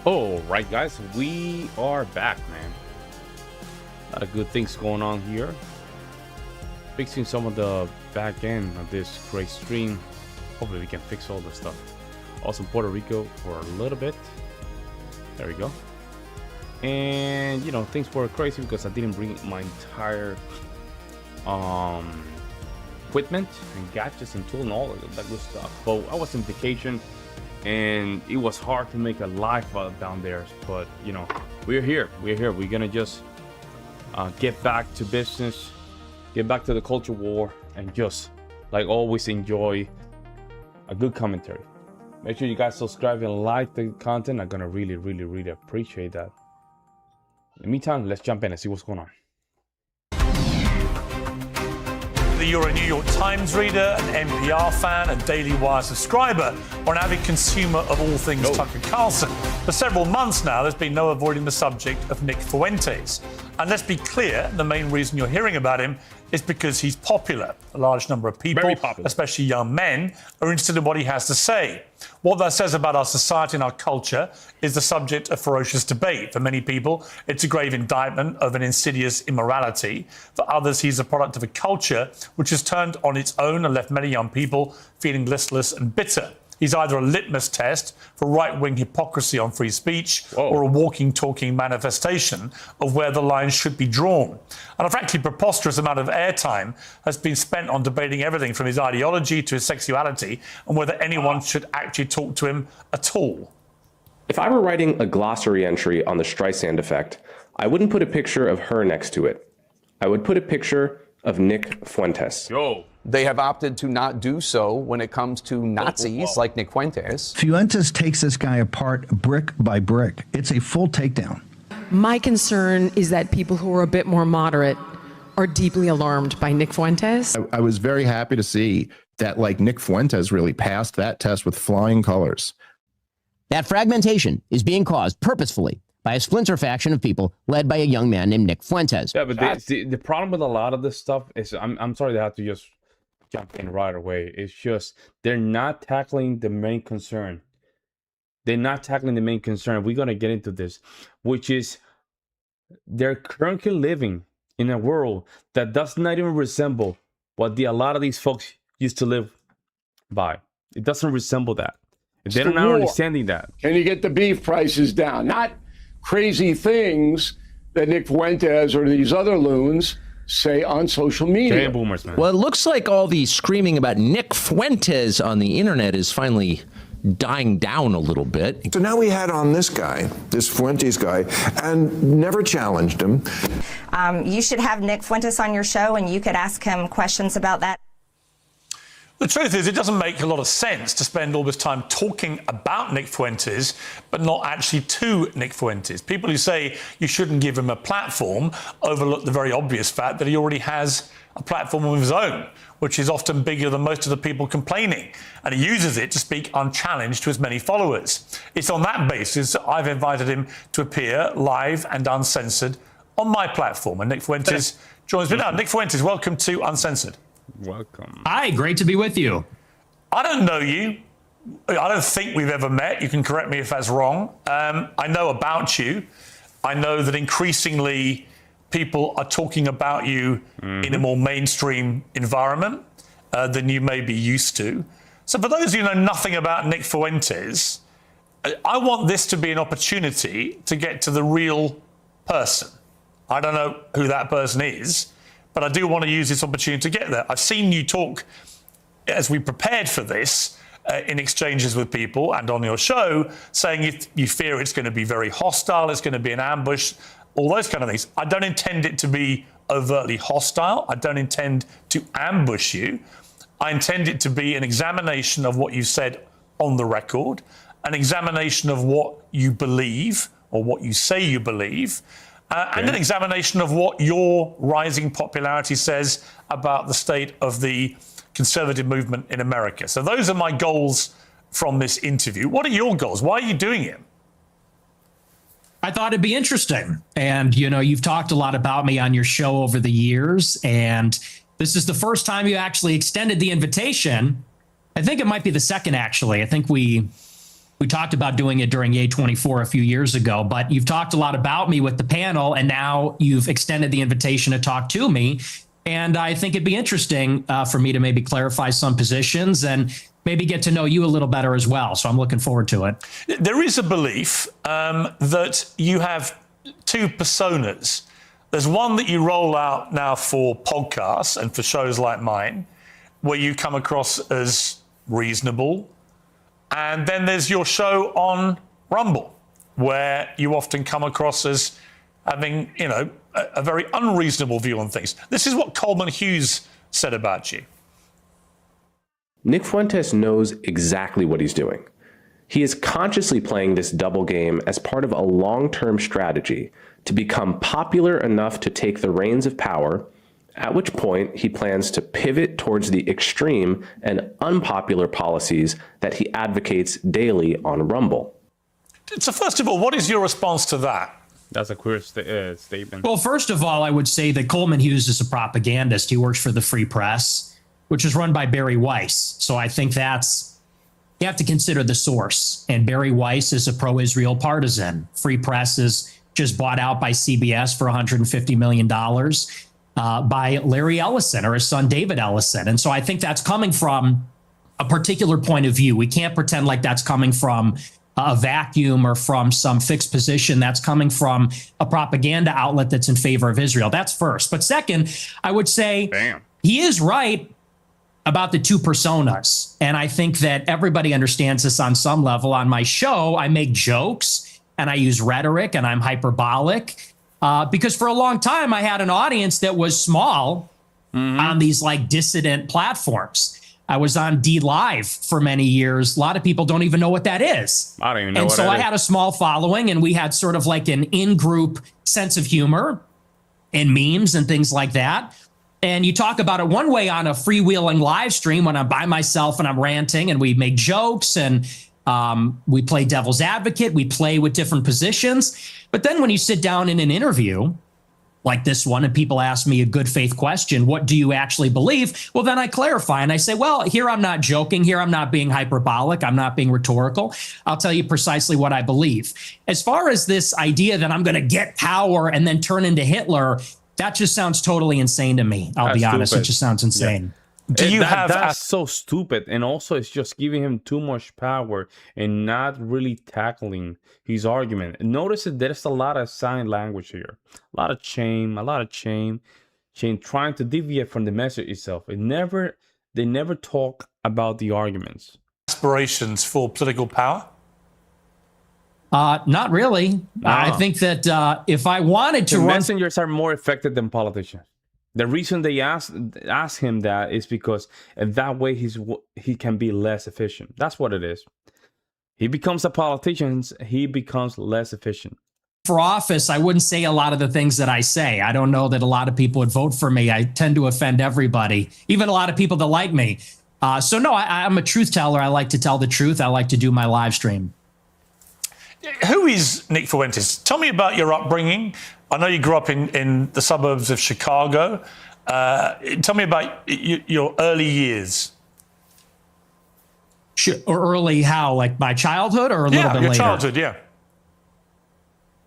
All right, guys, we are back, man. A lot of good things going on here. Fixing some of the back end of this great stream. Hopefully we can fix all this stuff. Also Puerto Rico for a little bit. There we go. And you know, things were crazy because I didn't bring my entire equipment and gadgets and tools and all of that good stuff. But I was on vacation and it was hard to make a live down there. But you know, we're here. We're gonna just get back to business, get back to the culture war, and just like always enjoy a good commentary. Make sure you guys subscribe and like the content. I'm gonna really appreciate that. In the meantime, let's jump in and see what's going on. You're a New York Times reader, an NPR fan, a Daily Wire subscriber, or an avid consumer of all things Tucker Carlson. For several months now, there's been no avoiding the subject of Nick Fuentes. And let's be clear, the main reason you're hearing about him is because he's popular. A large number of people, especially young men, are interested in what he has to say. What that says about our society and our culture is the subject of ferocious debate. For many people, it's a grave indictment of an insidious immorality. For others, he's a product of a culture which has turned on its own and left many young people feeling listless and bitter. He's either a litmus test for right-wing hypocrisy on free speech or a walking, talking manifestation of where the lines should be drawn. And a frankly preposterous amount of airtime has been spent on debating everything from his ideology to his sexuality and whether anyone should actually talk to him at all. If I were writing a glossary entry on the Streisand effect, I wouldn't put a picture of her next to it. I would put a picture of Nick Fuentes. They have opted to not do so when it comes to Nazis like Nick Fuentes. Fuentes takes this guy apart brick by brick. It's a full takedown. My concern is that people who are a bit more moderate are deeply alarmed by Nick Fuentes. I was very happy to see that, like, Nick Fuentes really passed that test with flying colors. That fragmentation is being caused purposefully by a splinter faction of people led by a young man named Nick Fuentes. Yeah, but the problem with a lot of this stuff is, I'm sorry to have to just jump in right away. It's just they're not tackling the main concern. They're not tackling the main concern. We're going to get into this, which is they're currently living in a world that does not even resemble what a lot of these folks used to live by. It doesn't resemble that. They're not understanding that. Can you get the beef prices down? Not crazy things that Nick Fuentes or these other loons say on social media. Boomers, man. Well, it looks like all the screaming about Nick Fuentes on the internet is finally dying down a little bit. So now we had on this guy, this Fuentes guy, and never challenged him. You should have Nick Fuentes on your show and you could ask him questions about that. The truth is, it doesn't make a lot of sense to spend all this time talking about Nick Fuentes, but not actually to Nick Fuentes. People who say you shouldn't give him a platform overlook the very obvious fact that he already has a platform of his own, which is often bigger than most of the people complaining. And he uses it to speak unchallenged to his many followers. It's on that basis that I've invited him to appear live and uncensored on my platform. And Nick Fuentes joins me now. Nick Fuentes, welcome to Uncensored. Welcome. Hi, great to be with you. I don't know you. I don't think we've ever met. You can correct me if that's wrong. I know about you. I know that increasingly people are talking about you in a more mainstream environment than you may be used to. So for those of you who know nothing about Nick Fuentes, I want this to be an opportunity to get to the real person. I don't know who that person is, but I do want to use this opportunity to get there. I've seen you talk, as we prepared for this, in exchanges with people and on your show, saying you fear it's going to be very hostile, it's going to be an ambush, all those kind of things. I don't intend it to be overtly hostile. I don't intend to ambush you. I intend it to be an examination of what you said on the record, an examination of what you believe or what you say you believe, and an examination of what your rising popularity says about the state of the conservative movement in America. So those are my goals from this interview. What are your goals? Why are you doing it? I thought it'd be interesting. And, you know, you've talked a lot about me on your show over the years, and this is the first time you actually extended the invitation. I think it might be the second, actually. I think we We talked about doing it during A24 a few years ago, but you've talked a lot about me with the panel, and now you've extended the invitation to talk to me. And I think it'd be interesting for me to maybe clarify some positions and maybe get to know you a little better as well. So I'm looking forward to it. There is a belief that you have two personas. There's one that you roll out now for podcasts and for shows like mine, where you come across as reasonable. And then there's your show on Rumble, where you often come across as having, you know, a very unreasonable view on things. This is what Coleman Hughes said about you. Nick Fuentes knows exactly what he's doing. He is consciously playing this double game as part of a long-term strategy to become popular enough to take the reins of power, at which point he plans to pivot towards the extreme and unpopular policies that he advocates daily on Rumble. So first of all, what is your response to that? That's a queer statement. Well, first of all, I would say that Coleman Hughes is a propagandist. He works for the Free Press, which is run by Barry Weiss. So I think you have to consider the source. And Barry Weiss is a pro-Israel partisan. Free Press is just bought out by CBS for $150 million by Larry Ellison or his son David Ellison. And so I think that's coming from a particular point of view. We can't pretend like that's coming from a vacuum or from some fixed position. That's coming from a propaganda outlet that's in favor of Israel. That's first. But second, I would say he is right about the two personas. And I think that everybody understands this on some level. On my show, I make jokes and I use rhetoric and I'm hyperbolic because for a long time I had an audience that was small on these like dissident platforms. I was on D Live for many years. A lot of people don't even know what that is. I don't even know and what so that I is. had a small following and we had sort of like an in-group sense of humor and memes and things like that. And you talk about it one way on a freewheeling live stream when I'm by myself and I'm ranting and we make jokes and we play devil's advocate. We play with different positions. But then when you sit down in an interview like this one and people ask me a good faith question, what do you actually believe? Well, then I clarify and I say, well, here I'm not joking. Here I'm not being hyperbolic. I'm not being rhetorical. I'll tell you precisely what I believe. As far as this idea that I'm going to get power and then turn into Hitler, that just sounds totally insane to me. I'll be honest. It just sounds insane. Yeah. That's so stupid. And also it's just giving him too much power and not really tackling his argument. Notice that there's a lot of sign language here. A lot of shame trying to deviate from the message itself. They never talk about the arguments. Aspirations for political power? Not really. No. I think that if I wanted to the run... messengers are more effective than politicians. The reason they ask him that is because that way he can be less efficient. That's what it is. He becomes a politician, he becomes less efficient. For office, I wouldn't say a lot of the things that I say. I don't know that a lot of people would vote for me. I tend to offend everybody, even a lot of people that like me. So no, I'm a truth teller. I like to tell the truth. I like to do my live stream. Who is Nick Fuentes? Tell me about your upbringing. I know you grew up in the suburbs of Chicago. Tell me about your early years. Or early how? Like my childhood or a little bit later? Yeah, your childhood, yeah.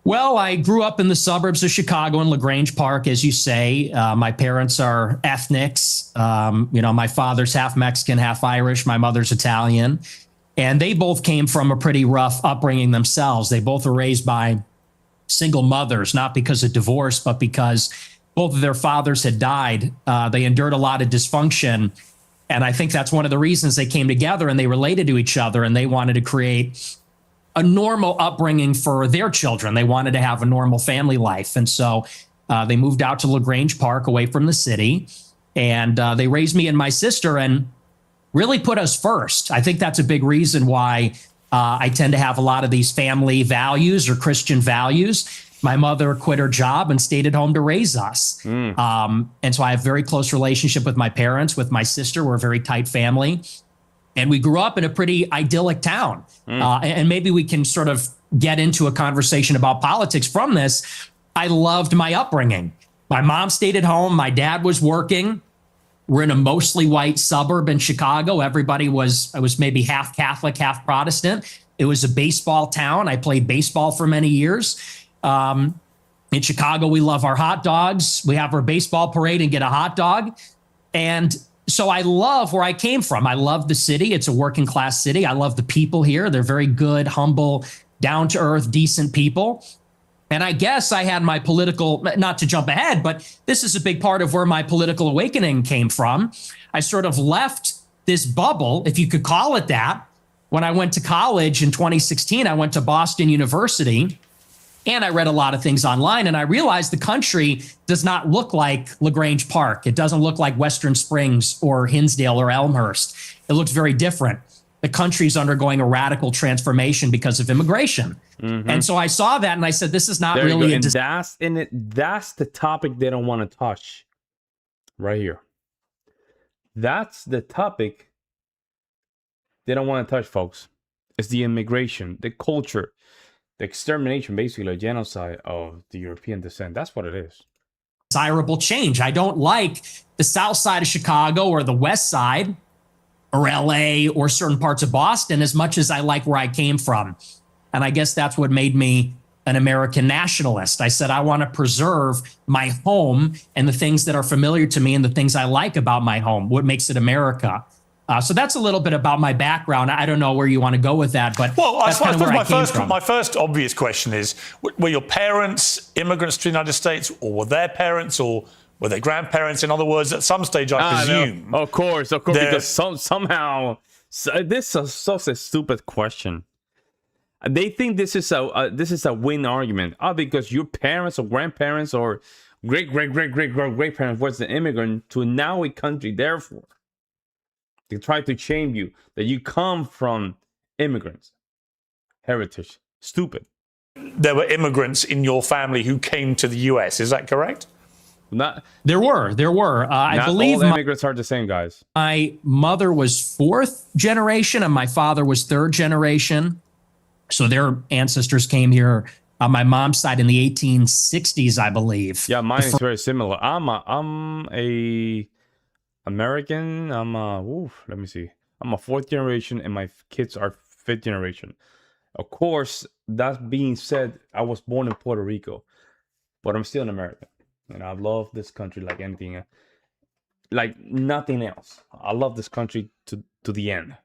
Well, I grew up in the suburbs of Chicago in LaGrange Park, as you say. My parents are ethnics. My father's half Mexican, half Irish. My mother's Italian. And they both came from a pretty rough upbringing themselves. They both were raised by single mothers, not because of divorce, but because both of their fathers had died. They endured a lot of dysfunction. And I think that's one of the reasons they came together and they related to each other and they wanted to create a normal upbringing for their children. They wanted to have a normal family life. And so they moved out to LaGrange Park away from the city. And they raised me and my sister and really put us first. I think that's a big reason why I tend to have a lot of these family values or Christian values. My mother quit her job and stayed at home to raise us. And so I have a very close relationship with my parents, with my sister. We're a very tight family. And we grew up in a pretty idyllic town. And maybe we can sort of get into a conversation about politics from this. I loved my upbringing. My mom stayed at home. My dad was working. We're in a mostly white suburb in Chicago. Everybody was maybe half Catholic, half Protestant. It was a baseball town. I played baseball for many years. In Chicago, we love our hot dogs. We have our baseball parade and get a hot dog. And so I love where I came from. I love the city. It's a working class city. I love the people here. They're very good, humble, down to earth, decent people. And I guess I had my political, not to jump ahead, but this is a big part of where my political awakening came from. I sort of left this bubble, if you could call it that. When I went to college in 2016, I went to Boston University. And I read a lot of things online, and I realized the country does not look like LaGrange Park. It doesn't look like Western Springs or Hinsdale or Elmhurst. It looks very different. The country's undergoing a radical transformation because of immigration. Mm-hmm. And so I saw that, and I said, this is not There you really go. a And that's the topic they don't want to touch right here. That's the topic they don't want to touch, folks. It's the immigration, the culture, the extermination, basically a genocide of the European descent. That's what it is. desirable change. I don't like the south side of Chicago or the west side or LA or certain parts of Boston as much as I like where I came from. And I guess that's what made me an American nationalist. I said, I want to preserve my home and the things that are familiar to me and the things I like about my home, what makes it America. So that's a little bit about my background. I don't know where you want to go with that, but that's kind of where I came from. My first obvious question is, were your parents immigrants to the United States, or were their parents, or were they grandparents? In other words, at some stage, I presume. No. Of course, because somehow this is such a stupid question. They think this is a win argument. Because your parents or grandparents or great parents was an immigrant to now a country. Therefore, they try to shame you that you come from immigrants heritage. Stupid. There were immigrants in your family who came to the U.S. Is that correct? There were. I believe all immigrants are the same, guys. My mother was fourth generation and my father was third generation. So their ancestors came here on my mom's side in the 1860s, I believe. Yeah, mine is very similar. I'm a American. Let me see. I'm a fourth generation and my kids are fifth generation. Of course, that being said, I was born in Puerto Rico, but I'm still an American. And I love this country like anything, like nothing else. I love this country to the end.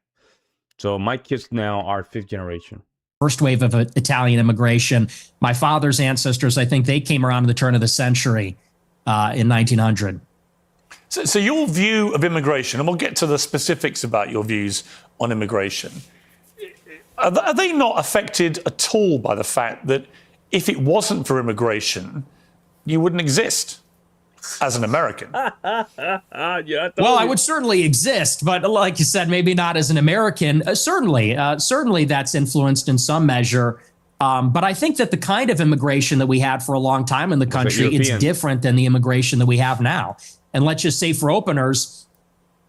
So my kids now are fifth generation. First wave of Italian immigration. My father's ancestors, I think they came around at the turn of the century in 1900. So your view of immigration, and we'll get to the specifics about your views on immigration, are they not affected at all by the fact that if it wasn't for immigration, you wouldn't exist as an American? Well, I would certainly exist, but like you said, maybe not as an American. Certainly that's influenced in some measure. But I think that the kind of immigration that we had for a long time in the country, it's different than the immigration that we have now. And let's just say for openers,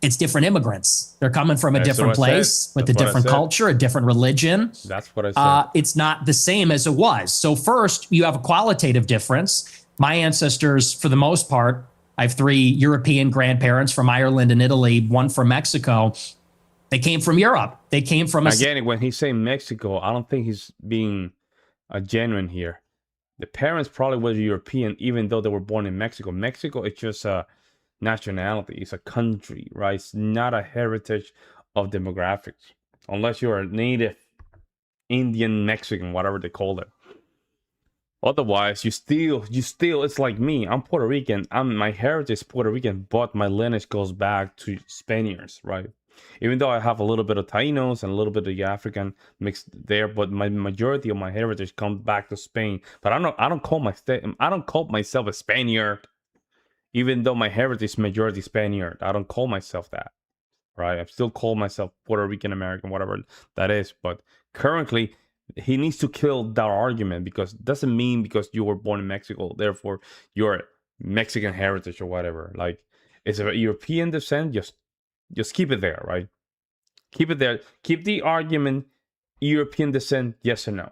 it's different immigrants. They're coming from a different place with a different culture, a different religion. That's what I said. It's not the same as it was. So first, you have a qualitative difference. My ancestors, for the most part, I have 3 European grandparents from Ireland and Italy, 1 from Mexico. They came from Europe. They came from Again, when he's saying Mexico, I don't think he's being genuine here. The parents probably were European, even though they were born in Mexico. Mexico is just a nationality. It's a country, right? It's not a heritage of demographics, unless you're a native Indian, Mexican, whatever they call it. Otherwise, you still, it's like me. I'm Puerto Rican. My heritage is Puerto Rican, but my lineage goes back to Spaniards, right? Even though I have a little bit of Tainos and a little bit of African mixed there, but my majority of my heritage comes back to Spain. But I don't call myself a Spaniard, even though my heritage is majority Spaniard. I don't call myself that, right? I still call myself Puerto Rican American, whatever that is. But currently, he needs to kill that argument, because it doesn't mean because you were born in Mexico, therefore you're Mexican heritage or whatever. Like, it's a European descent, just keep it there, right? Keep it there. Keep the argument European descent, yes or no.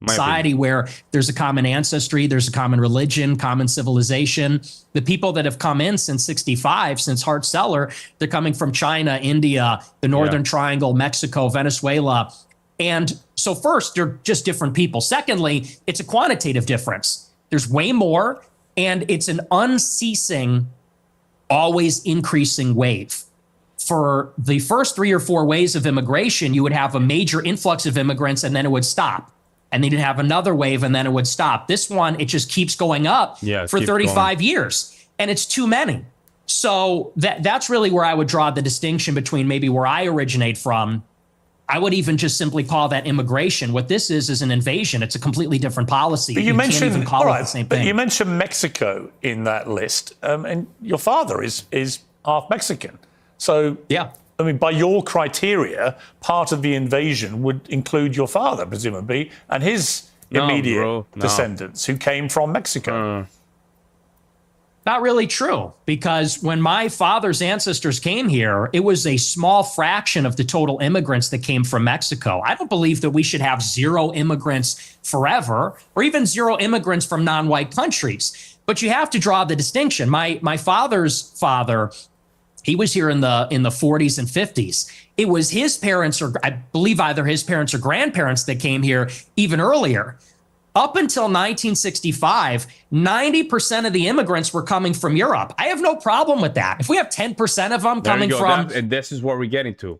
Society where there's a common ancestry, there's a common religion, common civilization. The people that have come in since 65, since Hart-Celler, they're coming from China, India, the Northern Triangle, Mexico, Venezuela. And so first, they're just different people. Secondly, it's a quantitative difference. There's way more, and it's an unceasing, always increasing wave. For the first 3 or 4 waves of immigration, you would have a major influx of immigrants, and then it would stop. And then you'd have another wave, and then it would stop. This one, it just keeps going up for 35 years, and it's too many. So that's really where I would draw the distinction between maybe where I originate from. I would even just simply call that immigration. What this is an invasion. It's a completely different policy. But you mentioned, can't even call it the same thing. But you mentioned Mexico in that list, and your father is half Mexican. So, yeah, I mean, by your criteria, part of the invasion would include your father, presumably, and his immediate descendants who came from Mexico. Not really true, because when my father's ancestors came here, it was a small fraction of the total immigrants that came from Mexico. I don't believe that we should have 0 immigrants forever, or even 0 immigrants from non-white countries. But you have to draw the distinction. My father's father, he was here in the 40s and 50s. It was his parents, or I believe either his parents or grandparents, that came here even earlier. Up until 1965, 90% of the immigrants were coming from Europe. I have no problem with that. If we have 10% of them coming from... and this is what we're getting to.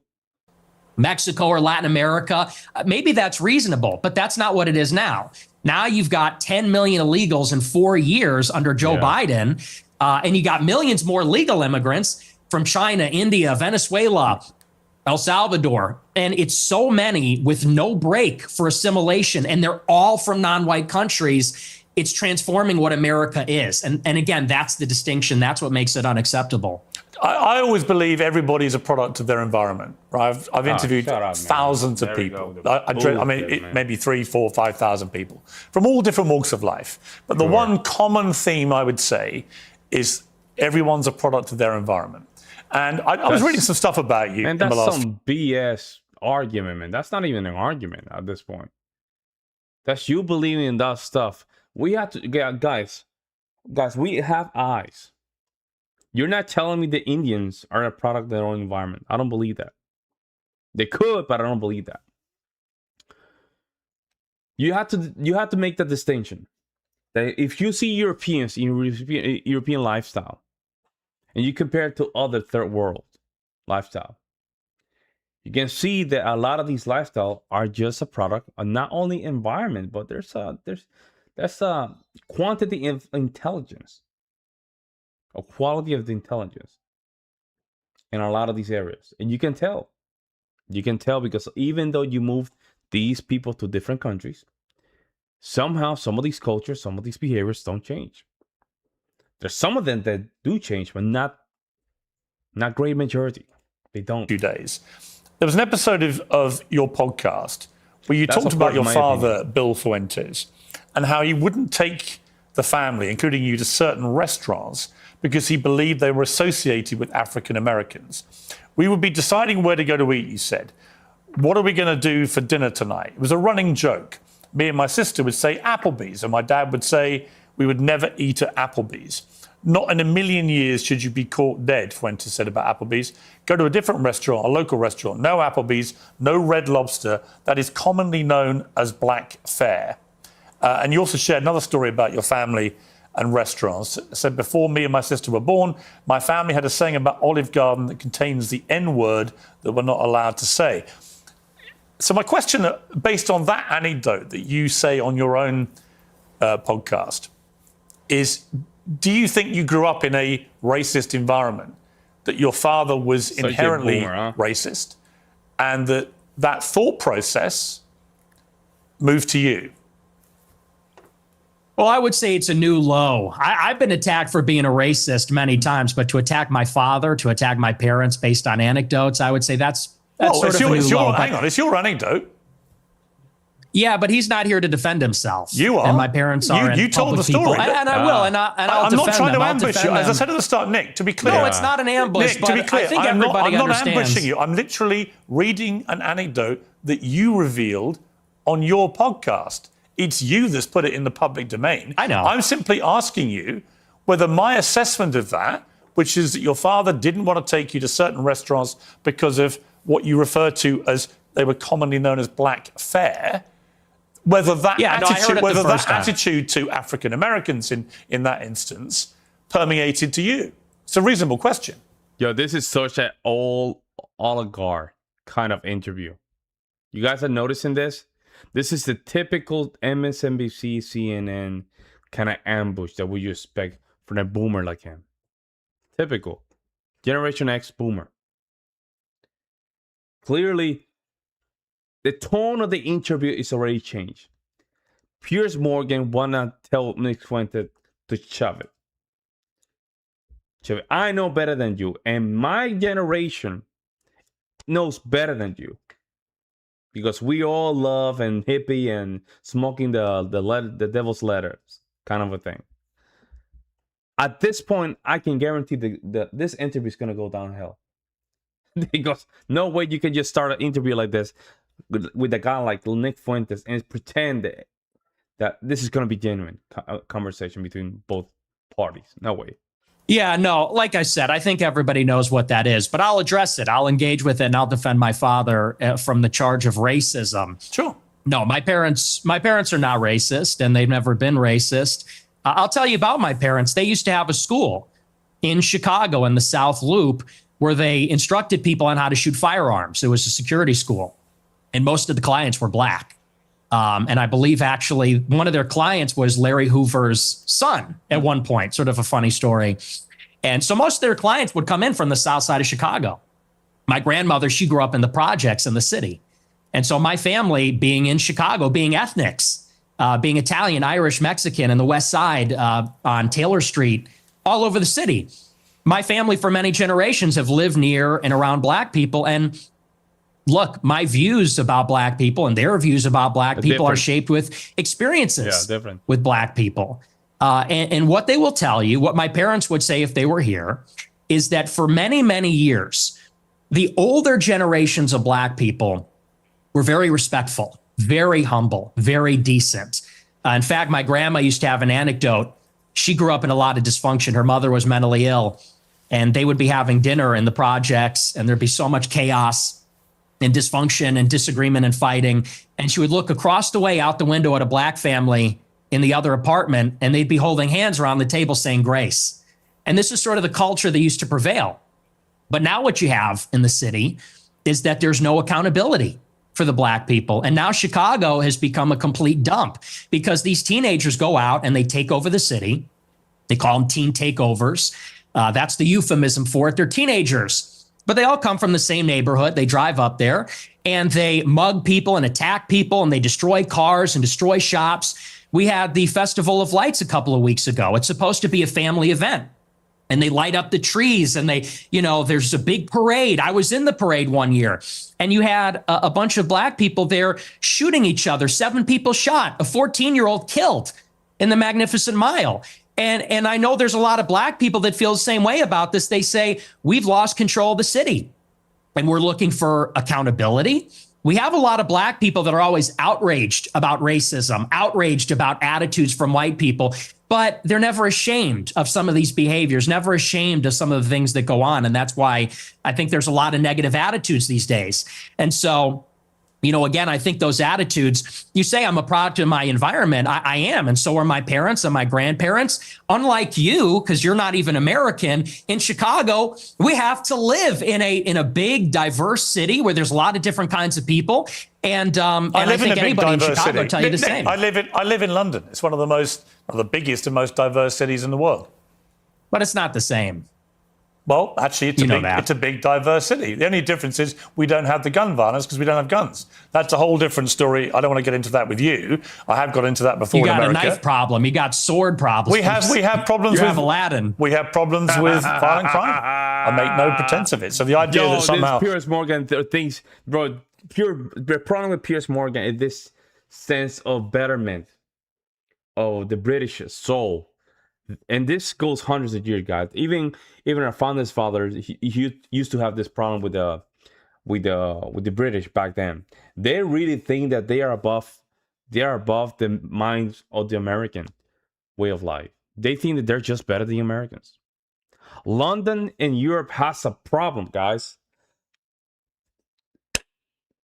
Mexico or Latin America, maybe that's reasonable, but that's not what it is now. Now you've got 10 million illegals in 4 years under Joe Biden, and you got millions more legal immigrants from China, India, Venezuela, El Salvador, and it's so many with no break for assimilation, and they're all from non-white countries. It's transforming what America is. And again, that's the distinction. That's what makes it unacceptable. I always believe everybody is a product of their environment. Right? I've interviewed thousands of people. Maybe 3, 4, 5,000 people from all different walks of life. But the one common theme I would say is everyone's a product of their environment. And I was reading some stuff about you. And that's some BS argument, man. That's not even an argument at this point. That's you believing in that stuff. We have to, guys, we have eyes. You're not telling me the Indians are a product of their own environment. I don't believe that. They could, but I don't believe that. You have to make that distinction. That if you see Europeans in European lifestyle, and you compare it to other third world lifestyle, you can see that a lot of these lifestyle are just a product of not only environment, but there's a quantity of intelligence, a quality of the intelligence in a lot of these areas. And you can tell because even though you move these people to different countries, somehow some of these cultures, some of these behaviors don't change. There's some of them that do change, but not great majority. They don't. 2 days. There was an episode of your podcast where you talked about your father, Bill Fuentes, and how he wouldn't take the family, including you, to certain restaurants because he believed they were associated with African Americans. We would be deciding where to go to eat, you said. What are we going to do for dinner tonight? It was a running joke. Me and my sister would say Applebee's, and my dad would say we would never eat at Applebee's. Not in a million years should you be caught dead, Fuentes said about Applebee's. Go to a different restaurant, a local restaurant. No Applebee's, no Red Lobster. That is commonly known as black fare. And you also shared another story about your family and restaurants. It said, before me and my sister were born, my family had a saying about Olive Garden that contains the N-word that we're not allowed to say. So my question, based on that anecdote that you say on your own podcast, is do you think you grew up in a racist environment, that your father was inherently racist, and that thought process moved to you? Well, I would say it's a new low. I've been attacked for being a racist many times, but to attack my father, to attack my parents based on anecdotes, I would say that's sort of a new low. Hang on, it's your anecdote. Yeah, but he's not here to defend himself. You are. And my parents are. You told the story. And I will. And I'll I'm not trying to ambush ambush you. As I said at the start, Nick, to be clear. No, it's not an ambush. Nick, to be clear, I think I'm everybody not understands. ambushing you. I'm literally reading an anecdote that you revealed on your podcast. It's you that's put it in the public domain. I know. I'm simply asking you whether my assessment of that, which is that your father didn't want to take you to certain restaurants because of what you refer to as they were commonly known as black fair. Whether that attitude to African Americans in that instance permeated to you. It's a reasonable question. Yo, this is such an old oligarch kind of interview. You guys are noticing this? This is the typical MSNBC, CNN kind of ambush that we expect from a boomer like him. Typical. Generation X boomer. Clearly, the tone of the interview is already changed. Piers Morgan wanna tell Nick Fuentes to shove it. Shove it. I know better than you, and my generation knows better than you, because we all love and hippie and smoking the devil's letters kind of a thing. At this point, I can guarantee this interview is gonna go downhill. Because no way you can just start an interview like this with a guy like Nick Fuentes and pretend that this is going to be genuine conversation between both parties. No way. Yeah, no, like I said, I think everybody knows what that is, but I'll address it. I'll engage with it, and I'll defend my father from the charge of racism. Sure. No, my parents are not racist, and they've never been racist. I'll tell you about my parents. They used to have a school in Chicago in the South Loop where they instructed people on how to shoot firearms. It was a security school, and most of the clients were black. And I believe actually one of their clients was Larry Hoover's son at one point, sort of a funny story. And so most of their clients would come in from the South side of Chicago. My grandmother, she grew up in the projects in the city. And so my family being in Chicago, being ethnics, being Italian, Irish, Mexican in the West Side on Taylor Street, all over the city. My family for many generations have lived near and around black people. And look, my views about black people and their views about black people are shaped with experiences with black people. And what they will tell you, what my parents would say if they were here, is that for many, many years, the older generations of black people were very respectful, very humble, very decent. In fact, my grandma used to have an anecdote. She grew up in a lot of dysfunction. Her mother was mentally ill, and they would be having dinner in the projects, and there'd be so much chaos and dysfunction and disagreement and fighting. And she would look across the way out the window at a black family in the other apartment, and they'd be holding hands around the table saying grace. And this is sort of the culture that used to prevail. But now what you have in the city is that there's no accountability for the black people. And now Chicago has become a complete dump because these teenagers go out and they take over the city. They call them teen takeovers. That's the euphemism for it. They're teenagers, but they all come from the same neighborhood. They drive up there and they mug people and attack people, and they destroy cars and destroy shops. We had the Festival of Lights a couple of weeks ago. It's supposed to be a family event. And they light up the trees, and they, there's a big parade. I was in the parade one year, and you had a bunch of black people there shooting each other. 7 people shot, a 14-year-old killed in the Magnificent Mile. And I know there's a lot of black people that feel the same way about this. They say, we've lost control of the city, and we're looking for accountability. We have a lot of black people that are always outraged about racism, outraged about attitudes from white people, but they're never ashamed of some of these behaviors, never ashamed of some of the things that go on. And that's why I think there's a lot of negative attitudes these days. And so, again, I think those attitudes, you say I'm a product of my environment. I am. And so are my parents and my grandparents. Unlike you, because you're not even American, in Chicago, we have to live in a big, diverse city where there's a lot of different kinds of people. And I think anybody in Chicago will tell you the same. I live in London. It's one of the biggest and most diverse cities in the world. But it's not the same. Well, actually, it's a big, diverse city. The only difference is we don't have the gun violence because we don't have guns. That's a whole different story. I don't want to get into that with you. I have got into that before in America. You got a knife problem. You got sword problems. We have problems with Aladdin. We have problems with violent crime. I make no pretense of it. So the idea that somehow Piers Morgan thinks, bro, the problem with Piers Morgan is this sense of betterment of the British soul. And this goes hundreds of years, guys. Even our founder's father, he used to have this problem with the British back then. They really think that they are above the minds of the American way of life. They think that they're just better than the Americans. London and Europe has a problem, guys.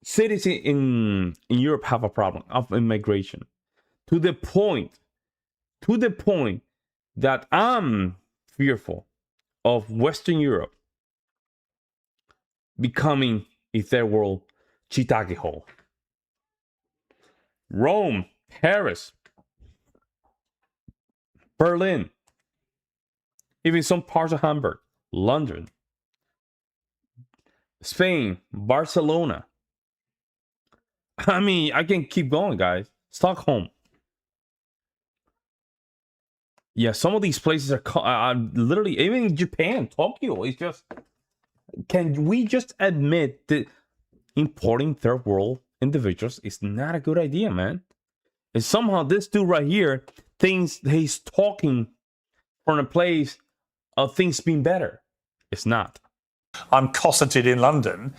cities in Europe have a problem of immigration to the point that I'm fearful of Western Europe becoming a third world shiitake hole. Rome, Paris, Berlin, even some parts of Hamburg, London, Spain, Barcelona. I mean, I can keep going, guys. Stockholm. Yeah, some of these places are literally, even Japan, Tokyo. It's just, can we just admit that importing third world individuals is not a good idea, man? And somehow this dude right here thinks he's talking from a place of things being better. It's not. I'm cosseted in London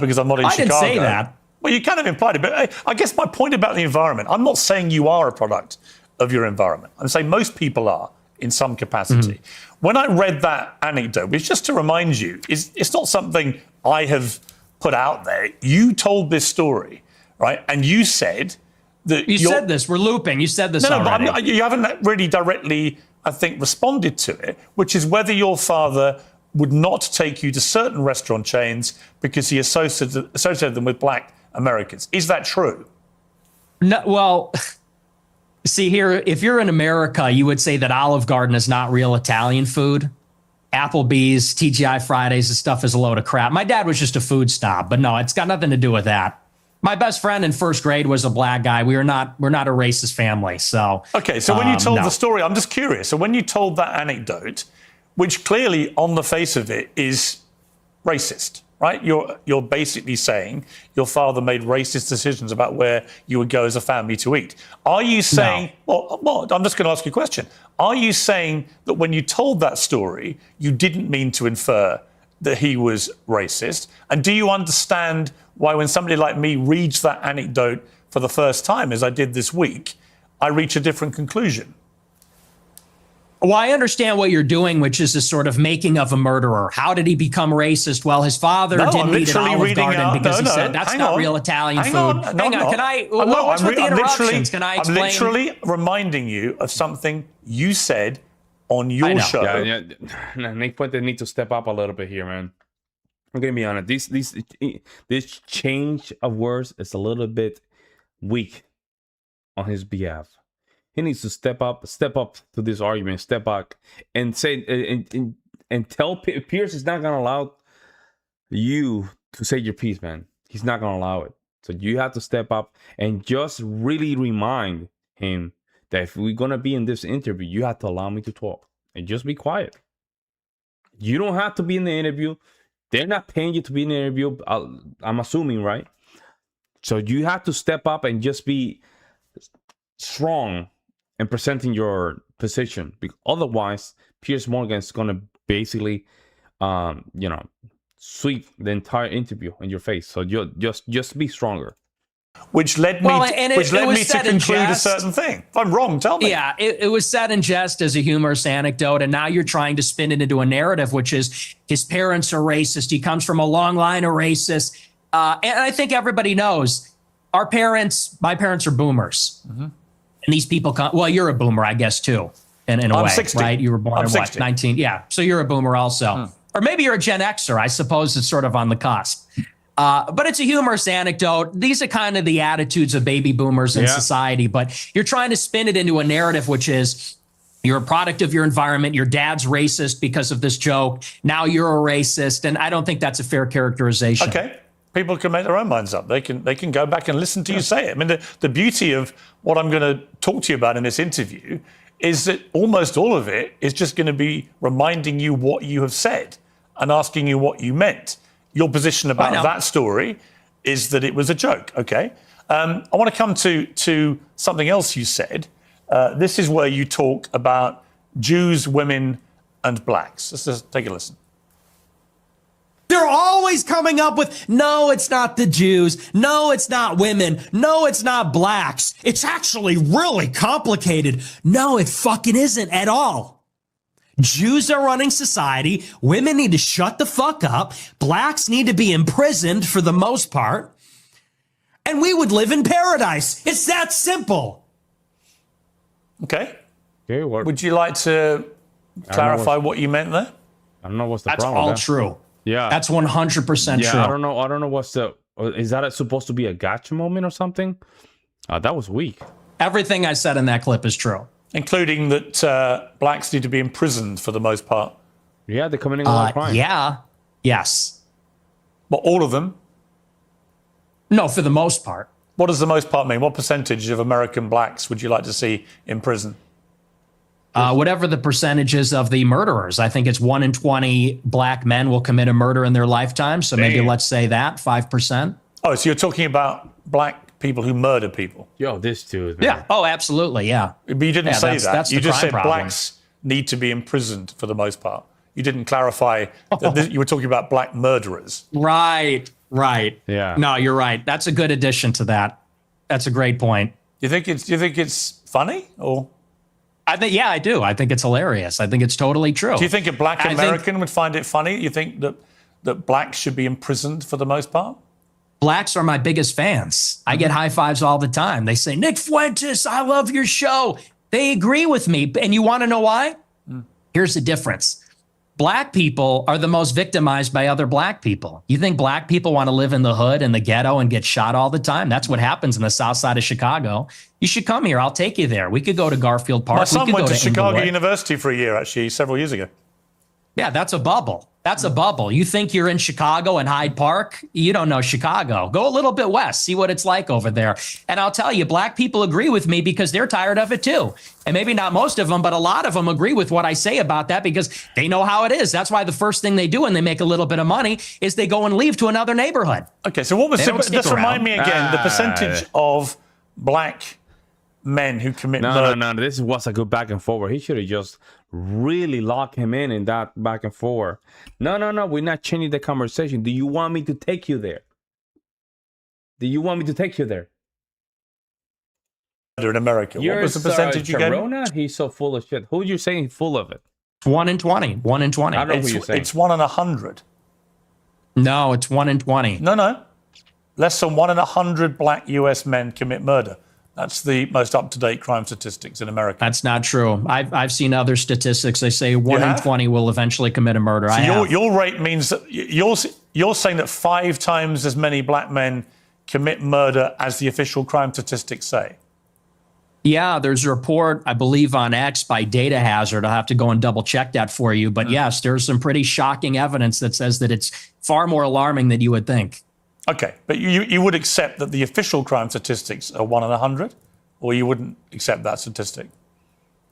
because I'm not in Chicago. I didn't say that. Well, you kind of implied it, but I guess my point about the environment, I'm not saying you are a product of your environment. I'm saying most people are in some capacity. When I read that anecdote, which just to remind you, it's not something I have put out there. You told this story, right? And you said that you said this. We're looping. You said this already. But you haven't really directly, I think, responded to it, which is whether your father would not take you to certain restaurant chains because he associated them with black Americans. Is that true? No, well, see here, if you're in America, you would say that Olive Garden is not real Italian food. Applebee's, TGI Fridays, this stuff is a load of crap. My dad was just a food snob, but no, it's got nothing to do with that. My best friend in first grade was a black guy. We're not a racist family. So okay, so when you told the story, I'm just curious. So when you told that anecdote, which clearly on the face of it is racist, right? You're basically saying your father made racist decisions about where you would go as a family to eat. Are you saying, well, I'm just going to ask you a question. Are you saying that when you told that story, you didn't mean to infer that he was racist? And do you understand why when somebody like me reads that anecdote for the first time, as I did this week, I reach a different conclusion? Well, I understand what you're doing, which is a sort of making of a murderer. How did he become racist? Well, his father didn't eat at Olive Garden because he said that's not real Italian food. Hang on, can I? What's with the interruptions? Can I explain? I'm literally reminding you of something you said on your show. Yeah. Nick Fuentes needs to step up a little bit here, man. I'm gonna be honest. This change of words is a little bit weak on his behalf. He needs to step up to this argument, step back, and say and tell Piers is not gonna allow you to say your piece, man. He's not gonna allow it. So you have to step up and just really remind him that if we're gonna be in this interview, you have to allow me to talk and just be quiet. You don't have to be in the interview. They're not paying you to be in the interview. I'm assuming, right? So you have to step up and just be strong and presenting your position, because otherwise Piers Morgan is going to basically sweep the entire interview in your face. So you just be stronger. Which led me to conclude a certain thing. If I'm wrong, tell me. Yeah, it was said in jest as a humorous anecdote, and now you're trying to spin it into a narrative, which is his parents are racist. He comes from a long line of racists. And I think everybody knows my parents are boomers. Mm-hmm. And these people come, well, you're a boomer, I guess, too, in a way, 60. right? You were born in 60. 19? Yeah, so you're a boomer also. Or maybe you're a Gen Xer. I suppose it's sort of on the cusp. But it's a humorous anecdote. These are kind of the attitudes of baby boomers in society. But you're trying to spin it into a narrative, which is you're a product of your environment. Your dad's racist because of this joke. Now you're a racist. And I don't think that's a fair characterization. Okay. People can make their own minds up. They can go back and listen to you say it. I mean, the beauty of what I'm going to talk to you about in this interview is that almost all of it is just going to be reminding you what you have said and asking you what you meant. Your position about that story is that it was a joke, okay? I want to come to something else you said. This is where you talk about Jews, women, and blacks. Let's just take a listen. They're always coming up with, no, it's not the Jews. No, it's not women. No, it's not blacks. It's actually really complicated. No, it fucking isn't at all. Jews are running society. Women need to shut the fuck up. Blacks need to be imprisoned for the most part. and we would live in paradise. It's that simple. Okay. Okay. Would you like to clarify what you meant there? I don't know what's the That's problem. all with that. true. Yeah. That's 100% Yeah, true. I don't know what's the. Is that supposed to be a gotcha moment or something? That was weak. Everything I said in that clip is true. Including that blacks need to be imprisoned for the most part. Yeah, they're committing a lot of crime. Yeah. Yes. But all of them? No, for the most part. What does the most part mean? What percentage of American blacks would you like to see in prison? Whatever the percentages of the murderers. I think it's 1 in 20 black men will commit a murder in their lifetime. So maybe let's say that 5%. Oh, so you're talking about black people who murder people? Yo, this dude. Man. Yeah. Oh, absolutely. Yeah. But you didn't say that. That's You the just crime said problem. blacks need to be imprisoned for the most part. You didn't clarify that you were talking about black murderers. Right. Yeah. No, you're right. That's a good addition to that. That's a great point. Do you think it's funny or? Yeah, I do. I think it's hilarious. I think it's totally true. Do you think a black American would find it funny? You think that blacks should be imprisoned for the most part? Blacks are my biggest fans. I get high fives all the time. They say, Nick Fuentes, I love your show. They agree with me. And you want to know why? Here's the difference. Black people are the most victimized by other black people. You think black people want to live in the hood and the ghetto and get shot all the time? That's what happens in the south side of Chicago. You should come here. I'll take you there. We could go to Garfield Park. My son went to Chicago Inglewood. University for a year, actually, several years ago. Yeah, that's a bubble. That's a bubble. You think you're in Chicago and Hyde Park? You don't know Chicago. Go a little bit west, see what it's like over there. And I'll tell you, black people agree with me because they're tired of it too. And maybe not most of them, but a lot of them agree with what I say about that because they know how it is. That's why the first thing they do when they make a little bit of money is they go and leave to another neighborhood. Okay, so what was just remind me again, the percentage of black men who commit murder. No. This was a good back and forward. He should have just really locked him in that back and forward. No. We're not changing the conversation. Do you want me to take you there? In America, what was the percentage you gave? He's so full of shit. Who are you saying full of it? 1 in 20. 1 in 20. I don't know who you're saying. It's 1 in 100. No, it's 1 in 20. No. Less than 1 in 100 black US men commit murder. That's the most up-to-date crime statistics in America. That's not true. I've seen other statistics. They say 1 in 20 will eventually commit a murder. So your rate means that you're saying that 5 times as many black men commit murder as the official crime statistics say. Yeah, there's a report, I believe, on X by Data Hazard. I'll have to go and double check that for you. But yes, there's some pretty shocking evidence that says that it's far more alarming than you would think. Okay, but you would accept that the official crime statistics are 1 in 100, or you wouldn't accept that statistic?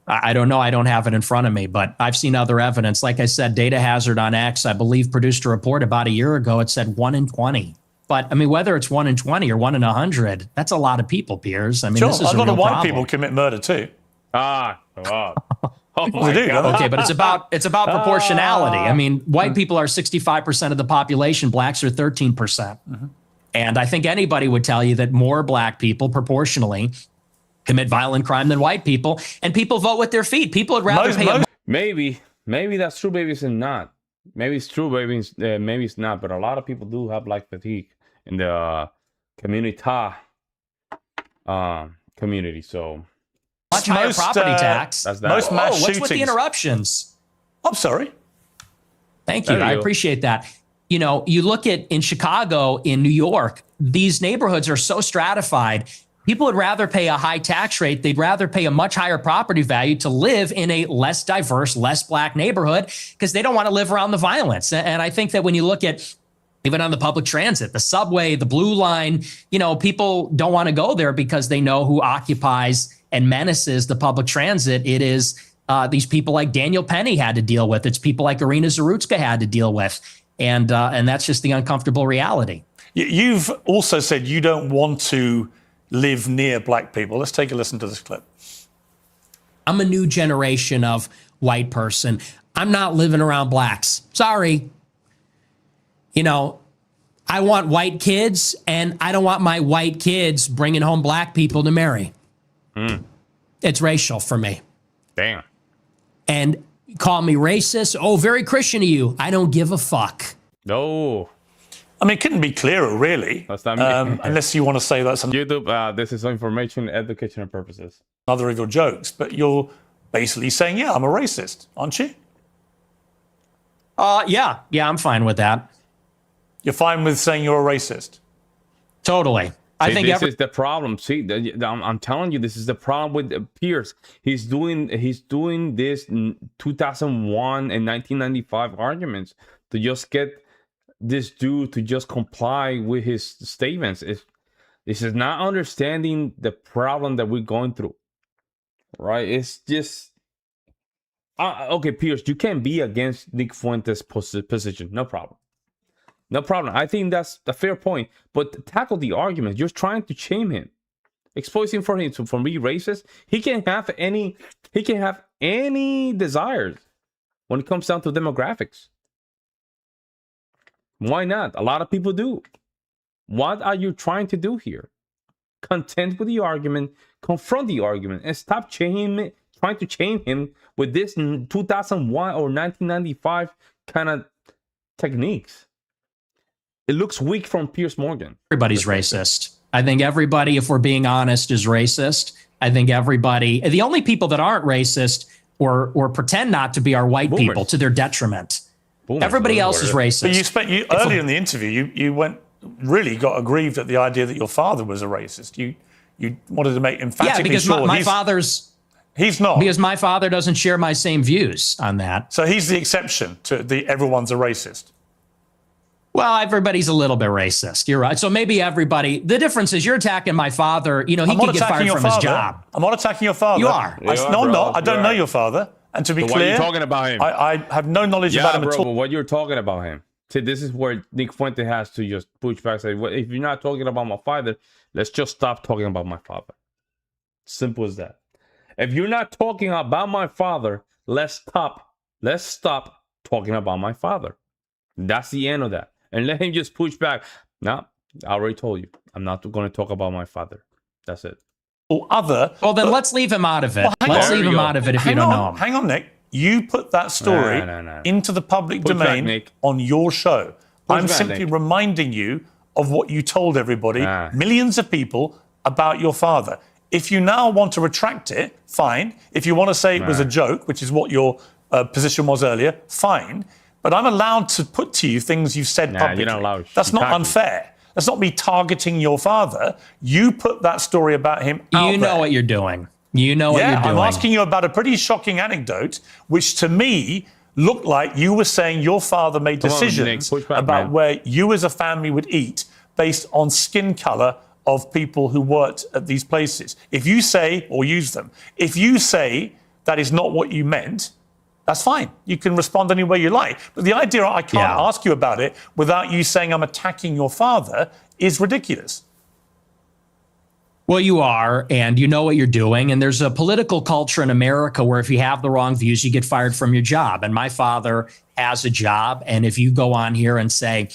I don't know. I don't have it in front of me, but I've seen other evidence. Like I said, Data Hazard on X, I believe, produced a report about a year ago. It said 1 in 20. But I mean, whether it's 1 in 20 or 1 in 100, that's a lot of people, Piers. I mean, sure, this is a lot of white problem. people commit murder too. Oh They do, don't they? Okay, but it's about proportionality. I mean, white people are 65% of the population. Blacks are 13%. Mm-hmm. And I think anybody would tell you that more black people proportionally commit violent crime than white people. And people vote with their feet. People would rather pay. Maybe that's true. Maybe it's not. Maybe it's true. Maybe it's not. But a lot of people do have like fatigue in the community. So much higher property tax. That's that. Most mass what's shootings. with the interruptions? I'm sorry. Thank you. I appreciate that. You know, you look at in Chicago, in New York, these neighborhoods are so stratified. People would rather pay a high tax rate. They'd rather pay a much higher property value to live in a less diverse, less black neighborhood because they don't want to live around the violence. And I think that when you look at even on the public transit, the subway, the blue line, you know, people don't want to go there because they know who occupies and menaces the public transit. It is these people like Daniel Penny had to deal with. It's people like Irina Zarutska had to deal with. And that's just the uncomfortable reality. You've also said you don't want to live near black people. Let's take a listen to this clip. I'm a new generation of white person. I'm not living around blacks. Sorry. You know, I want white kids, and I don't want my white kids bringing home black people to marry. It's racial for me. Damn. And call me racist. Oh, very Christian of you. I don't give a fuck. No. I mean, it couldn't be clearer, really. That's not me. Unless you want to say that's YouTube, this is information, educational purposes. Another of your jokes, but you're basically saying, yeah, I'm a racist, aren't you? Yeah, I'm fine with that. You're fine with saying you're a racist? Totally. I think this is the problem. See, I'm telling you, this is the problem with Piers. He's doing this in 2001 and 1995 arguments to just get this dude to just comply with his statements. This is not understanding the problem that we're going through, right? It's just okay, Piers. You can be against Nick Fuentes' position, no problem. No problem. I think that's a fair point. But tackle the argument. You're trying to shame him, expose him for being racist. He can have any desires when it comes down to demographics. Why not? A lot of people do. What are you trying to do here? Contend with the argument, confront the argument, and stop trying to shame him with this 2001 or 1995 kind of techniques. It looks weak from Piers Morgan. Everybody's racist. I think everybody, if we're being honest, is racist. I think everybody, the only people that aren't racist or pretend not to be are white people to their detriment. Everybody else is racist. But earlier in the interview, you got aggrieved at the idea that your father was a racist. You wanted to make emphatically because sure my father's. He's not. Because my father doesn't share my same views on that. So he's the exception to the everyone's a racist. Well, everybody's a little bit racist. You're right. So maybe everybody. The difference is you're attacking my father. You know, he could get fired from his job. I'm not attacking your father. You are. No, I'm not. I don't know your father. And to be clear, why are you talking about him? I have no knowledge about him at all. But what you're talking about him. See, this is where Nick Fuentes has to just push back. Say, well, if you're not talking about my father, let's just stop talking about my father. Simple as that. If you're not talking about my father, let's stop talking about my father. That's the end of that. And let him just push back. No, I already told you. I'm not going to talk about my father. That's it. Well, then let's leave him out of it. Let's leave him out of it if you don't know him. Hang on, Nick. You put that story into the public domain on your show. I'm simply reminding you of what you told everybody, millions of people, about your father. If you now want to retract it, fine. If you want to say it was a joke, which is what your position was earlier, fine. But I'm allowed to put to you things you've said publicly. You're not allowed. That's not unfair. That's not me targeting your father. You put that story about him out there. You know what you're doing. You know what you're doing. I'm asking you about a pretty shocking anecdote, which to me looked like you were saying your father made decisions about where you as a family would eat based on skin color of people who worked at these places. If you say, or use them, if you say that is not what you meant, that's fine. You can respond any way you like. But the idea I can't ask you about it without you saying I'm attacking your father is ridiculous. Well, you are, and you know what you're doing. And there's a political culture in America where if you have the wrong views, you get fired from your job. And my father has a job. And if you go on here and say,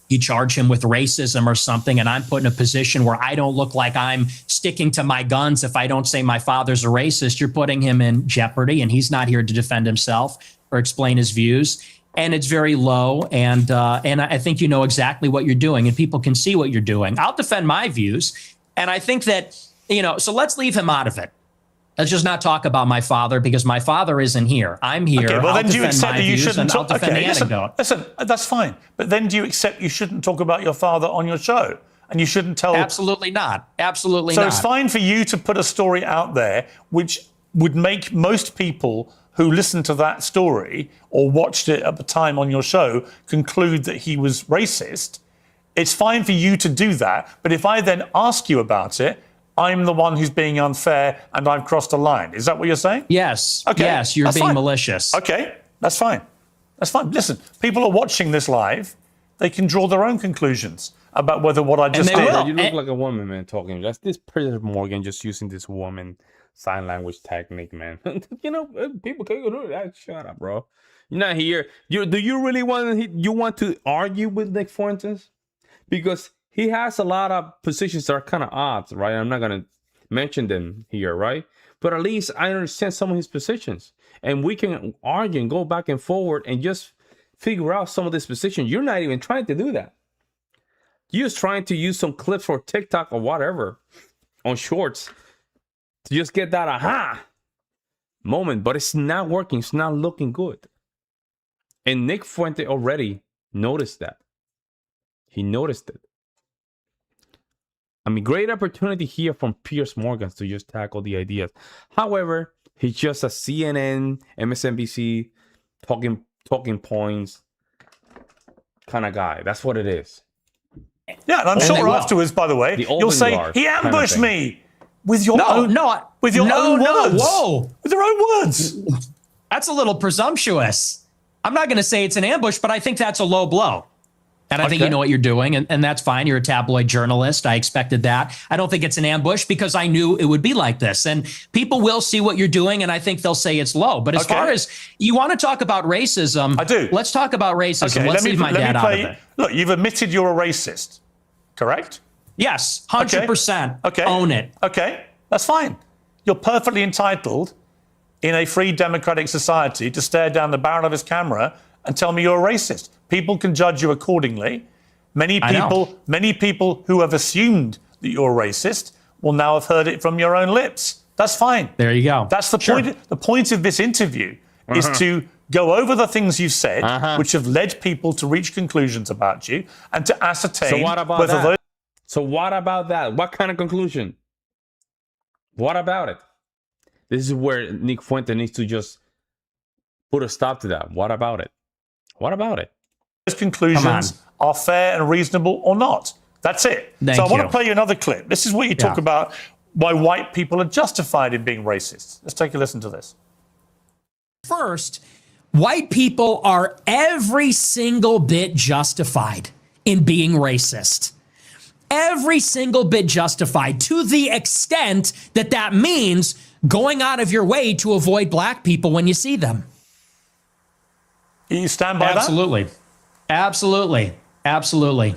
you charge him with racism or something, and I'm put in a position where I don't look like I'm sticking to my guns if I don't say my father's a racist, you're putting him in jeopardy, and he's not here to defend himself or explain his views. And it's very low, and I think you know exactly what you're doing, and people can see what you're doing. I'll defend my views, and I think that, so let's leave him out of it. Let's just not talk about my father because my father isn't here. I'm here. Okay, well, then do you accept that you shouldn't talk? Listen, that's fine. But then do you accept you shouldn't talk about your father on your show? And you shouldn't tell... Absolutely not. Absolutely not. So it's fine for you to put a story out there which would make most people who listened to that story or watched it at the time on your show conclude that he was racist. It's fine for you to do that. But if I then ask you about it, I'm the one who's being unfair and I've crossed a line. Is that what you're saying? Yes. Okay. Yes, you're being malicious. Okay, that's fine. That's fine. Listen, people are watching this live. They can draw their own conclusions about whether what I just did. You look like a woman, man, talking. That's this Piers Morgan just using this woman sign language technique, man. People can't do that. Shut up, bro. You're not here. Do you really want to argue with Nick Fuentes? Because he has a lot of positions that are kind of odd, right? I'm not going to mention them here, right? But at least I understand some of his positions. And we can argue and go back and forward and just figure out some of these positions. You're not even trying to do that. You're just trying to use some clips for TikTok or whatever on shorts to just get that aha moment, but it's not working. It's not looking good. And Nick Fuentes already noticed that. He noticed it. I mean, great opportunity here from Piers Morgan to just tackle the ideas. However, he's just a CNN, MSNBC talking points kind of guy. That's what it is. Yeah, and I'm sure afterwards, by the way, you'll say he ambushed me with your own words. With your own words. That's a little presumptuous. I'm not going to say it's an ambush, but I think that's a low blow. And I think you know what you're doing, and that's fine. You're a tabloid journalist. I expected that. I don't think it's an ambush because I knew it would be like this. And people will see what you're doing, and I think they'll say it's low. But as far as you want to talk about racism, I do. Let's talk about racism. Let's leave my dad out of it. Look, you've admitted you're a racist, correct? Yes, 100%. Okay. Own it. Okay, that's fine. You're perfectly entitled in a free democratic society to stare down the barrel of his camera and tell me you're a racist. People can judge you accordingly. Many people who have assumed that you're a racist will now have heard it from your own lips. That's fine. There you go. That's the point. The point of this interview is to go over the things you've said, which have led people to reach conclusions about you, and to ascertain So what about that? So what about that? What kind of conclusion? What about it? This is where Nick Fuentes needs to just put a stop to that. What about it? What about it? Those conclusions are fair and reasonable or not. That's it. I want to play you another clip. This is what you talk about why white people are justified in being racist. Let's take a listen to this. First, white people are every single bit justified in being racist. Every single bit justified, to the extent that that means going out of your way to avoid black people when you see them. You stand by that? Absolutely.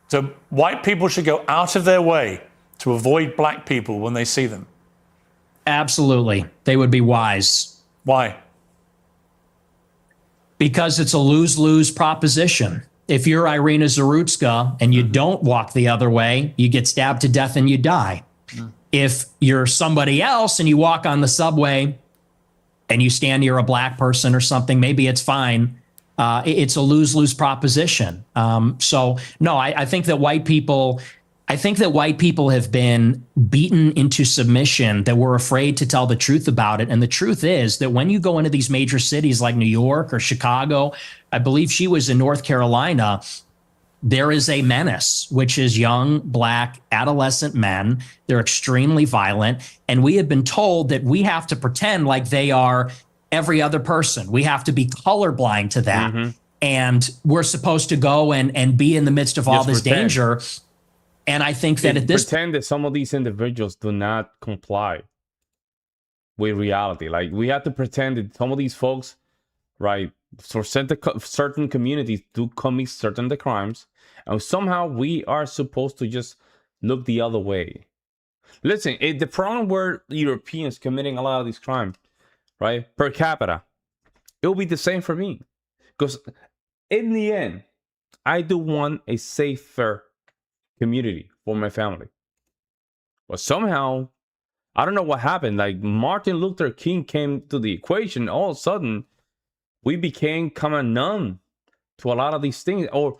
So white people should go out of their way to avoid black people when they see them? Absolutely. They would be wise. Why? Because it's a lose-lose proposition. If you're Irina Zarutska and you don't walk the other way, you get stabbed to death and you die. If you're somebody else and you walk on the subway and you stand near a black person or something, maybe it's fine. It's a lose-lose proposition. So no, I think that white people have been beaten into submission, that we're afraid to tell the truth about it. And the truth is that when you go into these major cities like New York or Chicago, I believe she was in North Carolina, there is a menace, which is young, black, adolescent men. They're extremely violent. And we have been told that we have to pretend like they are every other person. We have to be colorblind to that. And we're supposed to go and be in the midst of all this danger. And I think that at this pretend that some of these individuals do not comply with reality. Like, we have to pretend that some of these folks, right, for certain communities do commit certain crimes, and somehow we are supposed to just look the other way. Listen, the problem where Europeans committing a lot of these crimes, right, per capita, it will be the same for me, because in the end, I do want a safer community for my family. But somehow, I don't know what happened. Like, Martin Luther King came to the equation. All of a sudden, we became kind of numb to a lot of these things, or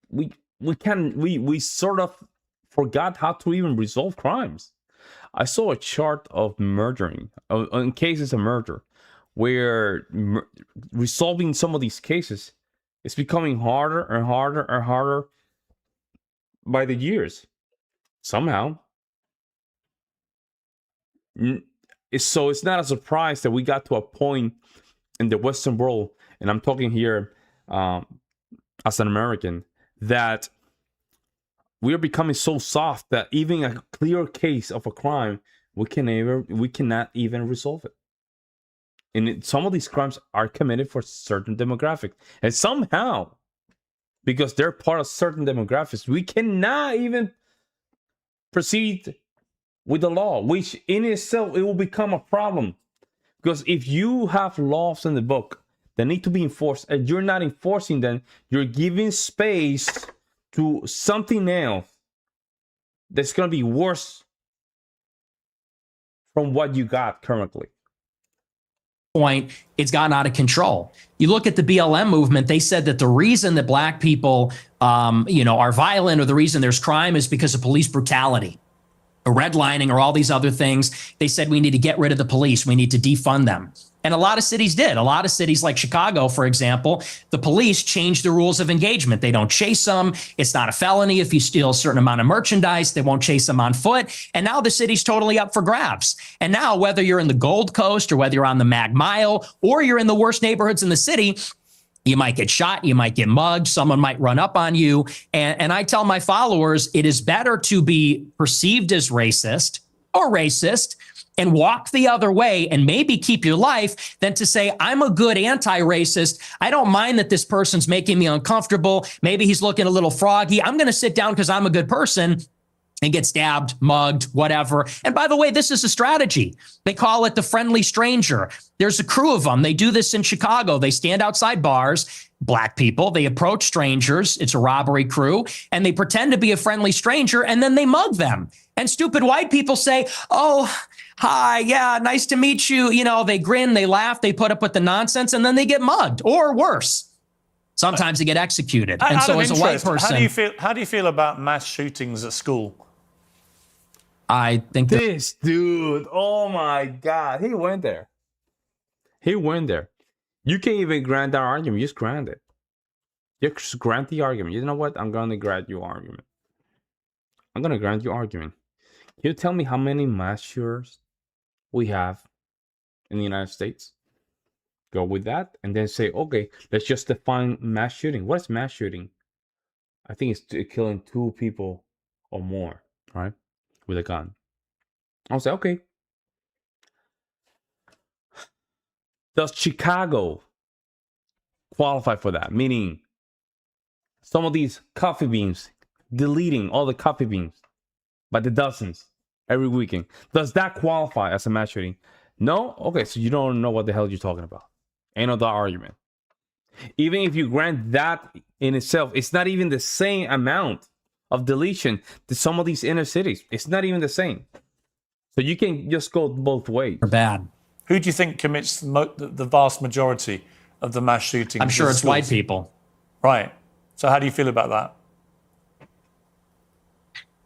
we sort of forgot how to even resolve crimes. I saw a chart of murdering, in cases of murder, where resolving some of these cases is becoming harder and harder and harder by the years. Somehow. So it's not a surprise that we got to a point in the Western world, and I'm talking here as an American, that we are becoming so soft that even a clear case of a crime, we cannot even resolve it. And some of these crimes are committed for certain demographics, and somehow, because they're part of certain demographics, we cannot even proceed with the law, which in itself, it will become a problem. Because if you have laws in the book that need to be enforced, and you're not enforcing them, you're giving space to something else that's going to be worse from what you got currently. Point, it's gotten out of control. You look at the BLM movement, they said that the reason that black people, are violent, or the reason there's crime, is because of police brutality, or redlining, or all these other things. They said we need to get rid of the police. We need to defund them. And a lot of cities did. A lot of cities like Chicago, for example, the police changed the rules of engagement. They don't chase them. It's not a felony if you steal a certain amount of merchandise. They won't chase them on foot. And now the city's totally up for grabs. And now, whether you're in the Gold Coast, or whether you're on the Mag Mile, or you're in the worst neighborhoods in the city, you might get shot, you might get mugged, someone might run up on you. And I tell my followers, it is better to be perceived as racist or racist and walk the other way and maybe keep your life than to say, I'm a good anti-racist. I don't mind that this person's making me uncomfortable. Maybe he's looking a little froggy. I'm going to sit down because I'm a good person, and get stabbed, mugged, whatever. And by the way, this is a strategy. They call it the friendly stranger. There's a crew of them. They do this in Chicago. They stand outside bars, black people. They approach strangers. It's a robbery crew. And they pretend to be a friendly stranger, and then they mug them. And stupid white people say, oh, hi, yeah, nice to meet you. They grin, they laugh, they put up with the nonsense, and then they get mugged, or worse. Sometimes they get executed. And so as a white person, how do you feel about mass shootings at school? I think this dude, oh my God, he went there. You can't even grant that argument. You just grant it. You just grant the argument. You know what? I'm going to grant your argument. Can you tell me how many mass shooters we have in the United States? Go with that, and then say, okay, let's just define mass shooting. What is mass shooting? I think it's killing 2 people or more, right? With a gun. I'll say, okay. Does Chicago qualify for that? Meaning, some of these coffee beans, deleting all the coffee beans by the dozens every weekend. Does that qualify as a mass shooting? No? Okay, so you don't know what the hell you're talking about. Ain't no that argument. Even if you grant that in itself, it's not even the same amount of deletion to some of these inner cities. It's not even the same. So you can just go both ways. Or bad. Who do you think commits the vast majority of the mass shootings? I'm sure it's white people. Right. So how do you feel about that?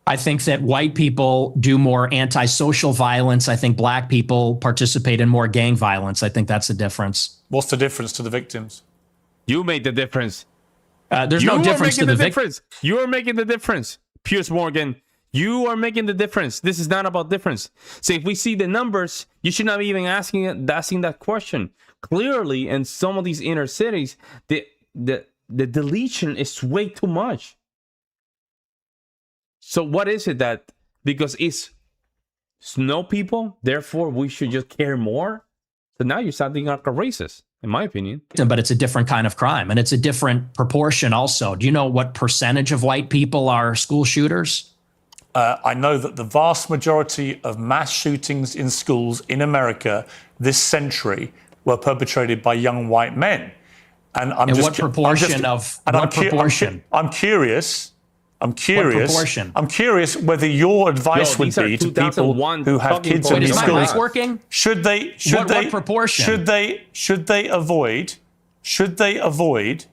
I think that white people do more antisocial violence. I think black people participate in more gang violence. I think that's the difference. What's the difference to the victims? You made the difference. There's no difference to the victims. You are making the difference, Piers Morgan. You are making the difference. This is not about difference. So if we see the numbers, you should not be even asking that question. Clearly, in some of these inner cities, the deletion is way too much. So what is it that, because it's snow people, therefore we should just care more? So now you're sounding like a racist, in my opinion. But it's a different kind of crime, and it's a different proportion also. Do you know what percentage of white people are school shooters? I know that the vast majority of mass shootings in schools in America this century were perpetrated by young white men. And I'm what proportion? I'm curious. I'm curious whether your advice would be to people who have kids in these schools. Working? Should they avoid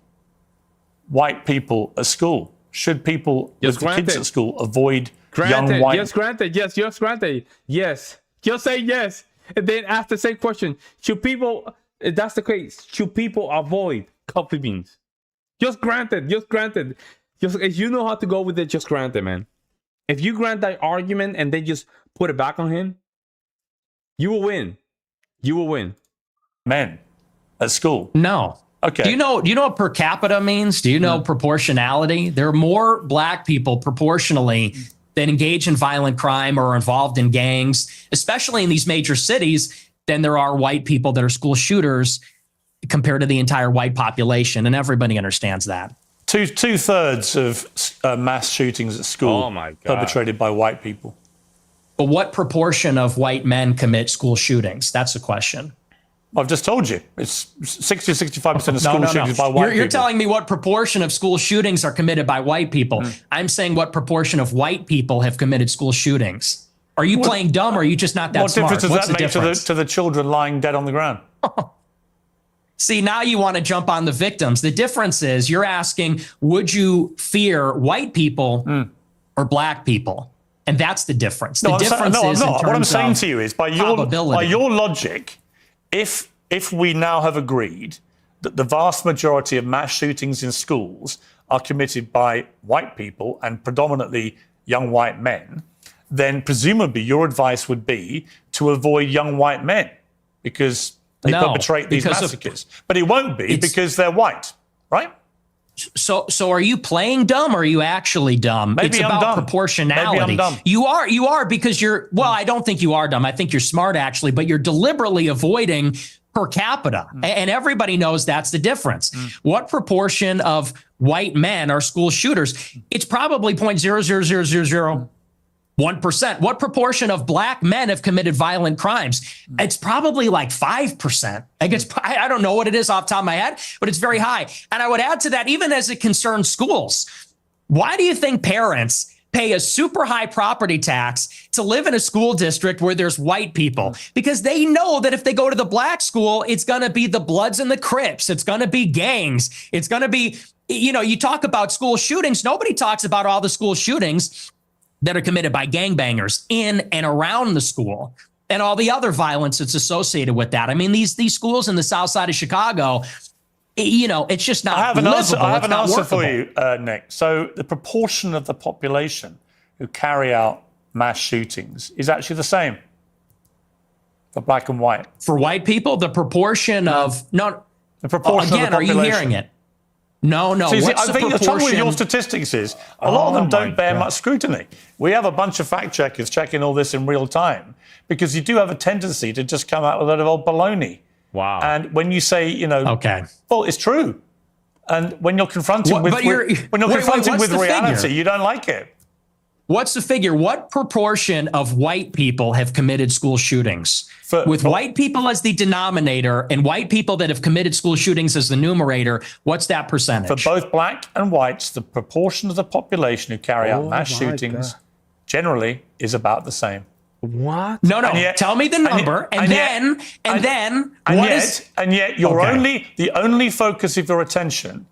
white people at school? Should people with kids at school avoid young white? Yes, granted. Yes. Just say yes, and then ask the same question. Should people? If that's the case, should people avoid coffee beans? Just granted. Just if you know how to go with it, just grant it, man. If you grant that argument and then just put it back on him, you will win. Men at school? No. Okay. Do you know what per capita means? Do you know proportionality? There are more black people proportionally that engage in violent crime or are involved in gangs, especially in these major cities, than there are white people that are school shooters compared to the entire white population. And everybody understands that. Two-thirds of mass shootings at school perpetrated by white people. But what proportion of white men commit school shootings? That's the question. I've just told you. It's 60-65% of school shootings by white people. You're telling me what proportion of school shootings are committed by white people. I'm saying what proportion of white people have committed school shootings. Are you playing dumb, or are you just not that smart? What difference does that make to the children lying dead on the ground? See, now you want to jump on the victims. The difference is you're asking, would you fear white people or black people? And that's the difference. The difference is in terms what I'm saying to you is, by your logic, if we now have agreed that the vast majority of mass shootings in schools are committed by white people and predominantly young white men, then presumably your advice would be to avoid young white men because they perpetrate these massacres. But it won't be because they're white, right? So are you playing dumb, or are you actually dumb? Maybe it's I'm about dumb. proportionality. Maybe I'm dumb. You are because you're, well, I don't think you are dumb. I think you're smart, actually, but you're deliberately avoiding per capita. And everybody knows that's the difference. What proportion of white men are school shooters? It's probably 0.00001%. What proportion of black men have committed violent crimes? It's probably like 5%. I don't know what it is off the top of my head, but it's very high. And I would add to that, even as it concerns schools, why do you think parents pay a super high property tax to live in a school district where there's white people? Because they know that if they go to the black school, it's going to be the Bloods and the Crips. It's going to be gangs. It's going to be, you talk about school shootings. Nobody talks about all the school shootings that are committed by gangbangers in and around the school and all the other violence that's associated with that. I mean, these schools in the south side of Chicago, it's just not livable. I have an answer for you, Nick. So the proportion of the population who carry out mass shootings is actually the same for black and white. For white people, the proportion of the proportion again, of the population. are you hearing it? No. See, What's I think the trouble with your proportion? statistics is a lot of them don't bear much scrutiny. We have a bunch of fact checkers checking all this in real time because you do have a tendency to just come out with a lot of old baloney. Wow. And when you say, well, it's true. And when you're confronted with reality, you don't like it. What's the figure? What proportion of white people have committed school shootings? With white people as the denominator and white people that have committed school shootings as the numerator, what's that percentage? For both black and whites, the proportion of the population who carry out mass shootings generally is about the same. What? No. Tell me the number, and then the only focus of your attention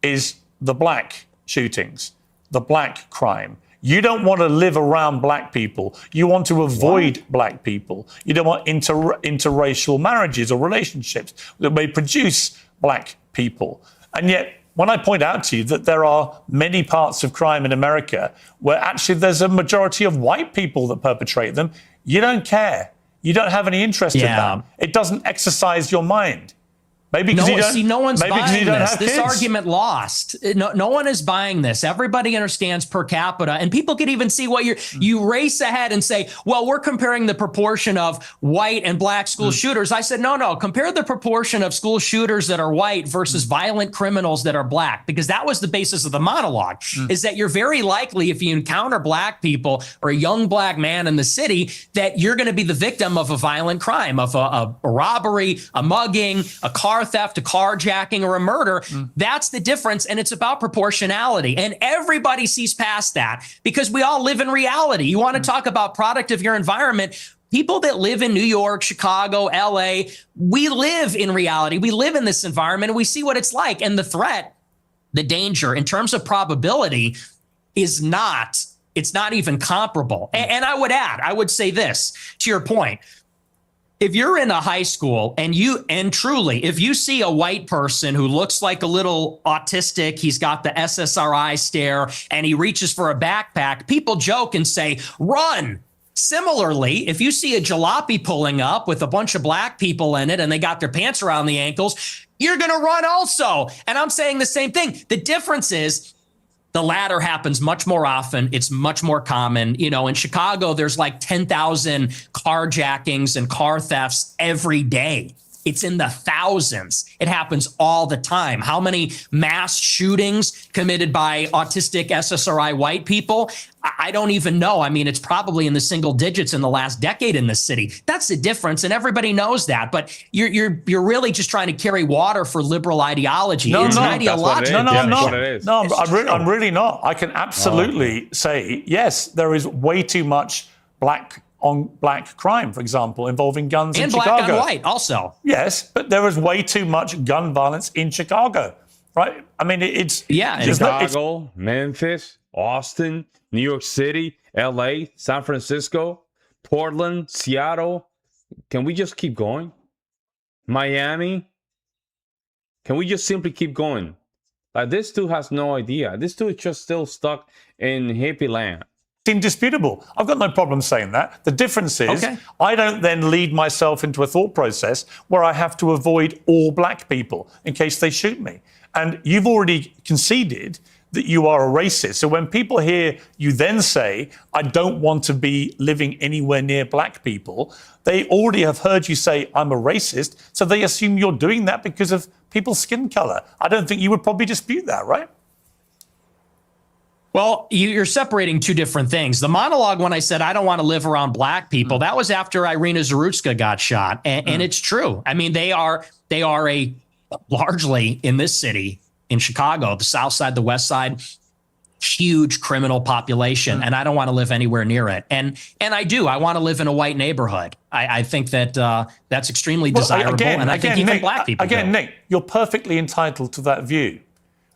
is the black shootings, the black crime. You don't want to live around black people. You want to avoid black people. You don't want interracial marriages or relationships that may produce black people. And yet, when I point out to you that there are many parts of crime in America where actually there's a majority of white people that perpetrate them, you don't care. You don't have any interest in that. It doesn't exercise your mind. Maybe because no one's buying this. This argument lost. No one is buying this. Everybody understands per capita, and people can even see what you race ahead and say, well, we're comparing the proportion of white and black school shooters. I said, no, compare the proportion of school shooters that are white versus violent criminals that are black, because that was the basis of the monologue, is that you're very likely, if you encounter black people or a young black man in the city, that you're going to be the victim of a violent crime, of a robbery, a mugging, a car theft, a carjacking, or a murder. That's the difference, and it's about proportionality. And everybody sees past that because we all live in reality. You want to talk about product of your environment. People that live in New York, Chicago, LA, we live in reality. We live in this environment, and we see what it's like. And the threat, the danger, in terms of probability, it's not even comparable. And I would say this, to your point. If you're in a high school and truly, if you see a white person who looks like a little autistic, he's got the SSRI stare and he reaches for a backpack, people joke and say, run. Similarly, if you see a jalopy pulling up with a bunch of black people in it and they got their pants around the ankles, you're going to run also. And I'm saying the same thing. The difference is, the latter happens much more often. It's much more common. In Chicago, there's like 10,000 carjackings and car thefts every day. It's in the thousands. It happens all the time. How many mass shootings committed by autistic SSRI white people? I don't even know. I mean, it's probably in the single digits in the last decade in this city. That's the difference, and everybody knows that. But you're really just trying to carry water for liberal ideology. No, it's no, an ideological. no, I'm not. It is. No, I'm really not. I can absolutely say yes. There is way too much black on black crime, for example, involving guns in Chicago. And black on white also. Yes, but there is way too much gun violence in Chicago, right? I mean, it's Chicago, Memphis, Austin, New York City, LA, San Francisco, Portland, Seattle. Can we just keep going? Miami. Can we just simply keep going? Like, this dude has no idea. This dude is just still stuck in hippie land. Indisputable. I've got no problem saying that. The difference is I don't then lead myself into a thought process where I have to avoid all black people in case they shoot me. And you've already conceded that you are a racist. So when people hear you then say, I don't want to be living anywhere near black people, they already have heard you say, I'm a racist. So they assume you're doing that because of people's skin color. I don't think you would probably dispute that, right? Well, you're separating two different things. The monologue, when I said I don't want to live around black people, that was after Irina Zarutska got shot. And it's true. I mean, they are a largely in this city, in Chicago, the South Side, the West Side, huge criminal population. And I don't want to live anywhere near it. And I do. I want to live in a white neighborhood. I think that that's extremely desirable. And I think even Nick, black people do. Nick, you're perfectly entitled to that view.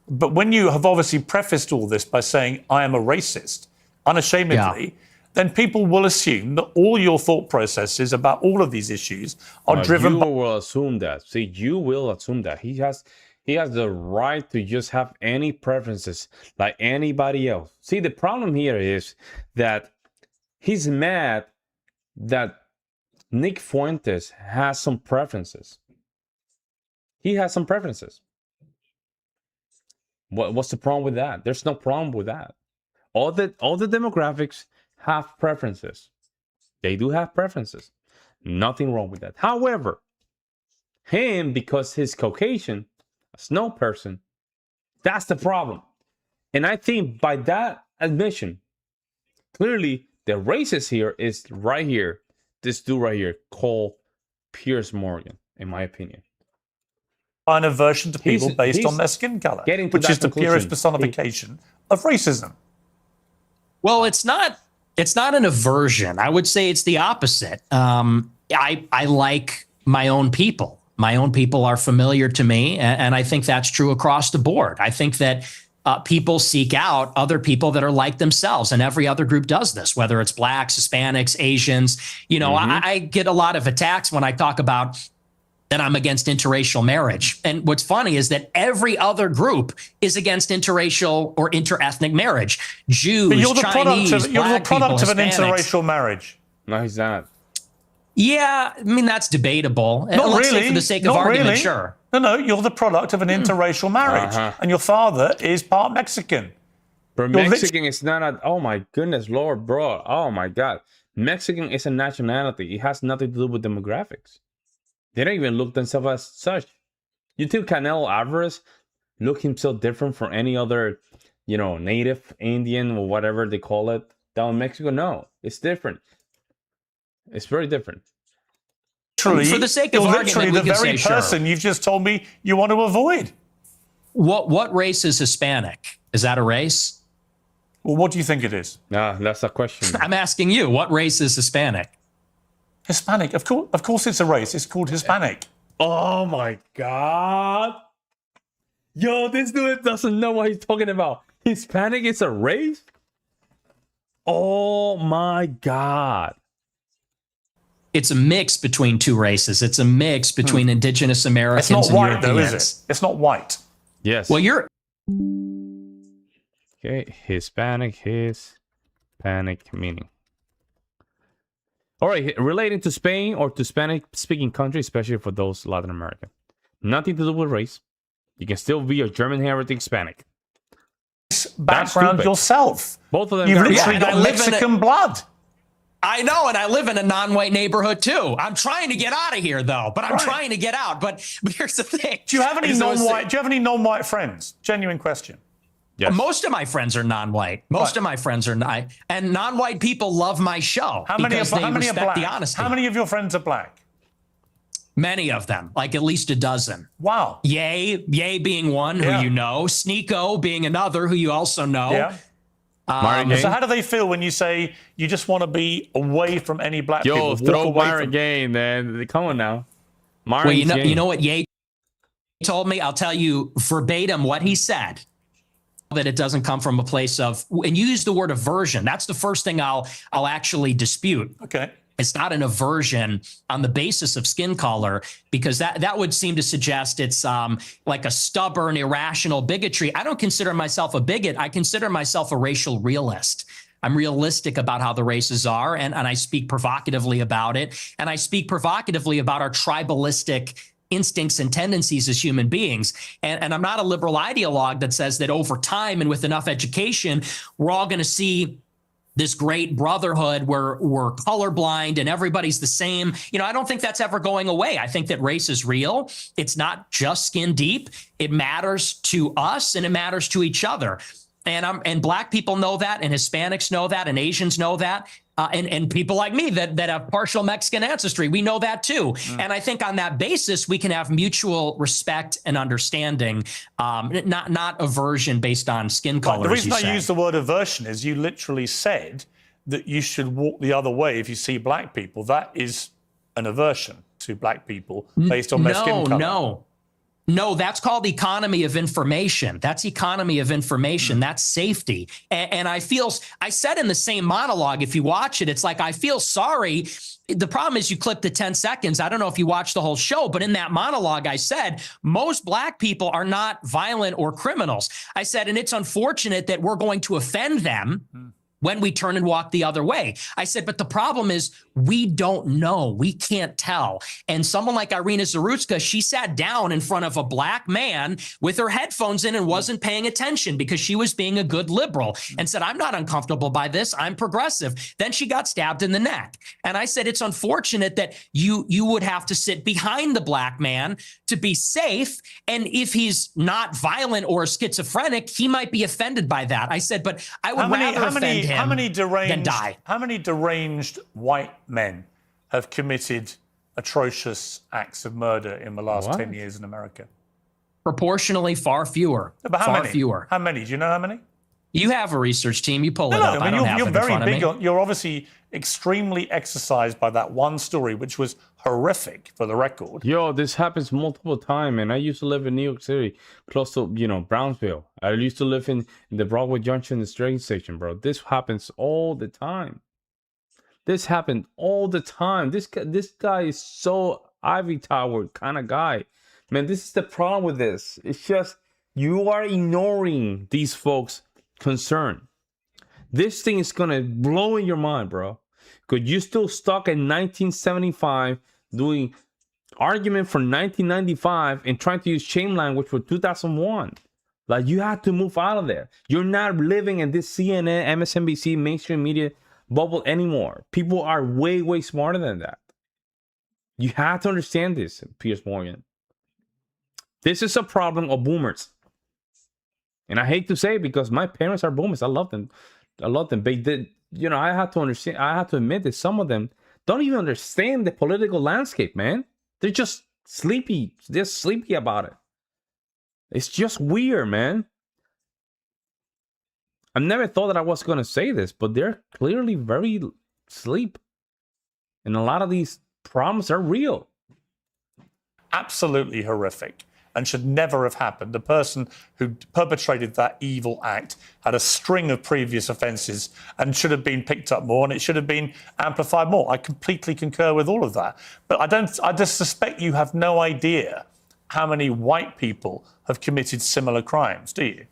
But when you have obviously prefaced all this by saying, I am a racist, unashamedly, then people will assume that all your thought processes about all of these issues are driven by... You will assume that. See, you will assume that. He has the right to just have any preferences like anybody else. See, the problem here is that he's mad that Nick Fuentes has some preferences. He has some preferences. What's the problem with that? There's no problem with that. All the demographics have preferences. They do have preferences. Nothing wrong with that. However, him, because he's Caucasian, a snow person, that's the problem. And I think by that admission, clearly the racist here is right here. This dude right here called Piers Morgan, in my opinion. An aversion to people based on their skin color, which is the purest personification of racism. Well, it's not an aversion. I would say it's the opposite. I like my own people. My own people are familiar to me, and I think that's true across the board. I think that people seek out other people that are like themselves, and every other group does this, whether it's blacks, Hispanics, Asians. You know, I get a lot of attacks when I talk about that I'm against interracial marriage. And what's funny is that every other group is against interracial or interethnic marriage. Jews, but you're the Chinese, you're the product of an Hispanics. interracial marriage. No, he's not. Yeah, I mean, that's debatable. Not Let's really. say for the sake of argument, really. sure. No, you're the product of an interracial marriage. And your father is part Mexican. But Mexican is not a... Oh, my goodness, Lord, bro. Oh, my God. Mexican is a nationality. It has nothing to do with demographics. They don't even look themselves as such. You think Canelo Alvarez look himself different from any other, native Indian or whatever they call it down in Mexico? No, it's different. It's very different. For the sake of argument, the very person you've just told me you want to avoid. What race is Hispanic? Is that a race? Well, what do you think it is? Nah, that's a question. I'm asking you. What race is Hispanic? Hispanic, of course, it's a race. It's called Hispanic. Oh my God! Yo, this dude doesn't know what he's talking about. Hispanic is a race? Oh my God! It's a mix between two races. It's a mix between indigenous Americans and Europeans. It's not white, though, is it? It's not white. Yes. Well, you're okay. Hispanic meaning. All right, relating to Spain or to Spanish-speaking countries, especially for those Latin American. Nothing to do with race. You can still be a German heritage Hispanic. Background yourself. Both of them. You've literally got Mexican blood. I know, and I live in a non-white neighborhood too. I'm trying to get out of here, though. But I'm trying to get out. But here's the thing: Do you have any non-white? Do you have any non-white friends? Genuine question. Yes. Most of my friends are non-white. Most of my friends are not, and non-white people love my show. How many are black? The honesty. How many of your friends are black? Many of them, like at least a dozen. Wow. Ye being one who you know, Sneeko being another who you also know. Yeah. So how do they feel when you say you just want to be away from any black people? Yo, throw Myron Gain, man. Come on now. Well, you know what Ye told me? I'll tell you verbatim what he said. That it doesn't come from a place of, and you use the word aversion. That's the first thing I'll actually dispute. Okay. It's not an aversion on the basis of skin color, because that would seem to suggest it's like a stubborn, irrational bigotry. I don't consider myself a bigot. I consider myself a racial realist. I'm realistic about how the races are, and I speak provocatively about it. And I speak provocatively about our tribalistic instincts and tendencies as human beings. And I'm not a liberal ideologue that says that over time and with enough education, we're all going to see this great brotherhood where we're colorblind and everybody's the same. You know, I don't think that's ever going away. I think that race is real. It's not just skin deep. It matters to us and it matters to each other. And black people know that, and Hispanics know that, and Asians know that, and people like me that have partial Mexican ancestry, we know that too. And I think on that basis, we can have mutual respect and understanding, not aversion based on skin color. The reason I use the word aversion is you literally said that you should walk the other way if you see black people. That is an aversion to black people based on their skin color. No, that's called economy of information. That's economy of information. That's safety. And I said in the same monologue, if you watch it, it's like, I feel sorry. The problem is you clip the 10 seconds. I don't know if you watched the whole show, but in that monologue, I said, most black people are not violent or criminals. I said, and it's unfortunate that we're going to offend them when we turn and walk the other way. I said, but the problem is we don't know. We can't tell. And someone like Irina Zarutska, she sat down in front of a black man with her headphones in and wasn't paying attention because she was being a good liberal and said, I'm not uncomfortable by this. I'm progressive. Then she got stabbed in the neck. And I said, it's unfortunate that you would have to sit behind the black man to be safe. And if he's not violent or schizophrenic, he might be offended by that. I said, but I would rather offend him than die. How many deranged white men have committed atrocious acts of murder in the last 10 years in America? Proportionally far fewer. No, but how far many? fewer. How many? Do you know how many? You have a research team. You pull it up. I mean, you're it very in big on, you're obviously extremely exercised by that one story, which was horrific for the record. Yo, this happens multiple times, and I used to live in New York City, close to, Brownsville. I used to live in the Broadway Junction, the train station, bro. This happens all the time. This happened all the time. This guy is so Ivy Tower kind of guy. Man, this is the problem with this. It's just you are ignoring these folks' concern. This thing is going to blow in your mind, bro. Because you're still stuck in 1975 doing argument from 1995 and trying to use shame language for 2001. Like, you have to move out of there. You're not living in this CNN, MSNBC, mainstream media bubble anymore. People are way, way smarter than that. You have to understand this, Piers Morgan. This is a problem of boomers. And I hate to say it because my parents are boomers. I love them. But they, I have to understand. I have to admit that some of them don't even understand the political landscape, man. They're just sleepy. They're sleepy about it. It's just weird, man. I never thought that I was going to say this, but they're clearly very asleep. And a lot of these problems are real. Absolutely horrific and should never have happened. The person who perpetrated that evil act had a string of previous offences and should have been picked up more, and it should have been amplified more. I completely concur with all of that. But I just suspect you have no idea how many white people have committed similar crimes, do you?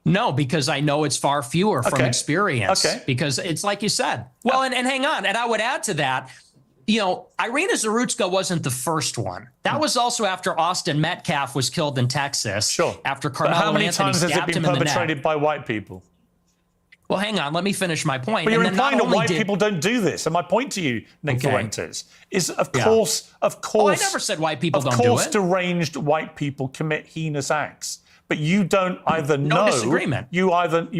No, because I know it's far fewer from experience. Okay. Because it's like you said. Well, and hang on. And I would add to that, Irina Zarutska wasn't the first one. That was also after Austin Metcalf was killed in Texas. Sure. After But Carmelo how many Anthony times has it stabbed been him in the neck. perpetrated by white people? Well, hang on. Let me finish my point. But you're And then implying not that only white did- people don't do this. And my point to you, Nick Okay. Fuentes, is of Yeah. course, Oh, I never said white people don't do Of course, it. deranged white people commit heinous acts. But you don't either No know. disagreement. You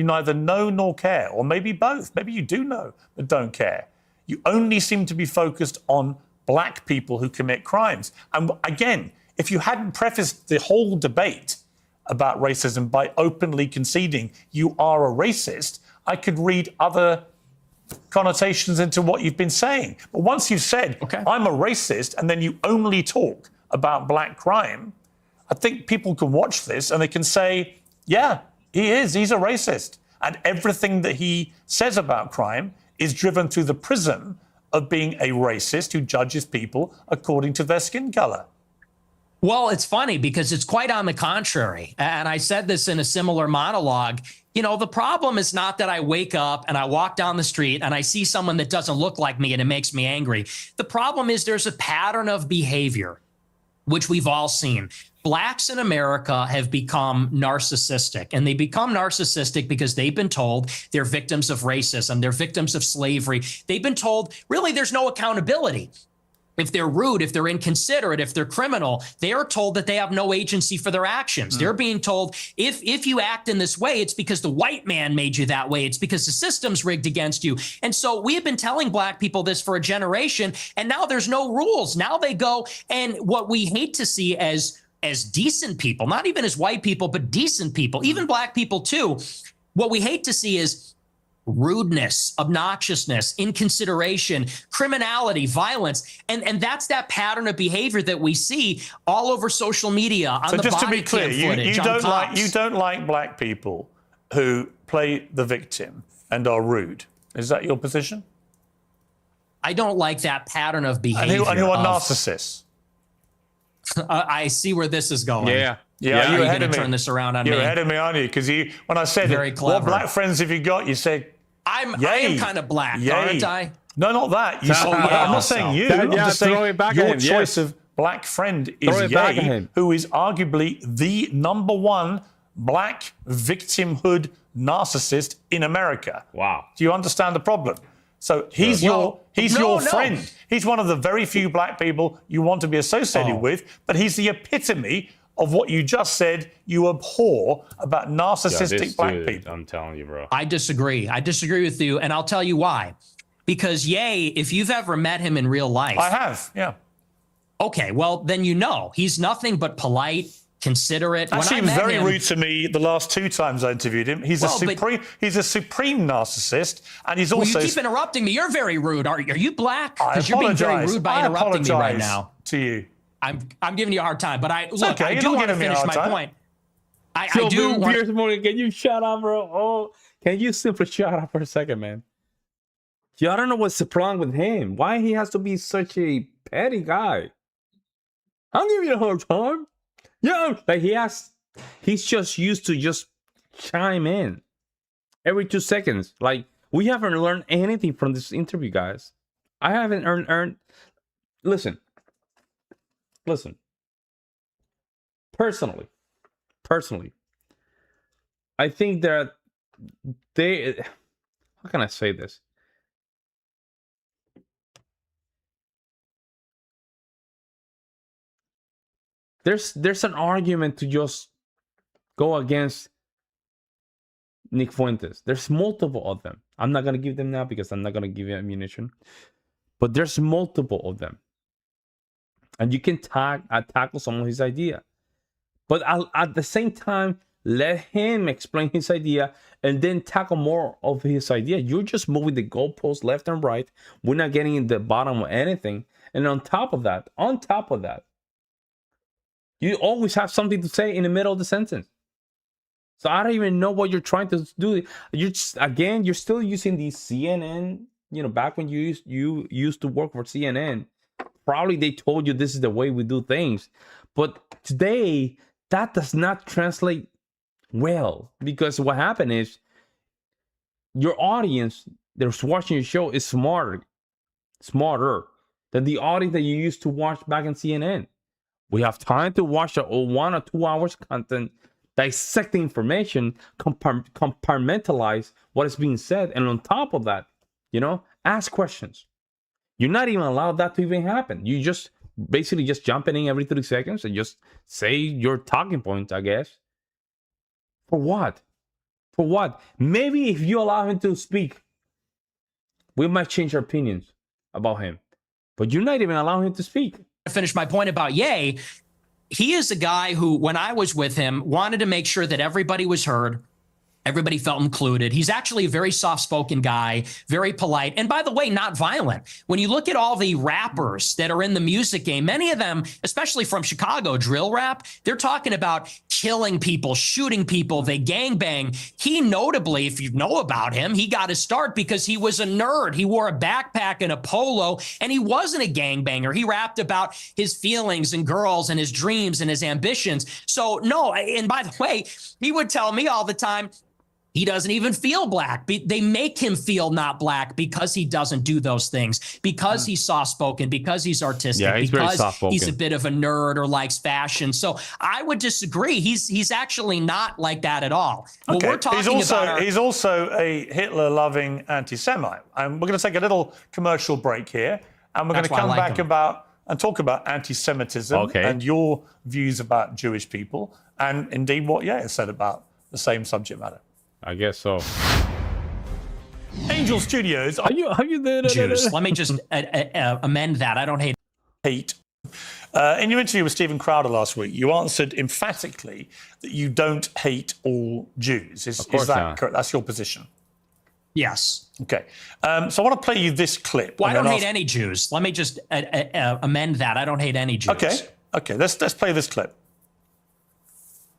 neither know nor care, or maybe both. Maybe you do know but don't care. You only seem to be focused on black people who commit crimes. And again, if you hadn't prefaced the whole debate about racism by openly conceding you are a racist, I could read other connotations into what you've been saying. But once you've said, I'm a racist, and then you only talk about black crime, I think people can watch this and they can say, yeah, he's a racist. And everything that he says about crime is driven through the prism of being a racist who judges people according to their skin color. Well, it's funny because it's quite on the contrary. And I said this in a similar monologue. You know, the problem is not that I wake up and I walk down the street and I see someone that doesn't look like me and it makes me angry. The problem is there's a pattern of behavior, which we've all seen. Blacks in America have become narcissistic, and they become narcissistic because they've been told they're victims of racism, they're victims of slavery. They've been told, really, there's no accountability. If they're rude, if they're inconsiderate, if they're criminal, they are told that they have no agency for their actions. They're being told, if you act in this way, it's because the white man made you that way. It's because the system's rigged against you. And so we have been telling black people this for a generation, and now there's no rules. Now they go, and what we hate to see as decent people, not even as white people, but decent people, even black people too, what we hate to see is rudeness, obnoxiousness, inconsideration, criminality, violence. And that's that pattern of behavior that we see all over social media, on So the just to body be clear, cam footage, you on don't cops. like black people who play the victim and are rude. Is that your position? I don't like that pattern of behavior. And who are of- narcissists? I see where this is going. Yeah, You're you're going ahead to of me. turn this around on You're me. ahead of me, aren't you? Because when I said, Very what clever. black friends have you got? You said, I yay. am kind of black, Yay. aren't I? No, not that. You said, yeah, I'm not so. saying you. Yeah, I'm just throw saying it back at your him, choice yes. of black friend Throw is it back at Ye, him. who is arguably the #1 black victimhood narcissist in America. Wow. Do you understand the problem? So he's Well, your no. friend. He's one of the very few black people you want to be associated with, but he's the epitome of what you just said you abhor about narcissistic black people. I'm telling you, bro. I disagree. I disagree with you, and I'll tell you why. Because Ye, if you've ever met him in real life, I have, yeah. Okay, well then you know he's nothing but polite, considerate. Actually, he when was I met very him, rude to me the last 2 times I interviewed him. He's Well, he's a supreme narcissist, and he's Well, also. you keep interrupting me. You're very rude. Are you black? I Because you're being very apologize. rude by I interrupting me right apologize now. to you. I'm giving you a hard time, but I look. okay. I You're do not want to giving me a finish hard my time. point. I So, do. want- Piers Morgan, can you shut up, bro? Oh, can you simply shut up for a second, man? Yeah, I don't know what's the problem with him. Why he has to be such a petty guy? I'm giving you a hard time. Yeah, like he's just used to just chime in every 2 seconds. Like, we haven't learned anything from this interview, guys. I haven't earned. Listen. Personally, I think that how can I say this? There's an argument to just go against Nick Fuentes. There's multiple of them. I'm not gonna give them now because I'm not gonna give you ammunition. But there's multiple of them, and you can tackle some of his idea. But at the same time, let him explain his idea and then tackle more of his idea. You're just moving the goalposts left and right. We're not getting in the bottom of anything. And on top of that, you always have something to say in the middle of the sentence. So I don't even know what you're trying to do. You're still using the CNN. Back when you used to work for CNN, probably they told you this is the way we do things. But today, that does not translate well, because what happened is your audience that's watching your show is smarter than the audience that you used to watch back in CNN. We have time to watch a 1 or 2 hours content dissect the information, compartmentalize what is being said, and on top of that, ask questions. You're not even allowed that to even happen. You just basically just jumping in every 30 seconds and just say your talking points, I guess. For what? For what? Maybe if you allow him to speak, we might change our opinions about him. But you're not even allowing him to speak. To finish my point about Ye, he is a guy who, when I was with him, wanted to make sure that everybody was heard. Everybody felt included. He's actually a very soft-spoken guy, very polite. And by the way, not violent. When you look at all the rappers that are in the music game, many of them, especially from Chicago, drill rap, they're talking about killing people, shooting people, they gangbang. He notably, if you know about him, he got his start because he was a nerd. He wore a backpack and a polo, and he wasn't a gangbanger. He rapped about his feelings and girls and his dreams and his ambitions. So no, and by the way, he would tell me all the time, he doesn't even feel black. They make him feel not black because he doesn't do those things, because he's soft-spoken, because he's artistic, he's because he's a bit of a nerd or likes fashion. So I would disagree. He's actually not like that at all. Okay. We're talking he's also a Hitler-loving anti-Semite. And we're going to take a little commercial break here, and we're going to come back and talk about anti-Semitism and your views about Jewish people, and indeed what Yair said about the same subject matter. I guess so. Angel Studios. Are you there? Jews. Let me just amend that. I don't hate. In your interview with Stephen Crowder last week, you answered emphatically that you don't hate all Jews. Is that correct? That's your position? Yes. Okay. So I want to play you this clip. Well, I don't hate any Jews. Let me just amend that. I don't hate any Jews. Okay. Let's play this clip.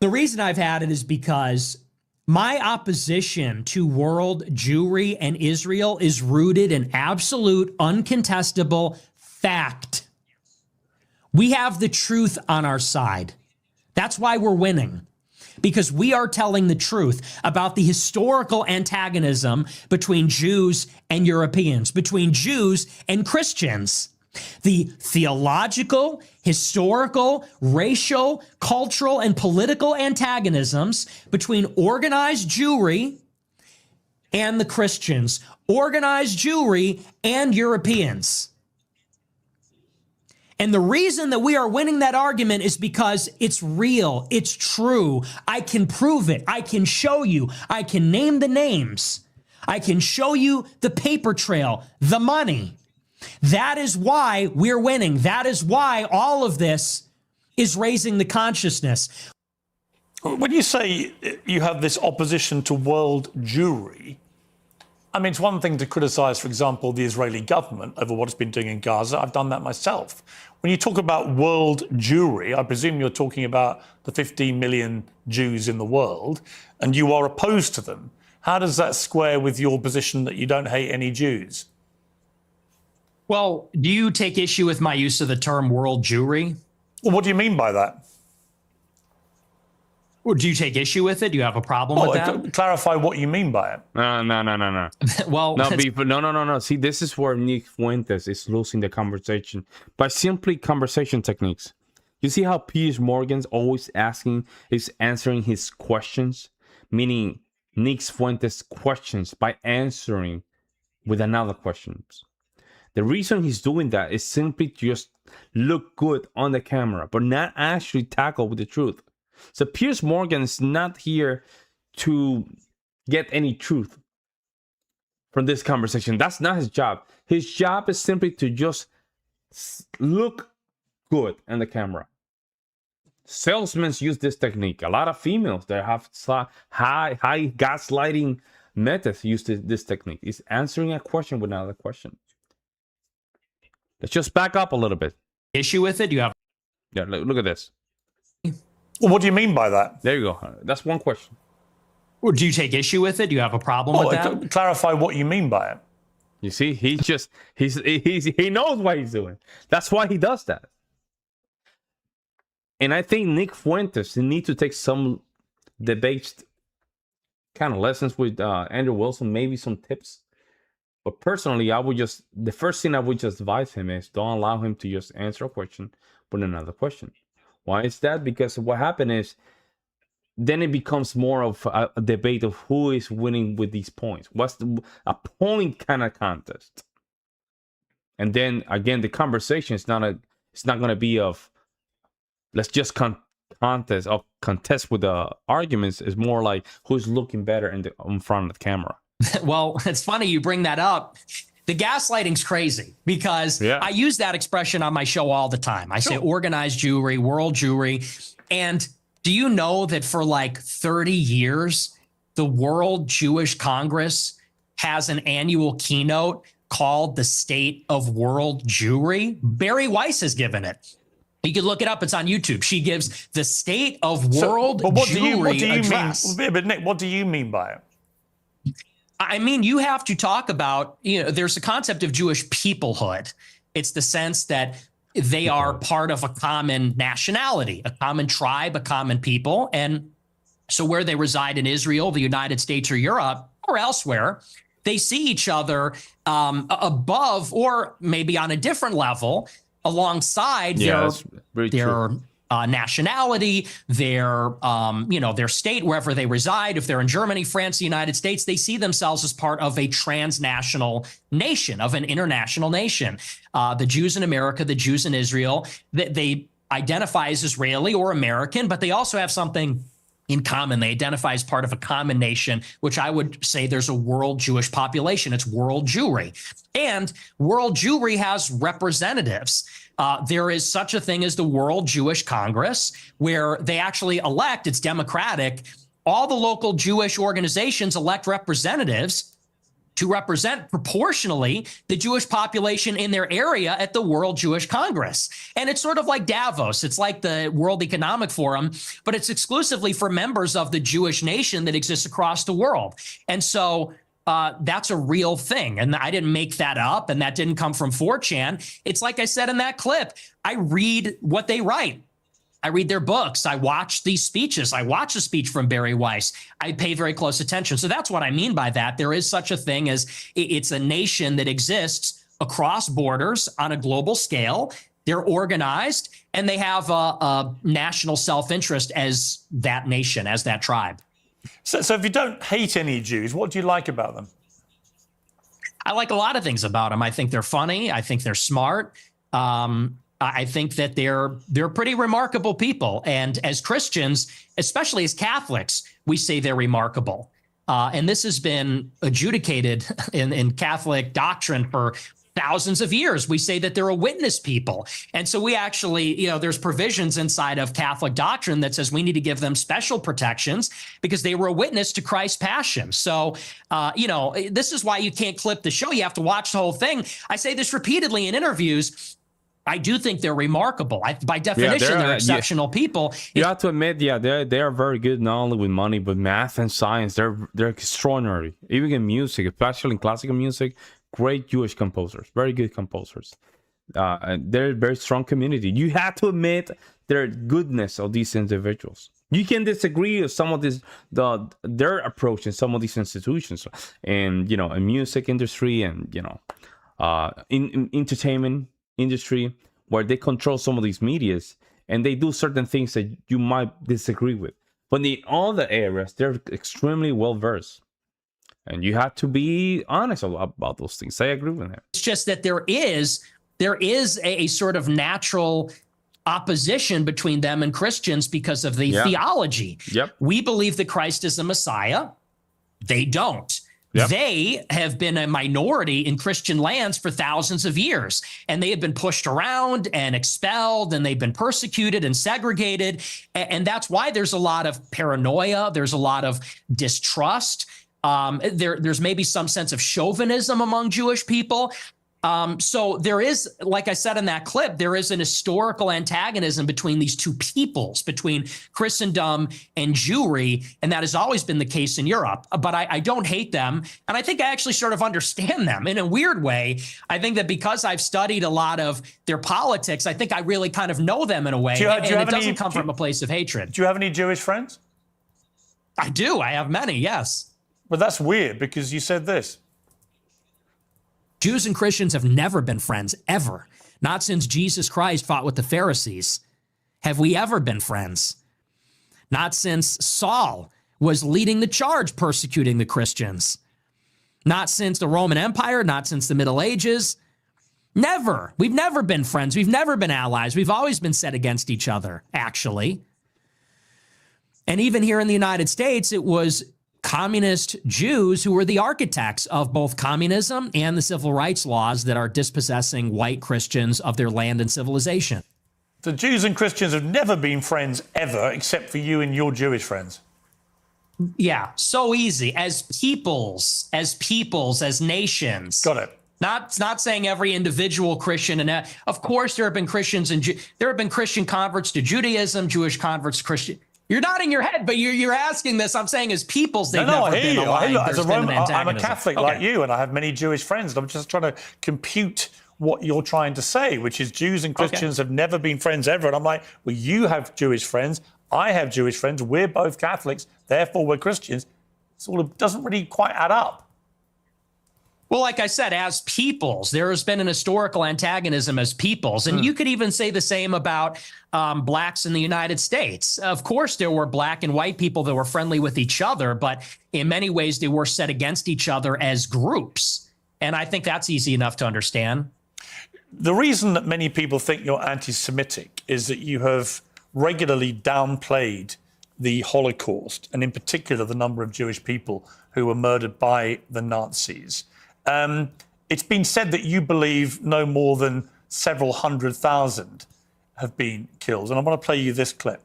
The reason I've had it is because my opposition to world Jewry and Israel is rooted in absolute, uncontestable fact. We have the truth on our side. That's why we're winning, because we are telling the truth about the historical antagonism between Jews and Europeans, between Jews and Christians. The theological, historical, racial, cultural, and political antagonisms between organized Jewry and the Christians, organized Jewry and Europeans. And the reason that we are winning that argument is because it's real, it's true. I can prove it. I can show you. I can name the names. I can show you the paper trail, the money. That is why we're winning. That is why all of this is raising the consciousness. When you say you have this opposition to world Jewry, I mean, it's one thing to criticize, for example, the Israeli government over what it's been doing in Gaza. I've done that myself. When you talk about world Jewry, I presume you're talking about the 15 million Jews in the world, and you are opposed to them. How does that square with your position that you don't hate any Jews? Well, do you take issue with my use of the term world Jewry? Well, what do you mean by that? Or do you take issue with it? Do you have a problem with that? Clarify what you mean by it. No. Well, no. See, this is where Nick Fuentes is losing the conversation by simply conversation techniques. You see how Piers Morgan's always answering his questions, meaning Nick Fuentes' questions by answering with another questions. The reason he's doing that is simply to just look good on the camera, but not actually tackle with the truth. So Piers Morgan is not here to get any truth from this conversation. That's not his job. His job is simply to just look good on the camera. Salesmen use this technique. A lot of females that have high gaslighting methods use this technique. It's answering a question with another question. Let's just back up a little bit. Issue with it? Yeah, look at this. Well, what do you mean by that? There you go. That's one question. Or do you take issue with it? Do you have a problem with that? Clarify what you mean by it. You see, he knows what he's doing. That's why he does that. And I think Nick Fuentes need to take some debate kind of lessons with Andrew Wilson, maybe some tips. But personally, the first thing I would just advise him is don't allow him to just answer a question with another question. Why is that? Because what happened is then it becomes more of a debate of who is winning with these points. What's a point kind of contest? And then again, the conversation is not going to be of let's just contest with the arguments. Is more like who's looking better in front of the camera. Well, it's funny you bring that up. The gaslighting's crazy because I use that expression on my show all the time. I say organized Jewry, world Jewry. And do you know that for like 30 years, the World Jewish Congress has an annual keynote called the State of World Jewry? Barry Weiss has given it. You can look it up. It's on YouTube. She gives the State of World Jewry address. But Nick, what do you mean by it? I mean, you have to talk about, there's a concept of Jewish peoplehood. It's the sense that they are part of a common nationality, a common tribe, a common people. And so where they reside in Israel, the United States or Europe or elsewhere, they see each other above or maybe on a different level alongside their nationality, their state, wherever they reside. If they're in Germany, France, the United States, they see themselves as part of a transnational nation, of an international nation. The Jews in America, the Jews in Israel, they identify as Israeli or American, but they also have something in common. They identify as part of a common nation, which I would say there's a world Jewish population. It's world Jewry. And world Jewry has representatives. There is such a thing as the World Jewish Congress, where they actually elect, it's democratic, all the local Jewish organizations elect representatives to represent proportionally the Jewish population in their area at the World Jewish Congress. And it's sort of like Davos. It's like the World Economic Forum, but it's exclusively for members of the Jewish nation that exists across the world. And so that's a real thing. And I didn't make that up, and that didn't come from 4chan. It's like I said in that clip, I read what they write. I read their books. I watch these speeches. I watch a speech from Barry Weiss. I pay very close attention. So that's what I mean by that. There is such a thing as it's a nation that exists across borders on a global scale. They're organized, and they have a national self-interest as that nation, as that tribe. So if you don't hate any Jews, what do you like about them? I like a lot of things about them. I think they're funny. I think they're smart. I think that they're pretty remarkable people. And as Christians, especially as Catholics, we say they're remarkable. And this has been adjudicated in Catholic doctrine for thousands of years. We say that they're a witness people. And so we actually, there's provisions inside of Catholic doctrine that says we need to give them special protections because they were a witness to Christ's passion. So, this is why you can't clip the show. You have to watch the whole thing. I say this repeatedly in interviews. I do think they're remarkable. By definition, they're exceptional people. You have to admit, they are very good, not only with money, but math and science. They're extraordinary. Even in music, especially in classical music, great Jewish composers, very good composers. They're a very strong community. You have to admit the goodness of these individuals. You can disagree with some of their approach in some of these institutions, and in music industry and in entertainment industry, where they control some of these medias and they do certain things that you might disagree with. But in other areas, they're extremely well versed. And you have to be honest about those things. I agree with him. It's just that there is a sort of natural opposition between them and Christians because of the theology. Yep. We believe that Christ is the Messiah. They don't. Yep. They have been a minority in Christian lands for thousands of years, and they have been pushed around and expelled, and they've been persecuted and segregated. And that's why there's a lot of paranoia. There's a lot of distrust. There's maybe some sense of chauvinism among Jewish people. So there is, like I said in that clip, there is an historical antagonism between these two peoples, between Christendom and Jewry, and that has always been the case in Europe. But I don't hate them, and I think I actually sort of understand them in a weird way. I think that because I've studied a lot of their politics, I think I really kind of know them in a way, and it doesn't come from a place of hatred. Do you have any Jewish friends? I do. I have many, yes. But that's weird because you said this. Jews and Christians have never been friends, ever. Not since Jesus Christ fought with the Pharisees. Have we ever been friends? Not since Saul was leading the charge persecuting the Christians. Not since the Roman Empire, not since the Middle Ages. Never. We've never been friends. We've never been allies. We've always been set against each other, actually. And even here in the United States, it was communist Jews who were the architects of both communism and the civil rights laws that are dispossessing white Christians of their land and civilization. The Jews and Christians have never been friends ever, except for you and your Jewish friends. Yeah, so easy. As peoples, as nations. Got it. Not saying every individual Christian, and of course there have been Christians and there have been Christian converts to Judaism, Jewish converts to Christian. You're nodding your head, but you're asking this. I'm saying as peoples, they've never been aligned. As a Roman, I'm a Catholic okay. like you, and I have many Jewish friends. And I'm just trying to compute what you're trying to say, which is Jews and Christians have never been friends ever. And I'm like, well, you have Jewish friends. I have Jewish friends. We're both Catholics. Therefore, we're Christians. Sort of doesn't really quite add up. Well, like I said, as peoples, there has been an historical antagonism as peoples. And you could even say the same about blacks in the United States. Of course, there were black and white people that were friendly with each other, but in many ways, they were set against each other as groups. And I think that's easy enough to understand. The reason that many people think you're anti-Semitic is that you have regularly downplayed the Holocaust, and in particular, the number of Jewish people who were murdered by the Nazis. It's been said that you believe no more than several 100,000 have been killed. And I want to play you this clip.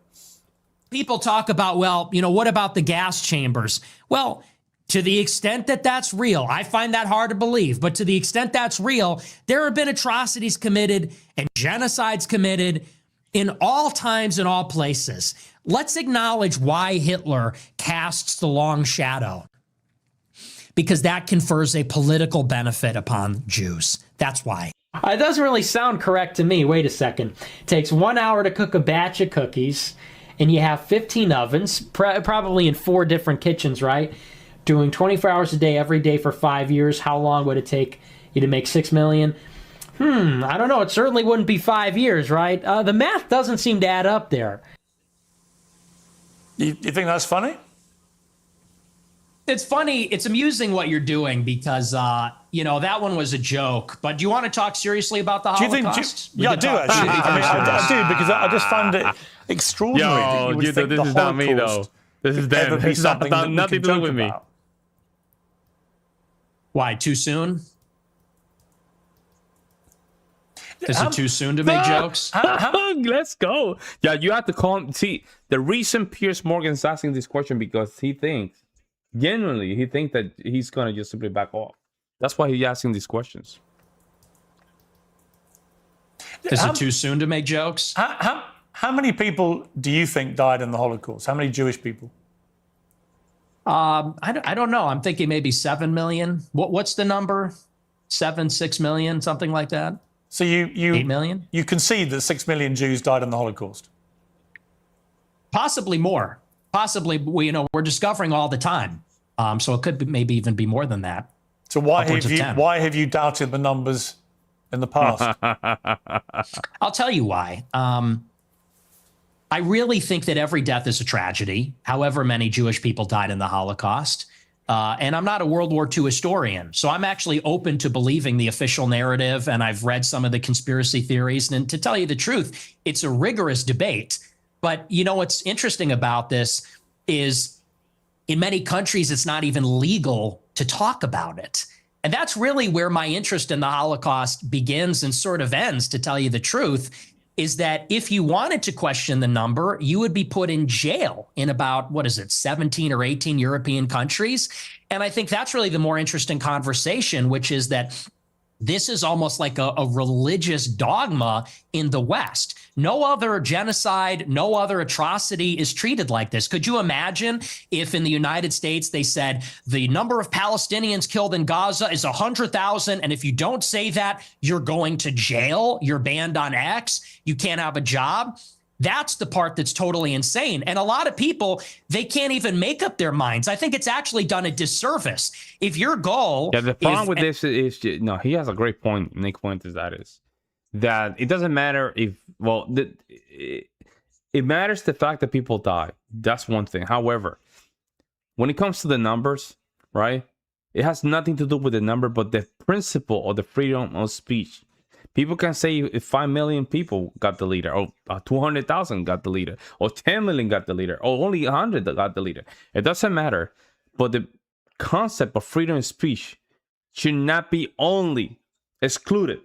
People talk about, well, what about the gas chambers? Well, to the extent that that's real, I find that hard to believe, but to the extent that's real, there have been atrocities committed and genocides committed in all times and all places. Let's acknowledge why Hitler casts the long shadow. Because that confers a political benefit upon Jews. That's why. It doesn't really sound correct to me. Wait a second. It takes 1 hour to cook a batch of cookies, and you have 15 ovens, probably in 4 different kitchens, right? Doing 24 hours a day, every day for 5 years. How long would it take you to make 6 million? I don't know. It certainly wouldn't be 5 years, right? The math doesn't seem to add up there. You think that's funny? It's funny. It's amusing what you're doing because, that one was a joke. But do you want to talk seriously about the Holocaust? I do, actually. I do, because I just find it extraordinary that you would think this is not me, though. This is them. This is nothing to do with me. Why, too soon? Is it too soon to make jokes? Let's go. Yeah, you have to call. See, the reason Piers Morgan is asking this question because he thinks, genuinely, that he's going to just simply back off. That's why he's asking these questions. Is it too soon to make jokes? How many people do you think died in the Holocaust? How many Jewish people? I don't know. I'm thinking maybe 7 million. What's the number? 6 million, something like that. So you 8 million? You concede that 6 million Jews died in the Holocaust? Possibly more. Possibly, we're discovering all the time. So it could maybe even be more than that. So why have you doubted the numbers in the past? I'll tell you why. I really think that every death is a tragedy, however many Jewish people died in the Holocaust. And I'm not a World War II historian, so I'm actually open to believing the official narrative, and I've read some of the conspiracy theories. And to tell you the truth, it's a rigorous debate. But what's interesting about this is in many countries, it's not even legal to talk about it. And that's really where my interest in the Holocaust begins and sort of ends, to tell you the truth, is that if you wanted to question the number, you would be put in jail in about, 17 or 18 European countries. And I think that's really the more interesting conversation, which is that this is almost like a religious dogma in the West. No other genocide, no other atrocity is treated like this. Could you imagine if in the United States they said the number of Palestinians killed in Gaza is 100,000, and if you don't say that, you're going to jail, you're banned on X, you can't have a job? That's the part that's totally insane. And a lot of people, they can't even make up their minds. I think it's actually done a disservice. If your goal... Yeah, the problem with this is, he has a great point, Nick Fuentes, that it doesn't matter if, it matters the fact that people die. That's one thing. However, when it comes to the numbers, right, it has nothing to do with the number, but the principle of the freedom of speech. People can say if 5 million people got deleted, or 200,000 got deleted, or 10 million got deleted, or only 100 that got deleted. It doesn't matter. But the concept of freedom of speech should not be only excluded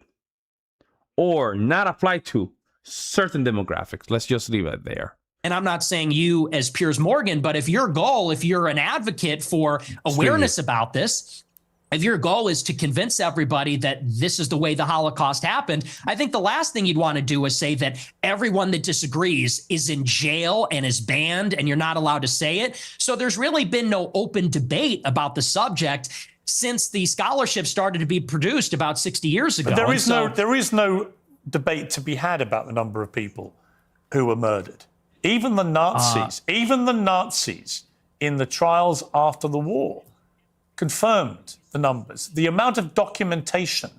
or not applied to certain demographics. Let's just leave it there. And I'm not saying you as Piers Morgan, but if your goal, if you're an advocate for awareness about this, if your goal is to convince everybody that this is the way the Holocaust happened, I think the last thing you'd want to do is say that everyone that disagrees is in jail and is banned and you're not allowed to say it. So there's really been no open debate about the subject since the scholarship started to be produced about 60 years ago. But there is no debate to be had about the number of people who were murdered. Even the Nazis in the trials after the war confirmed the numbers. The amount of documentation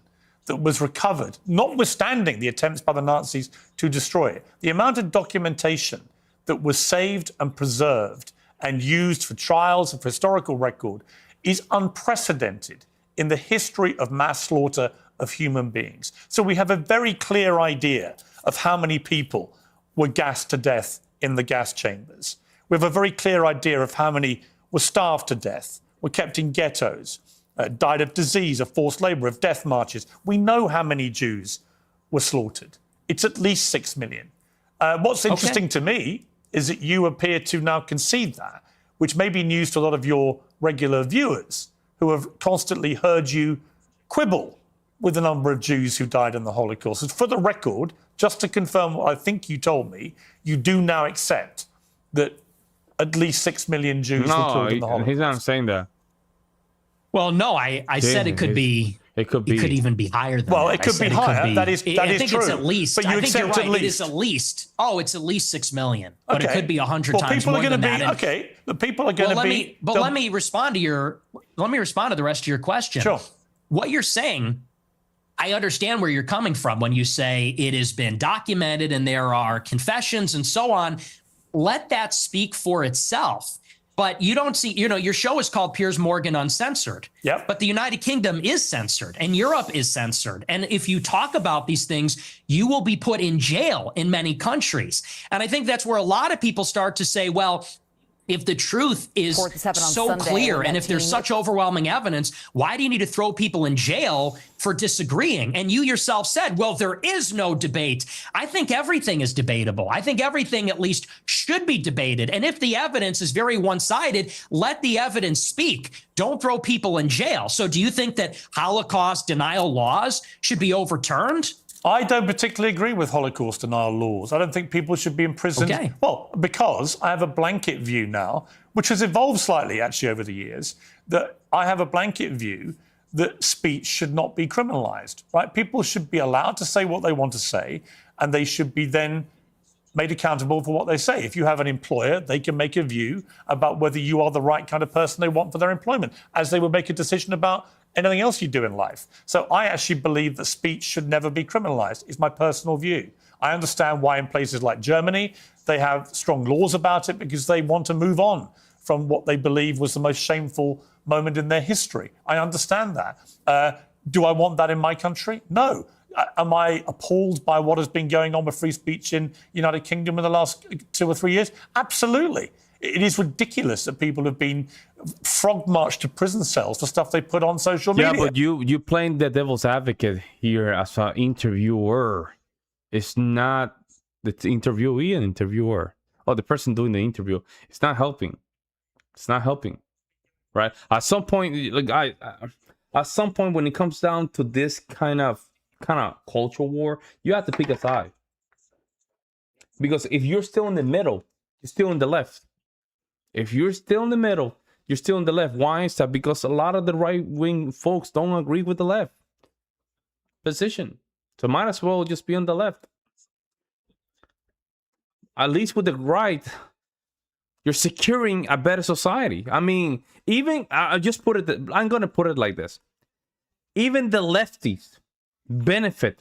that was recovered, notwithstanding the attempts by the Nazis to destroy it, the amount of documentation that was saved and preserved and used for trials and for historical record is unprecedented in the history of mass slaughter of human beings. So we have a very clear idea of how many people were gassed to death in the gas chambers. We have a very clear idea of how many were starved to death, were kept in ghettos, died of disease, of forced labour, of death marches. We know how many Jews were slaughtered. It's at least 6 million. What's interesting to me is that you appear to now concede that, which may be news to a lot of your regular viewers who have constantly heard you quibble with the number of Jews who died in the Holocaust. And for the record, just to confirm what I think you told me, you do now accept that at least 6 million Jews were killed in the Holocaust. He's not saying that. Well, no, I said it could be. It could even be higher than that. Well, it could be higher. That is true. I think it's at least. But you accept at least. It is at least. Oh, it's at least 6 million. But it could be 100 well, times more than that. Okay, the people are going to be. But let me respond to the rest of your question. Sure. What you're saying, I understand where you're coming from when you say it has been documented and there are confessions and so on. Let that speak for itself. But you don't see, your show is called Piers Morgan Uncensored. Yep. But the United Kingdom is censored and Europe is censored. And if you talk about these things, you will be put in jail in many countries. And I think that's where a lot of people start to say, well, if the truth is so clear and if there's such overwhelming evidence, why do you need to throw people in jail for disagreeing? And you yourself said, well, there is no debate. I think everything is debatable. I think everything at least should be debated. And if the evidence is very one-sided, let the evidence speak. Don't throw people in jail. So do you think that Holocaust denial laws should be overturned? I don't particularly agree with Holocaust denial laws. I don't think people should be imprisoned. Okay. Well, because I have a blanket view now, which has evolved slightly actually over the years, that I have a blanket view that speech should not be criminalized, right? People should be allowed to say what they want to say, and they should be then made accountable for what they say. If you have an employer, they can make a view about whether you are the right kind of person they want for their employment, as they would make a decision about anything else you do in life. So I actually believe that speech should never be criminalized, is my personal view. I understand why in places like Germany, they have strong laws about it because they want to move on from what they believe was the most shameful moment in their history. I understand that. Do I want that in my country? No. Am I appalled by what has been going on with free speech in the United Kingdom in the last 2 or 3 years? Absolutely. It is ridiculous that people have been frog marched to prison cells for stuff they put on social media. Yeah, but you playing the devil's advocate here as an interviewer. It's not the interviewee and interviewer. Oh, the person doing the interview. It's not helping. It's not helping, right? At some point, at some point, when it comes down to this kind of cultural war, you have to pick a side. Because if you're still in the middle, you're still in the left. If you're still in the middle, you're still in the left. Why is that? Because a lot of the right-wing folks don't agree with the left position. So might as well just be on the left. At least with the right, you're securing a better society. I mean, even, I'm going to put it like this. Even the lefties benefit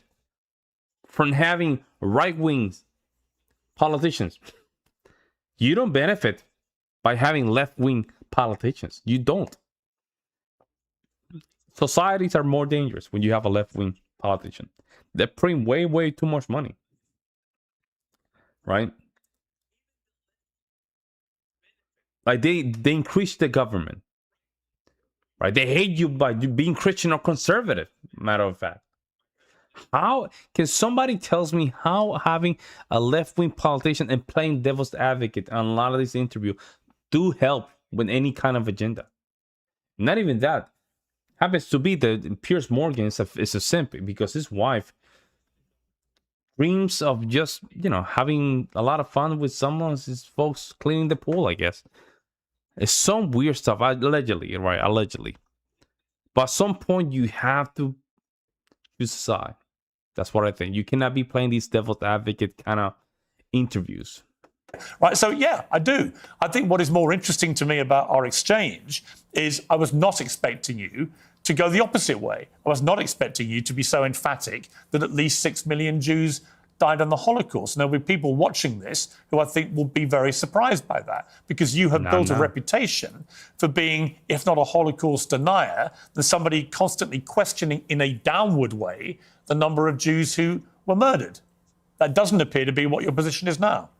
from having right-wings politicians. You don't benefit by having left-wing politicians. You don't. Societies are more dangerous when you have a left-wing politician. They print way, way too much money. Right? Like they increase the government. Right? They hate you by being Christian or conservative, matter of fact. How can somebody tells me how having a left-wing politician and playing devil's advocate on a lot of these interviews do help with any kind of agenda? Not even that. Happens to be that Piers Morgan is a simp because his wife dreams of just, having a lot of fun with someone, his folks cleaning the pool, I guess. It's some weird stuff, allegedly, right? Allegedly. But at some point, you have to choose a side. That's what I think. You cannot be playing these devil's advocate kind of interviews. Right, so yeah, I do. I think what is more interesting to me about our exchange is I was not expecting you to go the opposite way. I was not expecting you to be so emphatic that at least 6 million Jews died in the Holocaust. And there'll be people watching this who I think will be very surprised by that, because you have built a reputation for being, if not a Holocaust denier, then somebody constantly questioning in a downward way the number of Jews who were murdered. That doesn't appear to be what your position is now.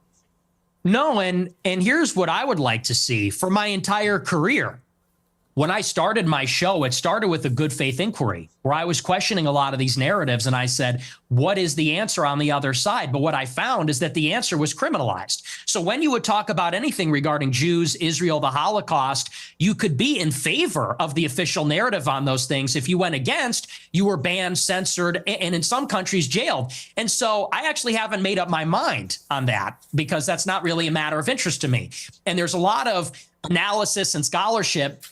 No, and here's what I would like to see for my entire career. When I started my show, it started with a good faith inquiry where I was questioning a lot of these narratives. And I said, what is the answer on the other side? But what I found is that the answer was criminalized. So when you would talk about anything regarding Jews, Israel, the Holocaust, you could be in favor of the official narrative on those things. If you went against, you were banned, censored, and in some countries jailed. And so I actually haven't made up my mind on that because that's not really a matter of interest to me. And there's a lot of analysis and scholarship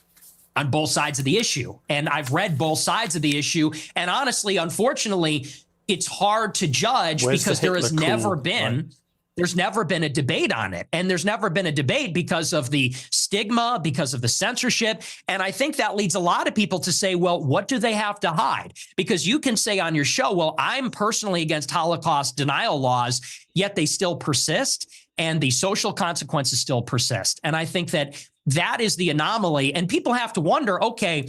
on both sides of the issue. And I've read both sides of the issue. And honestly, unfortunately, it's hard to judge because there has never been, there's never been a debate on it. And there's never been a debate because of the stigma, because of the censorship. And I think that leads a lot of people to say, well, what do they have to hide? Because you can say on your show, well, I'm personally against Holocaust denial laws, yet they still persist and the social consequences still persist. And I think that is the anomaly. And people have to wonder, okay,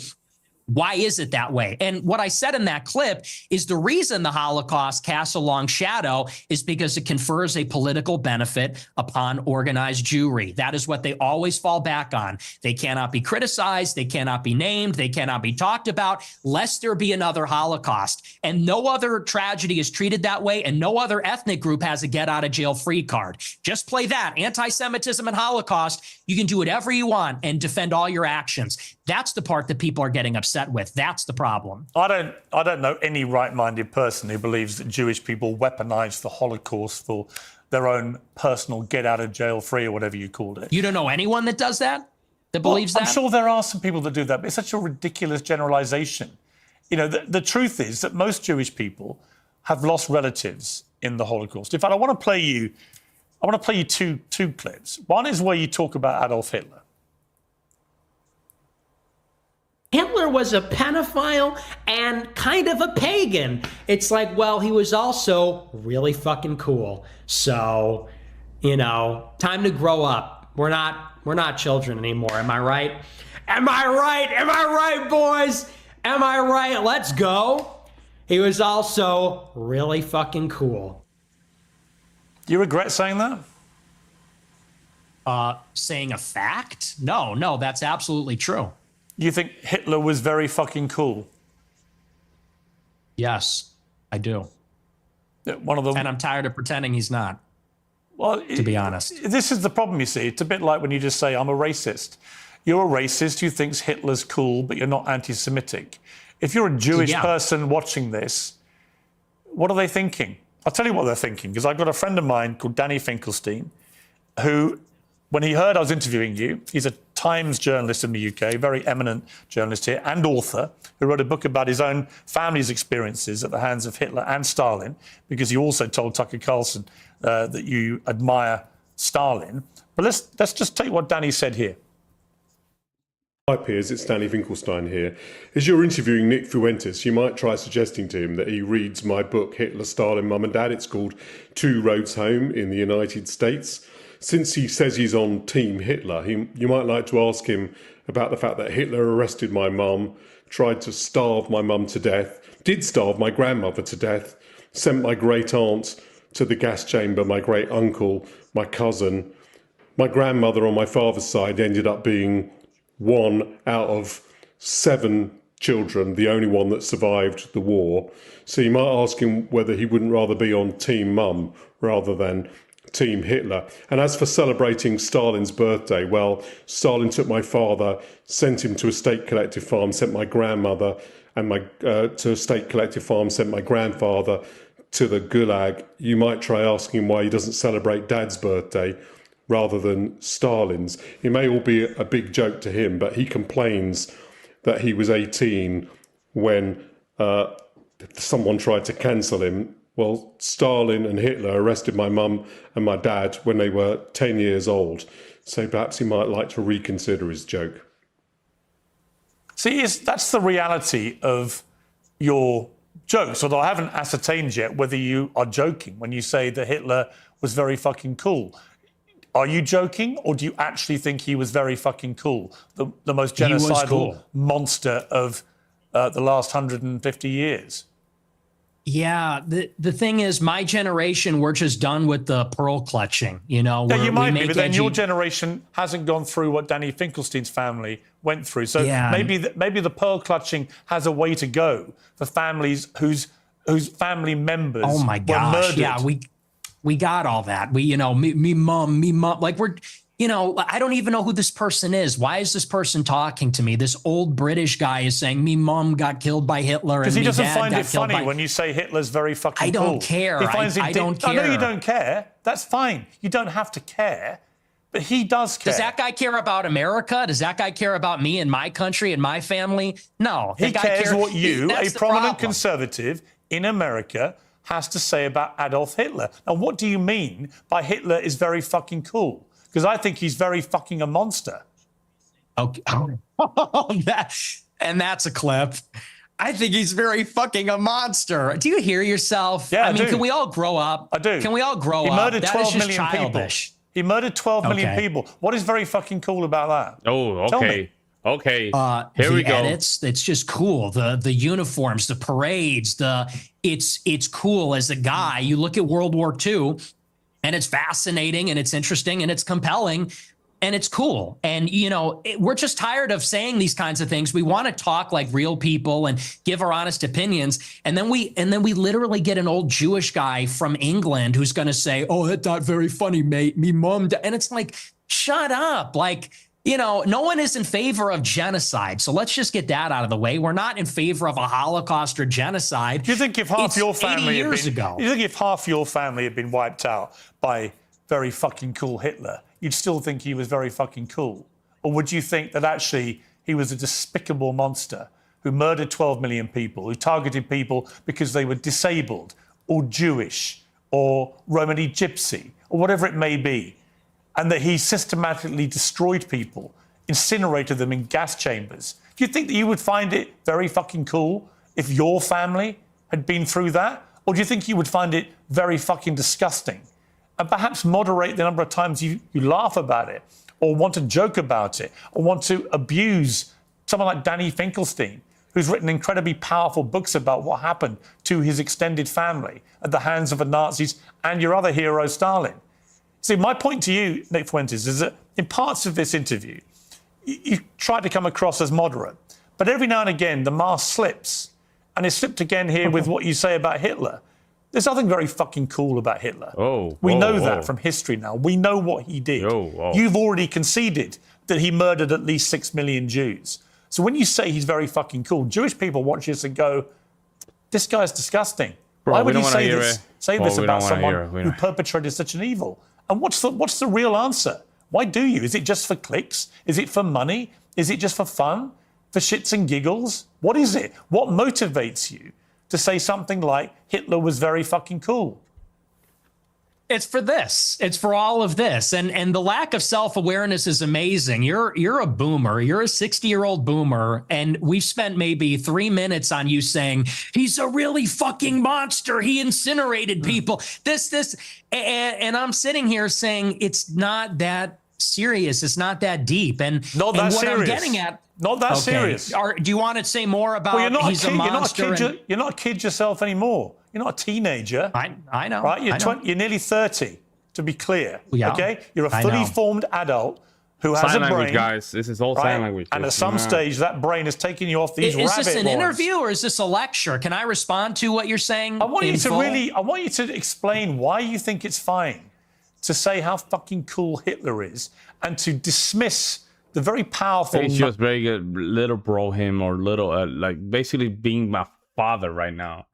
why is it that way? And what I said in that clip is the reason the Holocaust casts a long shadow is because it confers a political benefit upon organized Jewry. That is what they always fall back on. They cannot be criticized. They cannot be named. They cannot be talked about lest there be another Holocaust. And no other tragedy is treated that way. And no other ethnic group has a get out of jail free card. Just play that. Anti-Semitism and Holocaust. You can do whatever you want and defend all your actions. That's the part that people are getting upset with. That's the problem. I don't know any right-minded person who believes that Jewish people weaponized the Holocaust for their own personal get out of jail free or whatever you called it. You don't know anyone that does that? That believes that? I'm sure there are some people that do that, but it's such a ridiculous generalization. You know, the truth is that most Jewish people have lost relatives in the Holocaust. In fact, I want to play you two clips. One is where you talk about Adolf Hitler. Hitler was a pedophile and kind of a pagan. It's like, well, he was also really fucking cool. So, time to grow up. We're not children anymore. Am I right? Am I right? Am I right, boys? Am I right? Let's go. He was also really fucking cool. Do you regret saying that? Saying a fact? No, that's absolutely true. You think Hitler was very fucking cool? Yes, I do. One of them, and I'm tired of pretending he's not. Well, to be honest, this is the problem. You see, it's a bit like when you just say I'm a racist. You're a racist who thinks Hitler's cool, but you're not anti-Semitic. If you're a Jewish person watching this, what are they thinking? I'll tell you what they're thinking, because I've got a friend of mine called Danny Finkelstein, who, when he heard I was interviewing you, he's a Times journalist in the UK, very eminent journalist here, and author, who wrote a book about his own family's experiences at the hands of Hitler and Stalin, because he also told Tucker Carlson that you admire Stalin. But let's just take what Danny said here. Hi Piers, it's Danny Finkelstein here. As you're interviewing Nick Fuentes, you might try suggesting to him that he reads my book, Hitler, Stalin, Mum and Dad. It's called Two Roads Home in the United States. Since he says he's on Team Hitler, you might like to ask him about the fact that Hitler arrested my mum, tried to starve my mum to death, did starve my grandmother to death, sent my great aunt to the gas chamber, my great uncle, my cousin. My grandmother on my father's side ended up being one out of 7 children, the only one that survived the war. So you might ask him whether he wouldn't rather be on Team Mum rather than Team Hitler. And as for celebrating Stalin's birthday, well, Stalin took my father, sent him to a state collective farm, sent my grandmother and to a state collective farm, sent my grandfather to the Gulag. You might try asking him why he doesn't celebrate Dad's birthday rather than Stalin's. It may all be a big joke to him, but he complains that he was 18 when someone tried to cancel him. Well, Stalin and Hitler arrested my mum and my dad when they were 10 years old. So perhaps he might like to reconsider his joke. See, that's the reality of your jokes, although I haven't ascertained yet whether you are joking when you say that Hitler was very fucking cool. Are you joking, or do you actually think he was very fucking cool? The most genocidal monster of the last 150 years? Yeah, the thing is, my generation, we're just done with the pearl clutching. You know, yeah, you might be, but then your generation hasn't gone through what Danny Finkelstein's family went through. So maybe the pearl clutching has a way to go for families whose family members were murdered. Yeah, we got all that. Me mom, like I don't even know who this person is. Why is this person talking to me? This old British guy is saying me mom got killed by Hitler. Because he doesn't find it funny when you say Hitler's very fucking cool. I don't care. He finds I don't care. I know you don't care. That's fine. You don't have to care. But he does care. Does that guy care about America? Does that guy care about me and my country and my family? No. He cares what you, a prominent conservative in America, has to say about Adolf Hitler. Now, what do you mean by Hitler is very fucking cool? Because I think he's very fucking a monster. Okay. And that's a clip. I think he's very fucking a monster. Do you hear yourself? Yeah, I mean, do. Can we all grow up? I do. Can we all grow up? He murdered 12 million childish. people. He murdered 12 million people. What is very fucking cool about that? Oh, okay. Okay. Here we go. Edits, it's just cool. The uniforms, the parades, it's cool as a guy. You look at World War II and it's fascinating and it's interesting and it's compelling and it's cool. And, we're just tired of saying these kinds of things. We want to talk like real people and give our honest opinions. And then we literally get an old Jewish guy from England who's going to say, oh, that's not very funny, mate. Me mom. And it's like, shut up. Like, no one is in favor of genocide. So let's just get that out of the way. We're not in favor of a Holocaust or genocide. Do you think if half your family had been wiped out by very fucking cool Hitler, you'd still think he was very fucking cool? Or would you think that actually he was a despicable monster who murdered 12 million people, who targeted people because they were disabled or Jewish or Romani Gypsy or whatever it may be, and that he systematically destroyed people, incinerated them in gas chambers? Do you think that you would find it very fucking cool if your family had been through that? Or do you think you would find it very fucking disgusting? And perhaps moderate the number of times you laugh about it, or want to joke about it, or want to abuse someone like Danny Finkelstein, who's written incredibly powerful books about what happened to his extended family at the hands of the Nazis and your other hero, Stalin. See, my point to you, Nick Fuentes, is that in parts of this interview, you try to come across as moderate, but every now and again, the mask slips. And it slipped again here with what you say about Hitler. There's nothing very fucking cool about Hitler. We know that from history now. We know what he did. You've already conceded that he murdered at least 6 million Jews. So when you say he's very fucking cool, Jewish people watch this and go, this guy's disgusting. Bro, why would you say this we about don't someone hear it. who perpetrated such an evil? And what's the real answer? Why do you? Is it just for clicks? Is it for money? Is it just for fun? For shits and giggles? What is it? What motivates you to say something like Hitler was very fucking cool? It's for this. It's for all of this. And the lack of self-awareness is amazing. You're a boomer. You're a 60-year-old boomer. And we've spent maybe 3 minutes on you saying, he's a really fucking monster. He incinerated people. And I'm sitting here saying it's not that serious. It's not that deep. And not that and what serious. I'm getting at. Not that serious. Do you want to say more about he's a monster? You're not a kid yourself anymore. You're not a teenager. I know. Right? You're nearly 30, to be clear. Yeah, okay? You're a fully formed adult who has sign a brain. language, guys. This is all sign language. And at some stage, that brain is taking you off these rabbit warrens. Is this an interview or is this a lecture? Can I respond to what you're saying? I want you to explain why you think it's fine to say how fucking cool Hitler is and to dismiss the very powerful. He's just very good, little bro him or little like basically being my father right now.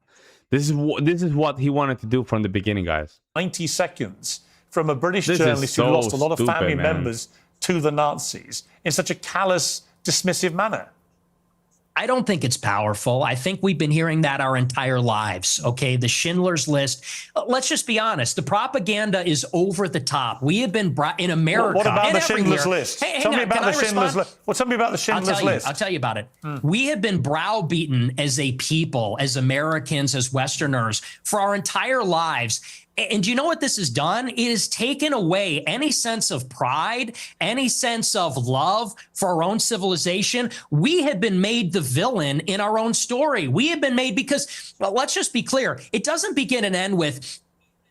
This is what he wanted to do from the beginning, guys. 90 seconds from a British journalist who lost a lot of family members to the Nazis in such a callous, dismissive manner. I don't think it's powerful. I think we've been hearing that our entire lives. Okay, the Schindler's List. Let's just be honest. The propaganda is over the top. We have been brought in America. What about the Schindler's List? Tell me about the Schindler's List. Well, tell me about the Schindler's List. I'll tell you about it. We have been browbeaten as a people, as Americans, as Westerners, for our entire lives. And do you know what this has done? It has taken away any sense of pride, any sense of love for our own civilization. We have been made the villain in our own story. We have been made because, well, let's just be clear. It doesn't begin and end with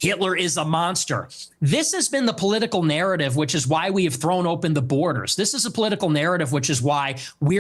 Hitler is a monster. This has been the political narrative, which is why we have thrown open the borders. This is a political narrative, which is why we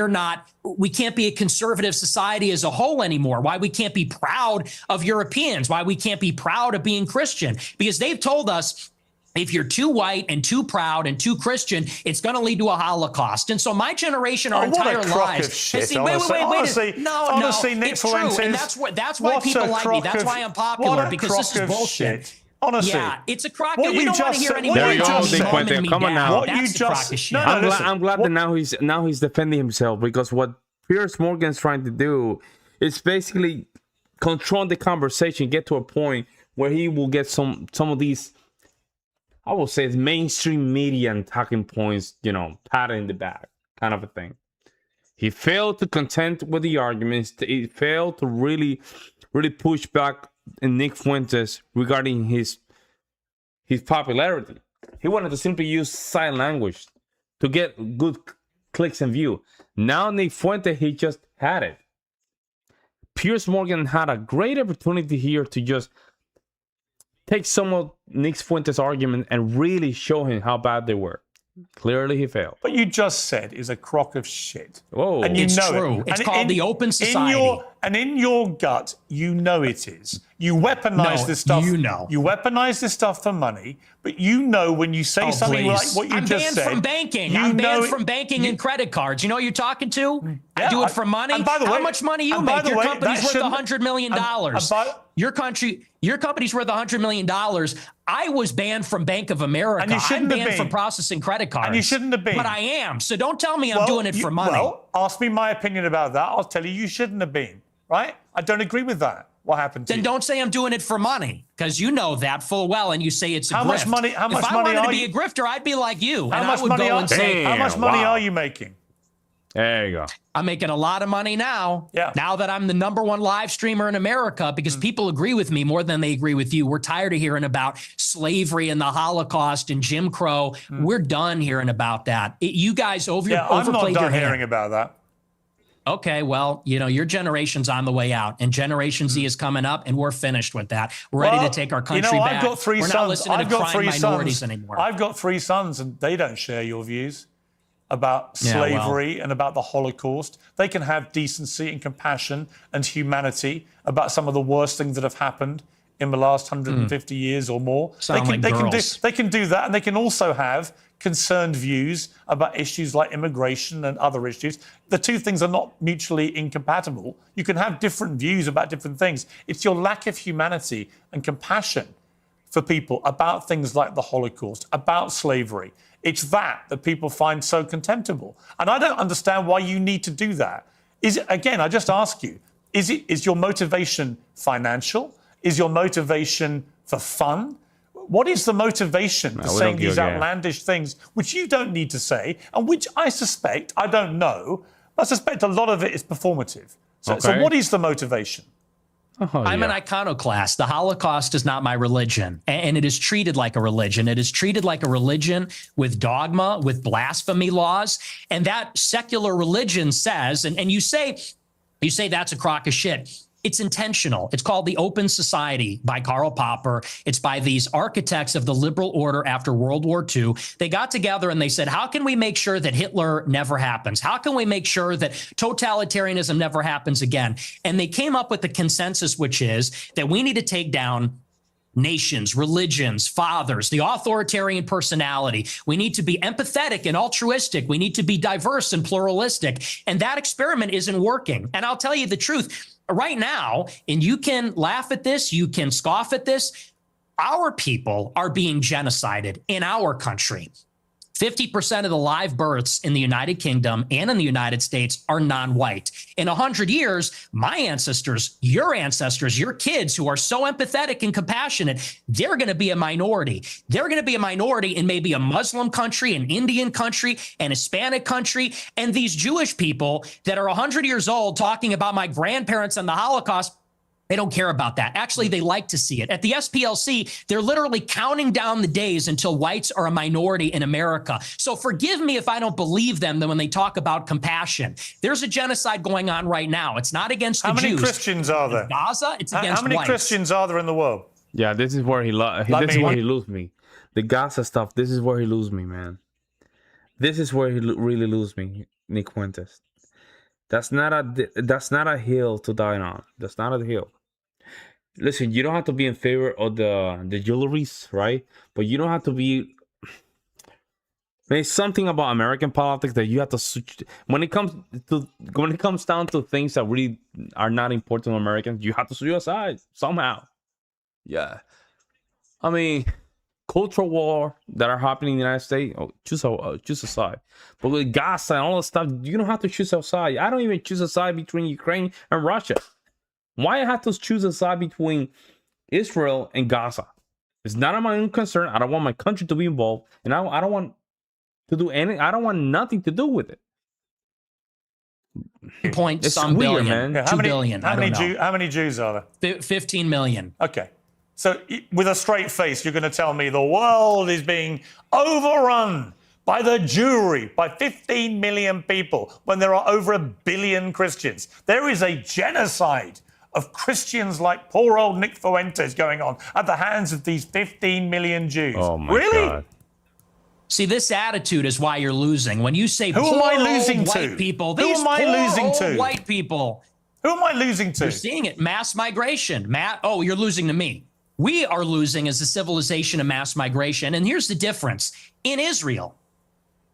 can't be a conservative society as a whole anymore, why we can't be proud of Europeans, why we can't be proud of being Christian, because they've told us if you're too white and too proud and too Christian, it's going to lead to a Holocaust. And so my generation, our entire lives. Honestly, Nick Fuentes, and that's why people like me. That's why I'm popular, because this is bullshit. Honestly, yeah, it's a crock. We don't want to hear any more. There you go, Nick Fuentes. Come on now. I'm glad that now he's defending himself, because what Piers Morgan is trying to do is basically control the conversation, get to a point where he will get some of these, I will say, it's mainstream media and talking points, pat in the back kind of a thing. He failed to contend with the arguments. He failed to really push back in Nick Fuentes regarding his popularity. He wanted to simply use sign language to get good clicks and view. Now Nick Fuentes, he just had it. Piers Morgan had a great opportunity here to just take some of Nick Fuentes' argument and really show him how bad they were. Clearly, he failed. What you just said is a crock of shit. Whoa. And you it's know true. it. It's called the open society. In your gut, you know it is. You weaponize this stuff. You weaponize this stuff for money, but you know when you say something like what you just said. I'm banned from banking. I'm banned from banking and credit cards. You know who you're talking to? Yeah, I do it for money. And by the way, how much money you make? Your company's worth $100 million. Your company's worth $100 million. I was banned from Bank of America. And you shouldn't I'm banned from processing credit cards. And you shouldn't have been. But I am. So don't tell me I'm doing it for money. Well, ask me my opinion about that. I'll tell you shouldn't have been. Right? I don't agree with that. What happened to you? Then don't say I'm doing it for money, because you know that full well, and you say it's a grift. How much money if I wanted to be a grifter, I'd be like you. How much money are you making? There you go. I'm making a lot of money now. Yeah. Now that I'm the #1 live streamer in America, because people agree with me more than they agree with you. We're tired of hearing about slavery and the Holocaust and Jim Crow. We're done hearing about that. You guys overplayed your hand. I'm not done hearing about that. Okay, well, your generation's on the way out, and Generation Z is coming up, and we're finished with that. We're ready to take our country back. I've got three sons. We're not listening to crying minorities anymore. I've got 3 sons, and they don't share your views about slavery and about the Holocaust. They can have decency and compassion and humanity about some of the worst things that have happened in the last 150 years or more. They can do that, and they can also have concerned views about issues like immigration and other issues. The two things are not mutually incompatible. You can have different views about different things. It's your lack of humanity and compassion for people about things like the Holocaust, about slavery. It's that people find so contemptible. And I don't understand why you need to do that. Again, I just ask you, is your motivation financial? Is your motivation for fun? What is the motivation for saying these give a damn. outlandish things, which you don't need to say, and which I suspect, I don't know, but I suspect a lot of it is performative. So what is the motivation? I'm an iconoclast. The Holocaust is not my religion, and it is treated like a religion. It is treated like a religion with dogma, with blasphemy laws, and that secular religion says, and you say that's a crock of shit. It's intentional. It's called The Open Society by Karl Popper. It's by these architects of the liberal order after World War II. They got together and they said, how can we make sure that Hitler never happens? How can we make sure that totalitarianism never happens again? And they came up with the consensus, which is that we need to take down nations, religions, fathers, the authoritarian personality. We need to be empathetic and altruistic. We need to be diverse and pluralistic. And that experiment isn't working. And I'll tell you the truth. Right now, and you can laugh at this, you can scoff at this, our people are being genocided in our country. 50% of the live births in the United Kingdom and in the United States are non-white. In 100 years, my ancestors, your kids who are so empathetic and compassionate, they're going to be a minority. They're going to be a minority in maybe a Muslim country, an Indian country, an Hispanic country. And these Jewish people that are 100 years old talking about my grandparents and the Holocaust, they don't care about that. Actually, they like to see it. At the SPLC, they're literally counting down the days until whites are a minority in America. So forgive me if I don't believe them when they talk about compassion. There's a genocide going on right now. It's not against the Jews. How many Christians are there? In Gaza, it's against How many whites. Christians are there in the world? Yeah, this is where he loses me. The Gaza stuff, this is where he loses me, man. This is where he really loses me, Nick Fuentes. That's not a hill to die on. That's not a hill. Listen, you don't have to be in favor of the jewelries, right? But you don't have to be. There's something about American politics that you have to switch. When it comes down to things that really are not important to Americans, you have to switch aside somehow. Yeah, I mean, cultural war that are happening in the United States, choose a side. But with Gaza and all that stuff, you don't have to choose a side. I don't even choose a side between Ukraine and Russia. Why I have to choose a side between Israel and Gaza? It's not of my own concern. I don't want my country to be involved, and I don't want to do any. I don't want nothing to do with it. It's some weird, billion, man. Yeah, 2 billion. How many Jews are there? 15 million. Okay. So with a straight face, you're going to tell me the world is being overrun by the Jewry, by 15 million people, when there are over 1 billion Christians. There is a genocide of Christians like poor old Nick Fuentes going on at the hands of these 15 million Jews. Oh my really? God. See, this attitude is why you're losing. When you say who am I losing to? White people, who am I losing to? White people. Who am I losing to? You're seeing it. Mass migration. Oh, you're losing to me. We are losing as a civilization of mass migration. And here's the difference. In Israel,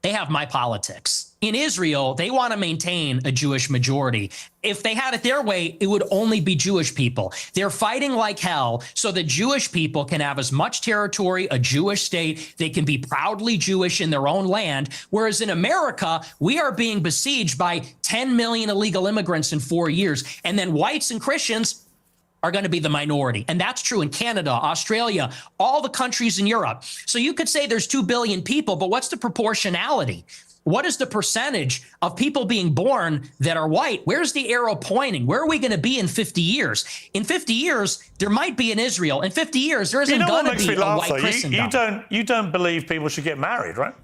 they have my politics. In Israel, they want to maintain a Jewish majority. If they had it their way, it would only be Jewish people. They're fighting like hell so that Jewish people can have as much territory, a Jewish state. They can be proudly Jewish in their own land. Whereas in America, we are being besieged by 10 million illegal immigrants in 4 years. And then whites and Christians are going to be the minority. And that's true in Canada, Australia, all the countries in Europe. So you could say there's 2 billion people, but what's the proportionality? What is the percentage of people being born that are white? Where's the arrow pointing? Where are we going to be in 50 years? In 50 years, there might be in Israel. In 50 years, there isn't going to be a white Christendom. You don't believe people should get married, right?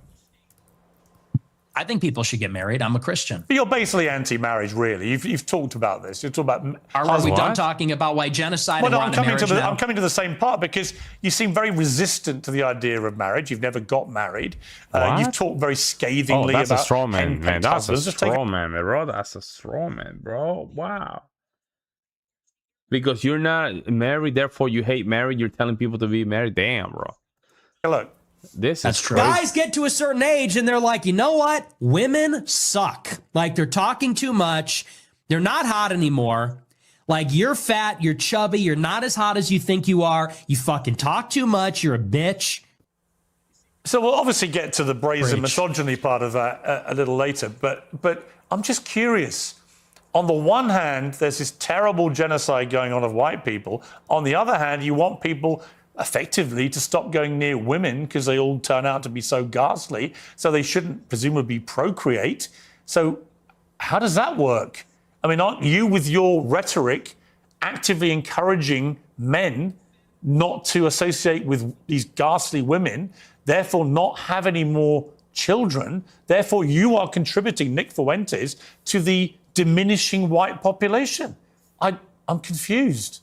I think people should get married. I'm a Christian. But you're basically anti-marriage, really. You've talked about this. You've talked about. Are we done talking about white genocide? Well, no, I'm coming to the same part because you seem very resistant to the the marriage. You've never got married. You've talked very scathingly about. That's a straw man, man. That's a straw man, bro. That's a straw man, bro. Wow. Because you're not married, therefore you hate marriage. You're telling people to be married. Damn, bro. Look. That's true. Guys get to a certain age and they're like, you know what? Women suck. Like they're talking too much. They're not hot anymore. Like you're fat, you're chubby, you're not as hot as you think you are. You fucking talk too much. You're a bitch. So we'll obviously get to the brazen misogyny part of that a little later. But I'm just curious. On the one hand, there's this terrible genocide going on of white people. On the other hand, you want people effectively to stop going near women because they all turn out to be so ghastly, so they shouldn't presumably procreate. So how does that work? I mean, aren't you, with your rhetoric, actively encouraging men not to associate with these ghastly women, therefore not have any more children? Therefore, you are contributing, Nick Fuentes, to the diminishing white population. I'm confused.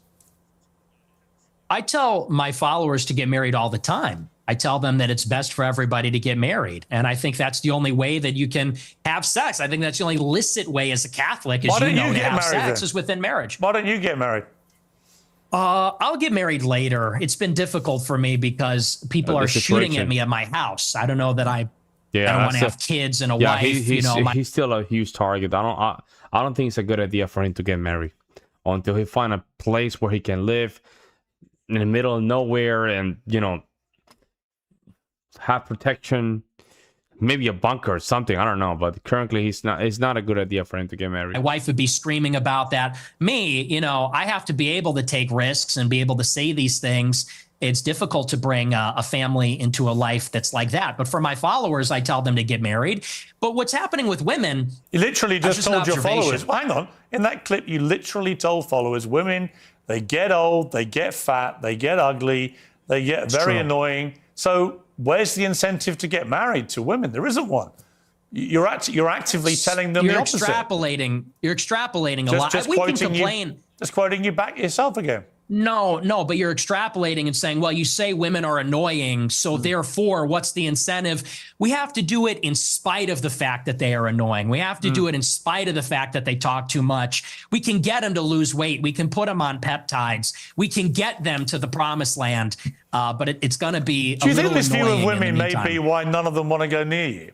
I tell my followers to get married all the time. I tell them that it's best for everybody to get married. And I think that's the only way that you can have sex. I think that's the only licit way as a Catholic, as you know, to have sex is within marriage. Why don't you get married? I'll get married later. It's been difficult for me because people are shooting at me at my house. I don't know that I don't want to have kids and a wife. He's still a huge target. I don't think it's a good idea for him to get married until he find a place where he can live in the middle of nowhere and, have protection, maybe a bunker or something. I don't know, but currently it's not a good idea for him to get married. My wife would be screaming about that. Me, I have to be able to take risks and be able to say these things. It's difficult to bring a family into a life that's like that. But for my followers, I tell them to get married. But what's happening with women? You literally just told your followers, hang on, in that clip, you literally told followers, women, they get old, they get fat, they get ugly, they get very annoying. So where's the incentive to get married to women? There isn't one. You're actively telling them the opposite. You're extrapolating a lot. We can complain. Just quoting you back yourself again. No, but you're extrapolating and saying, well, you say women are annoying, so therefore, what's the incentive? We have to do it in spite of the fact that they are annoying. We have to do it in spite of the fact that they talk too much. We can get them to lose weight. We can put them on peptides. We can get them to the promised land, but it's going to be Do you think this view of women may be why none of them want to go near you?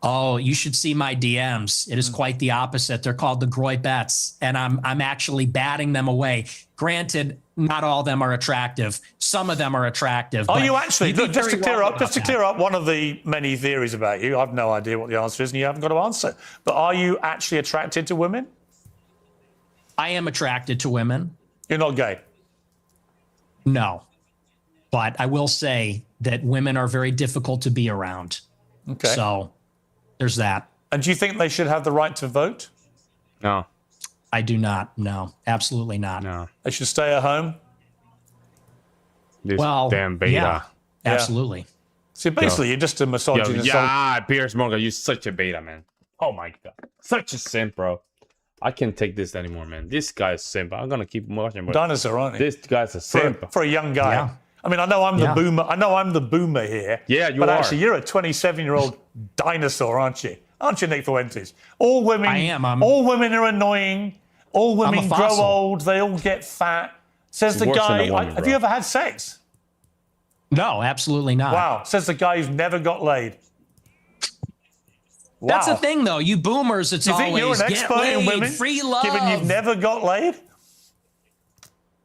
Oh, you should see my DMs. It is quite the opposite. They're called the Groy bets, and I'm actually batting them away. Granted, not all of them are attractive. Some of them are attractive. Are you actually? Look, just to clear up one of the many theories about you, I've no idea what the answer is, and you haven't got to answer. But are you actually attracted to women? I am attracted to women. You're not gay? No. But I will say that women are very difficult to be around. Okay. So there's that. And do you think they should have the right to vote? No. I do not. No, absolutely not. No. They should stay at home? This damn beta. Yeah, absolutely. See, basically, you're just a misogynist. Piers Morgan, you're such a beta, man. Oh, my God. Such a simp, bro. I can't take this anymore, man. This guy's simp. I'm going to keep watching. Dinosaur, aren't he? This guy's a simp. For a young guy. Yeah. I mean, I know I'm the boomer. I know I'm the boomer here. Yeah, you but are. But actually, you're a 27-year-old dinosaur, aren't you? Aren't you, Nick Fuentes? All women. I am. All women are annoying. All women grow old. They all get fat. Says the guy. Have you ever had sex? No, absolutely not. Wow. Says the guy who's never got laid. Wow. That's the thing, though. You boomers, it's always think you're an expert laid, in women, free love. Given you've never got laid?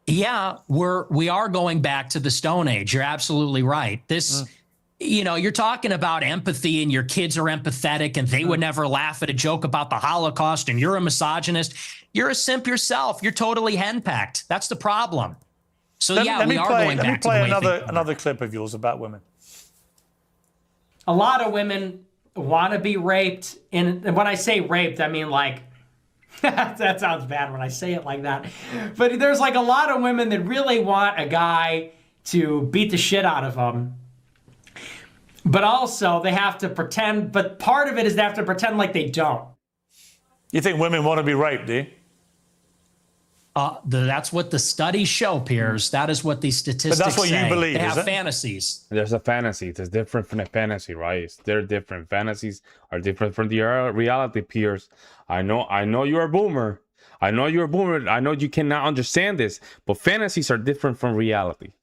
Yeah, we are going back to the Stone Age. You're absolutely right. This, you're talking about empathy, and your kids are empathetic, and they would never laugh at a joke about the Holocaust, and you're a misogynist. You're a simp yourself. You're totally henpecked. That's the problem. So we are going back to the way Let me play another clip of yours about women. A lot of women want to be raped, and when I say raped, I mean like that sounds bad when I say it like that. But there's like a lot of women that really want a guy to beat the shit out of them. But also they have to pretend, but part of it is they have to pretend like they don't. You think women want to be raped, do you? That's what the studies show, Piers. That is what these statistics say. But that's what you believe, They have is it? fantasies. There's a fantasy. It's different from a fantasy, right? They're different. Fantasies are different from the reality, Piers. I know you're a boomer. I know you're a boomer. I know you cannot understand this, but fantasies are different from reality.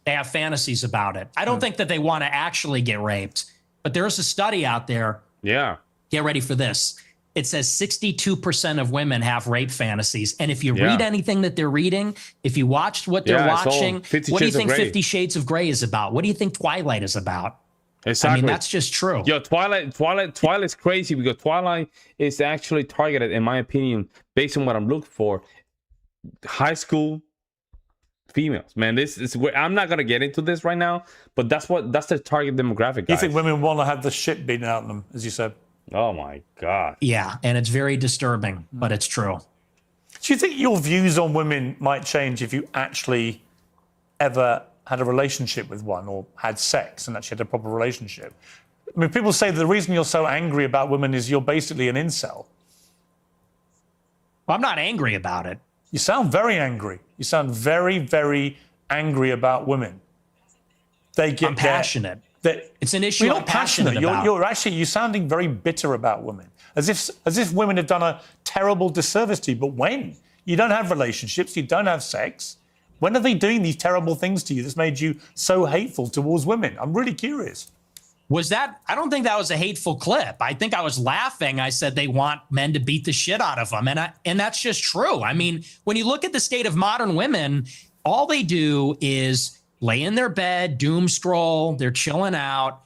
They have fantasies about it. I don't think that they want to actually get raped, but there's a study out there. Yeah. Get ready for this. It says 62% of women have rape fantasies. And if you read anything that they're reading, if you watched what they're watching, what do you think 50 Shades of Grey is about? What do you think Twilight is about? Exactly. I mean, that's just true. Yo, Twilight's crazy because Twilight is actually targeted, in my opinion, based on what I'm looking for, high school Females, man. This is where I'm not gonna get into this right now, but that's the target demographic. You think women want to have the shit beaten out of them, as you said? Oh my God. Yeah, and it's very disturbing, but it's true. Do you think your views on women might change if you actually ever had a relationship with one or had sex and actually had a proper relationship? I mean, people say the reason you're so angry about women is you're basically an incel. Well, I'm not angry about it. You sound very angry. You sound very, very angry about women. They get I'm passionate. It's an issue. You're I'm not passionate. about. You're sounding very bitter about women, as if women have done a terrible disservice to you. But when you don't have relationships, you don't have sex, when are they doing these terrible things to you that's made you so hateful towards women? I'm really curious. Was that? I don't think that was a hateful clip. I think I was laughing. I said they want men to beat the shit out of them, and that's just true. I mean, when you look at the state of modern women, all they do is lay in their bed, doom scroll. They're chilling out.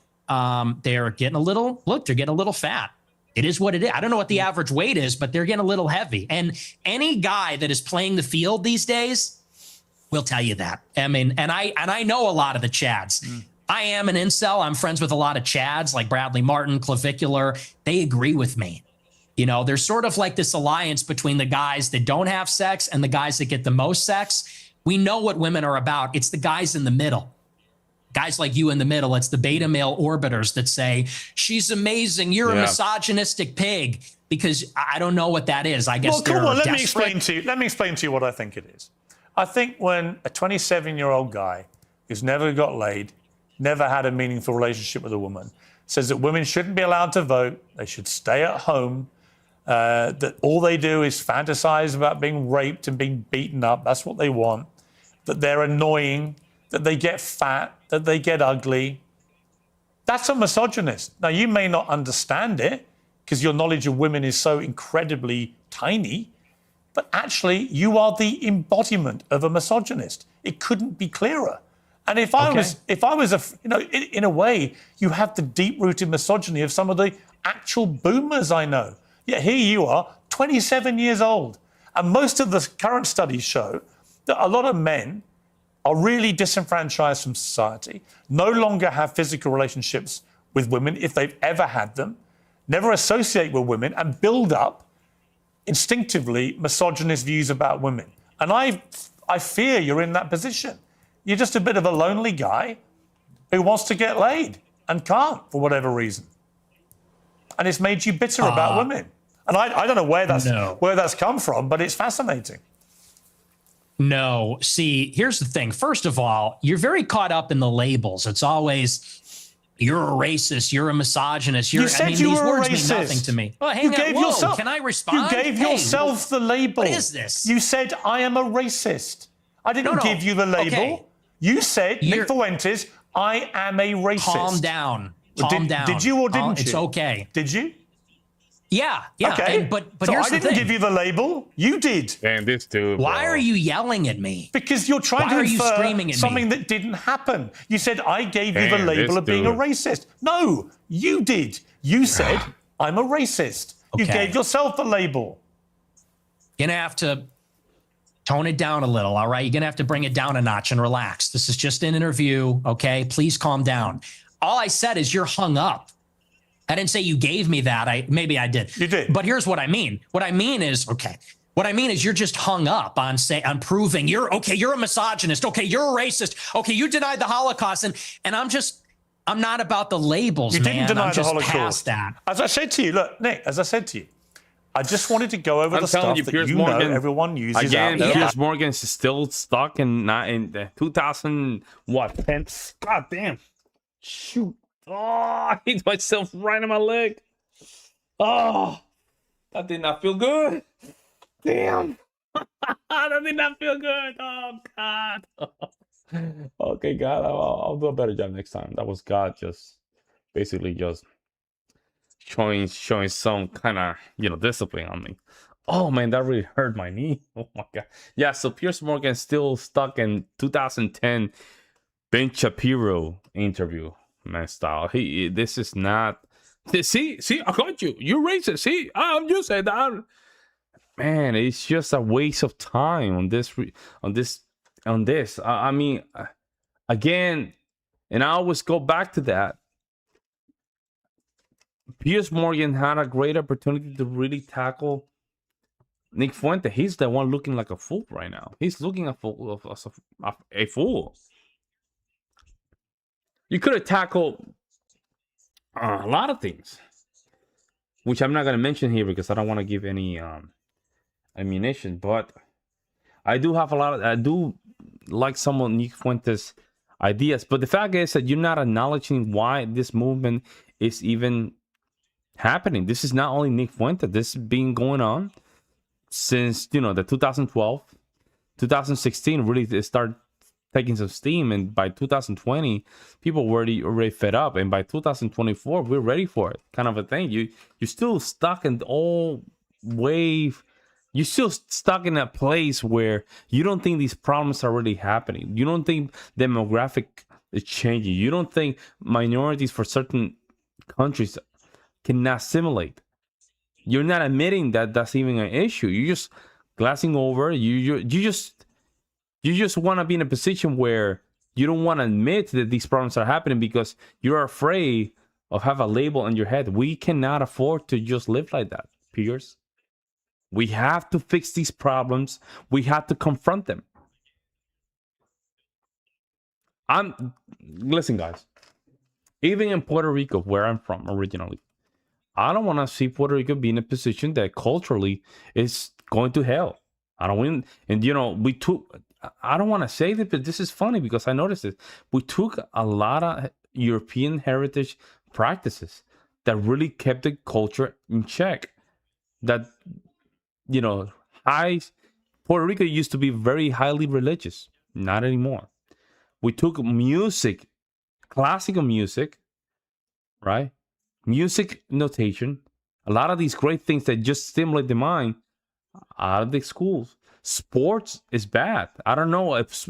They're getting a little fat. It is what it is. I don't know what the average weight is, but they're getting a little heavy. And any guy that is playing the field these days will tell you that. I mean, and I know a lot of the Chads. I am an incel. I'm friends with a lot of Chads like Bradley Martin, Clavicular. They agree with me. You know, there's sort of like this alliance between the guys that don't have sex and the guys that get the most sex. We know what women are about. It's the guys in the middle. Guys like you in the middle. It's the beta male orbiters that say, she's amazing. You're a misogynistic pig. Because I don't know what that is. I guess well, come on, let me explain to you what I think it is. I think when a 27-year-old guy who's never got laid, never had a meaningful relationship with a woman, says that women shouldn't be allowed to vote, they should stay at home, that all they do is fantasize about being raped and being beaten up, that's what they want, that they're annoying, that they get fat, that they get ugly. That's a misogynist. Now, you may not understand it because your knowledge of women is so incredibly tiny, but actually you are the embodiment of a misogynist. It couldn't be clearer. And if I was in a way, you have the deep-rooted misogyny of some of the actual boomers I know. Yet here you are, 27 years old. And most of the current studies show that a lot of men are really disenfranchised from society, no longer have physical relationships with women if they've ever had them, never associate with women, and build up instinctively misogynist views about women. And I fear you're in that position. You're just a bit of a lonely guy who wants to get laid and can't for whatever reason. And it's made you bitter about women. And I don't know where that's come from, but it's fascinating. No. See, here's the thing. First of all, you're very caught up in the labels. It's always, you're a racist, you're a misogynist. You said you were a racist. These words mean nothing to me. Oh, hang you on. gave Whoa, yourself, can I respond? You gave yourself the label. What is this? You said, I am a racist. I didn't give you the label. Okay. You said, Nick Fuentes, I am a racist. Calm down. Calm down. Did you or didn't you? It's okay. Did you? Yeah. Okay. But so here's I didn't give you the label. You did. Damn, this dude. Why are you yelling at me? Because you're trying to infer screaming at something that didn't happen. You said, I gave you the label of being a racist. No, you did. You said, I'm a racist. You gave yourself the label. You're going to have to tone it down a little, all right? You're going to have to bring it down a notch and relax. This is just an interview, okay? Please calm down. All I said is you're hung up. I didn't say you gave me that. Maybe I did. You did. But here's what I mean. What I mean is you're just hung up on proving you're a misogynist. Okay, you're a racist. Okay, you denied the Holocaust. And I'm not about the labels, man. You didn't deny the Holocaust. Past that. As I said to you, look, Nick, I just wanted to go over the stuff that Piers you Morgan, know everyone uses again, out there. Piers Morgan's still stuck in 2010. God damn. Shoot. Oh, I hit myself right in my leg. Oh, that did not feel good. Damn. That did not feel good. Oh, God. Okay, God, I'll do a better job next time. That was God basically showing some kind of, discipline on me. Oh, man, that really hurt my knee. Oh, my God. Yeah, so Piers Morgan still stuck in 2010 Ben Shapiro interview. Man, style. This is not. See, I got you. You're racist. See, I'm just saying that. Man, it's just a waste of time on this on this. I mean, again, and I always go back to that. Piers Morgan had a great opportunity to really tackle Nick Fuentes. He's the one looking like a fool right now. He's looking a fool. A fool. You could have tackled a lot of things, which I'm not going to mention here because I don't want to give any ammunition. But I do have I do like some of Nick Fuentes' ideas. But the fact is that you're not acknowledging why this movement is even happening. This is not only Nick Fuentes. This has been going on since, the 2012, 2016 really started taking some steam, and by 2020 people were already fed up, and by 2024 we're ready for it, kind of a thing. You're still stuck in the old wave. You're still stuck in a place where you don't think these problems are really happening. You don't think demographic is changing. You don't think minorities for certain countries can assimilate. You're not admitting that that's even an issue. You're just glassing over. You just want to be in a position where you don't want to admit that these problems are happening because you're afraid of have a label on your head. We cannot afford to just live like that, Piers. We have to fix these problems. We have to confront them. Listen, guys. Even in Puerto Rico, where I'm from originally, I don't want to see Puerto Rico be in a position that culturally is going to hell. I don't win. And, I don't want to say this, but this is funny because I noticed it. We took a lot of European heritage practices that really kept the culture in check. That, Puerto Rico used to be very highly religious. Not anymore. We took music, classical music, right? Music notation, a lot of these great things that just stimulate the mind out of the schools. Sports is bad. I don't know. It's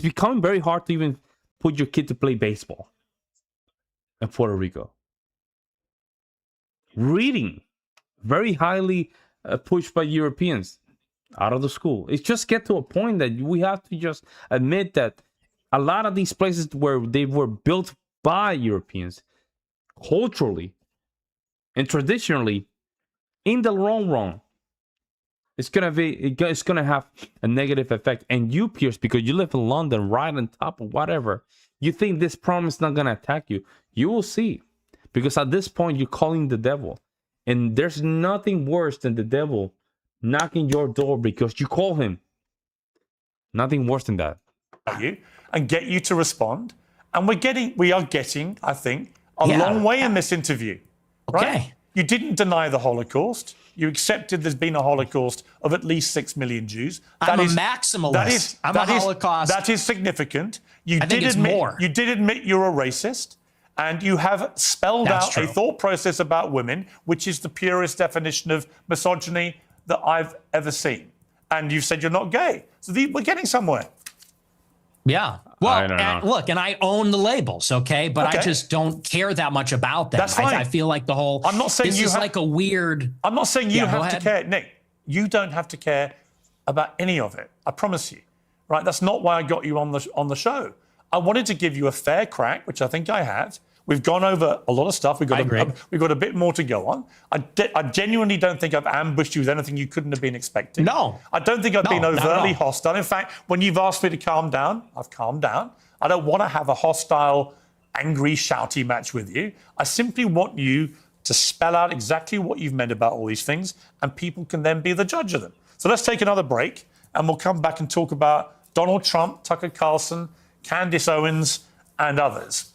becoming very hard to even put your kid to play baseball in Puerto Rico. Reading, very highly pushed by Europeans out of the school. It just get to a point that we have to just admit that a lot of these places where they were built by Europeans, culturally and traditionally, in the long run, it's gonna have a negative effect. And you, Piers, because you live in London, right on top of whatever, you think this problem is not gonna attack you. You will see, because at this point you're calling the devil, and there's nothing worse than the devil knocking your door because you call him. Nothing worse than that. You and get you to respond, and we are getting, I think, a long way in this interview. Okay. Right? You didn't deny the Holocaust. You accepted there's been a Holocaust of at least 6 million Jews. I'm a maximalist. I'm a Holocaust. That is significant. I think it's more. You did admit you're a racist, and you have spelled out a thought process about women, which is the purest definition of misogyny that I've ever seen. And you've said you're not gay. So we're getting somewhere. Yeah. Well, look, and I own the labels, okay? But I just don't care that much about them. That's fine. I feel like the whole... I'm not saying this is like a weird... I'm not saying you have to care. Nick, you don't have to care about any of it. I promise you. Right? That's not why I got you on the show. I wanted to give you a fair crack, which I think I have. We've gone over a lot of stuff. We've got a bit more to go on. I genuinely don't think I've ambushed you with anything you couldn't have been expecting. No. I don't think I've been overtly hostile. In fact, when you've asked me to calm down, I've calmed down. I don't want to have a hostile, angry, shouty match with you. I simply want you to spell out exactly what you've meant about all these things, and people can then be the judge of them. So let's take another break, and we'll come back and talk about Donald Trump, Tucker Carlson, Candace Owens, and others.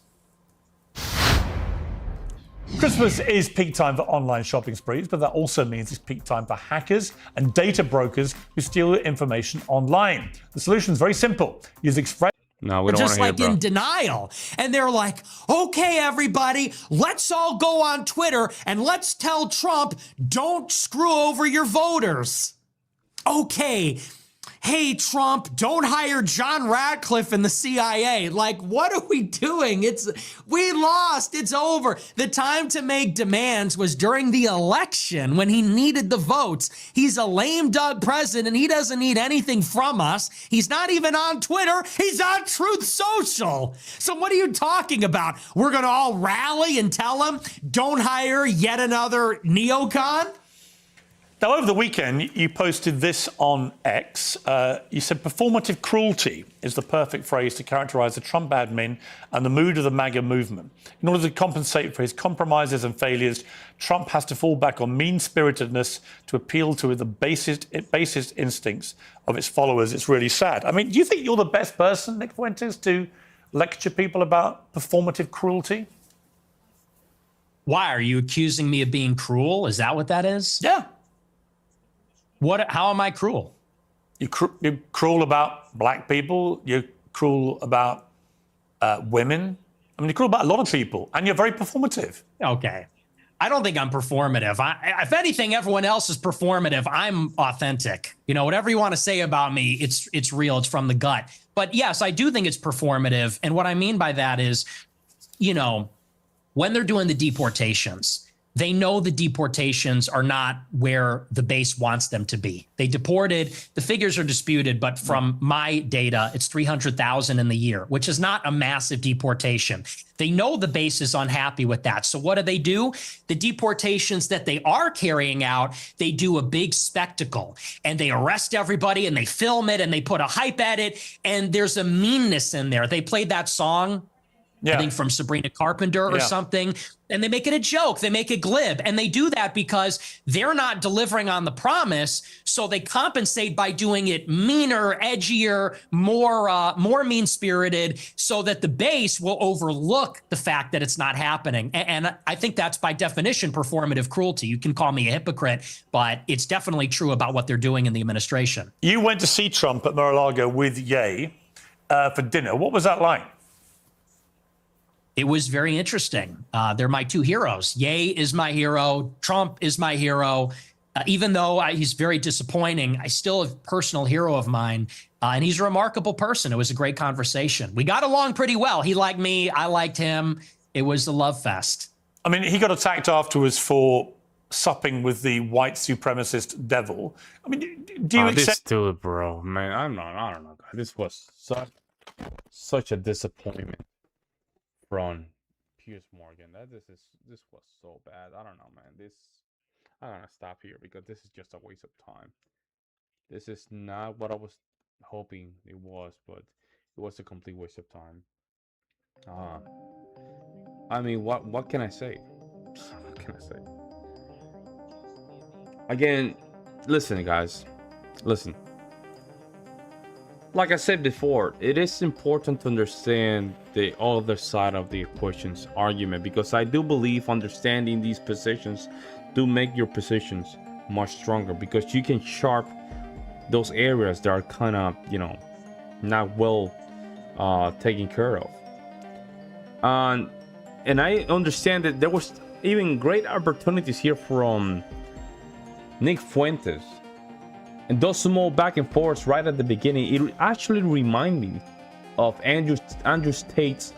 Christmas is peak time for online shopping sprees, but that also means it's peak time for hackers and data brokers who steal your information online. The solution is very simple. Use Express. No, we don't just want to hear, in denial. And they're like, okay, everybody, let's all go on Twitter and let's tell Trump, don't screw over your voters. Okay. hey, Trump, don't hire John Ratcliffe in the CIA. Like, what are we doing? We lost. It's over. The time to make demands was during the election when he needed the votes. He's a lame duck president. He doesn't need anything from us. He's not even on Twitter. He's on Truth Social. So what are you talking about? We're going to all rally and tell him, don't hire yet another neocon? Now, over the weekend, you posted this on X. You said performative cruelty is the perfect phrase to characterize the Trump admin and the mood of the MAGA movement. In order to compensate for his compromises and failures, Trump has to fall back on mean-spiritedness to appeal to the basest instincts of its followers. It's really sad. I mean, do you think you're the best person, Nick Fuentes, to lecture people about performative cruelty? Why? Are you accusing me of being cruel? Is that what that is? Yeah. How am I cruel? You're cruel about black people. You're cruel about women. I mean, you're cruel about a lot of people, and you're very performative. Okay. I don't think I'm performative. If anything, everyone else is performative. I'm authentic. You know, whatever you want to say about me, it's real. It's from the gut. But yes, I do think it's performative. And what I mean by that is, you know, when they're doing the deportations, they know the deportations are not where the base wants them to be. They deported, the figures are disputed, but from my data, it's 300,000 in the year, which is not a massive deportation. They know the base is unhappy with that. So what do? The deportations that they are carrying out, they do a big spectacle and they arrest everybody and they film it and they put a hype at it. And there's a meanness in there. They played that song, I think from Sabrina Carpenter or something, and they make it a joke. They make it glib. And they do that because they're not delivering on the promise. So they compensate by doing it meaner, edgier, more mean-spirited, so that the base will overlook the fact that it's not happening. And I think that's by definition performative cruelty. You can call me a hypocrite, but it's definitely true about what they're doing in the administration. You went to see Trump at Mar-a-Lago with Ye for dinner. What was that like? It was very interesting. They're my two heroes. Ye is my hero. Trump is my hero. Even though he's very disappointing, I still a personal hero of mine. And he's a remarkable person. It was a great conversation. We got along pretty well. He liked me. I liked him. It was a love fest. I mean, he got attacked afterwards for supping with the white supremacist devil. I mean, do you accept... This dude, bro, man, I don't know. This was such a disappointment from Piers Morgan. This was so bad. I don't know, man. I'm gonna stop here because this is just a waste of time. This is not what I was hoping it was, but it was a complete waste of time. I mean, what can I say? What can I say? Again, listen, guys. Listen. Like I said before, it is important to understand the other side of the equation's argument, because I do believe understanding these positions do make your positions much stronger, because you can sharp those areas that are kind of, you know, not well taken care of. And I understand that there was even great opportunities here from Nick Fuentes. And those small back and forths right at the beginning, it actually reminded me of Andrew Tate's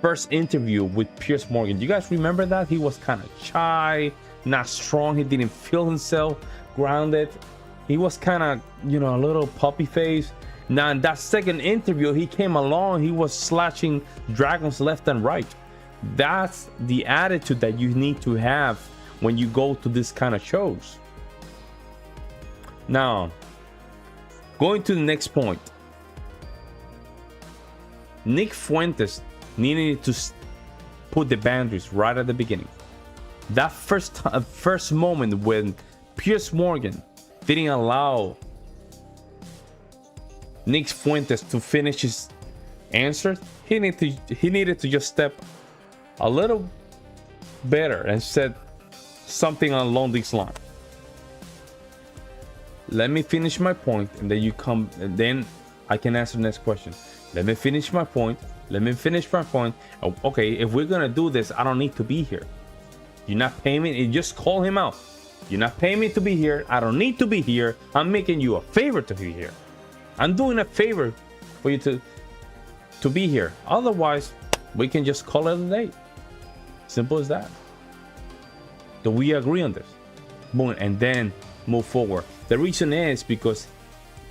first interview with Piers Morgan. Do you guys remember that? He was kind of shy, not strong. He didn't feel himself grounded. He was kind of, you know, a little puppy face. Now in that second interview, he came along, he was slashing dragons left and right. That's the attitude that you need to have when you go to this kind of shows. Now, going to the next point. Nick Fuentes needed to put the boundaries right at the beginning. That first moment when Piers Morgan didn't allow Nick Fuentes to finish his answer, he needed to just step a little better and said something along these lines. Let me finish my point, and then you come, and then I can answer the next question. Let me finish my point. Let me finish my point. Oh, okay, if we're gonna do this, I don't need to be here. You're not paying me. You just call him out. You're not paying me to be here. I don't need to be here. I'm making you a favor to be here. I'm doing a favor for you to be here. Otherwise, we can just call it a day. Simple as that. Do we agree on this? Boom, and then move forward. The reason is because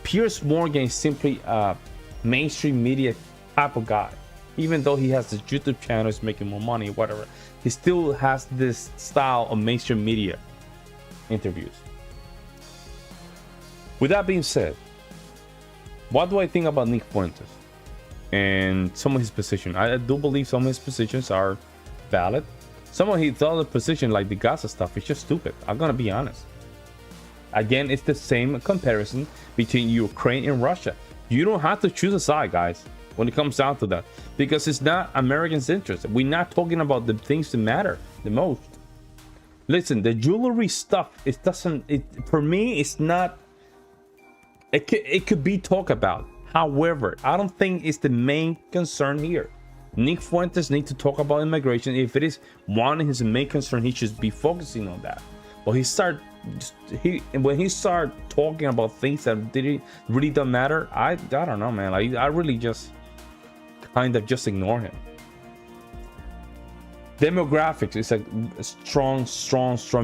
Piers Morgan is simply a mainstream media type of guy. Even though he has this YouTube channel, is making more money, whatever, he still has this style of mainstream media interviews. With that being said, what do I think about Nick Fuentes and some of his positions? I do believe some of his positions are valid. Some of his other positions, like the Gaza stuff, is just stupid. I'm gonna be honest. Again, it's the same comparison between Ukraine and Russia. You don't have to choose a side, guys, when it comes down to that, because it's not Americans' interest. We're not talking about the things that matter the most. Listen, the jewelry stuff, for me, it's not. It could be talked about. However, I don't think it's the main concern here. Nick Fuentes needs to talk about immigration. If it is one of his main concern, he should be focusing on that. But when he start talking about things that really don't matter, I don't know, man. I really just kind of just ignore him. Demographics is a strong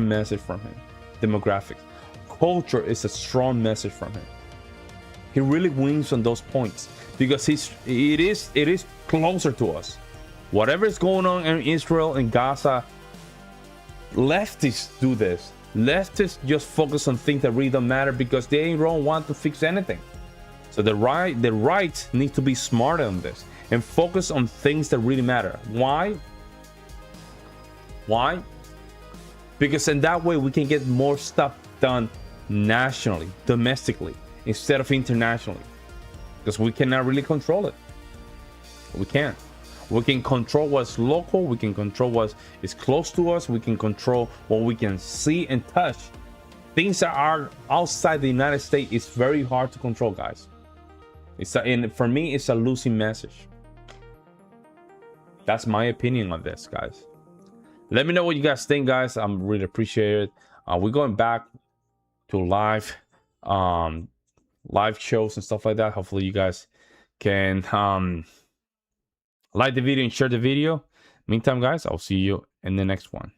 message from him. Demographics, culture is a strong message from him. He really wins on those points because it is closer to us. Whatever is going on in Israel and Gaza, leftists do this. Leftists just focus on things that really don't matter because they don't want to fix anything. So the right needs to be smarter on this and focus on things that really matter. Why? Because in that way we can get more stuff done nationally, domestically, instead of internationally. Because we cannot really control it. We can't. We can control what's local. We can control what is close to us. We can control what we can see and touch. Things that are outside the United States is very hard to control, guys. And for me, it's a losing message. That's my opinion on this, guys. Let me know what you guys think, guys. I'm really appreciate it. We're going back to live shows and stuff like that. Hopefully you guys can like the video and share the video. Meantime, guys, I'll see you in the next one.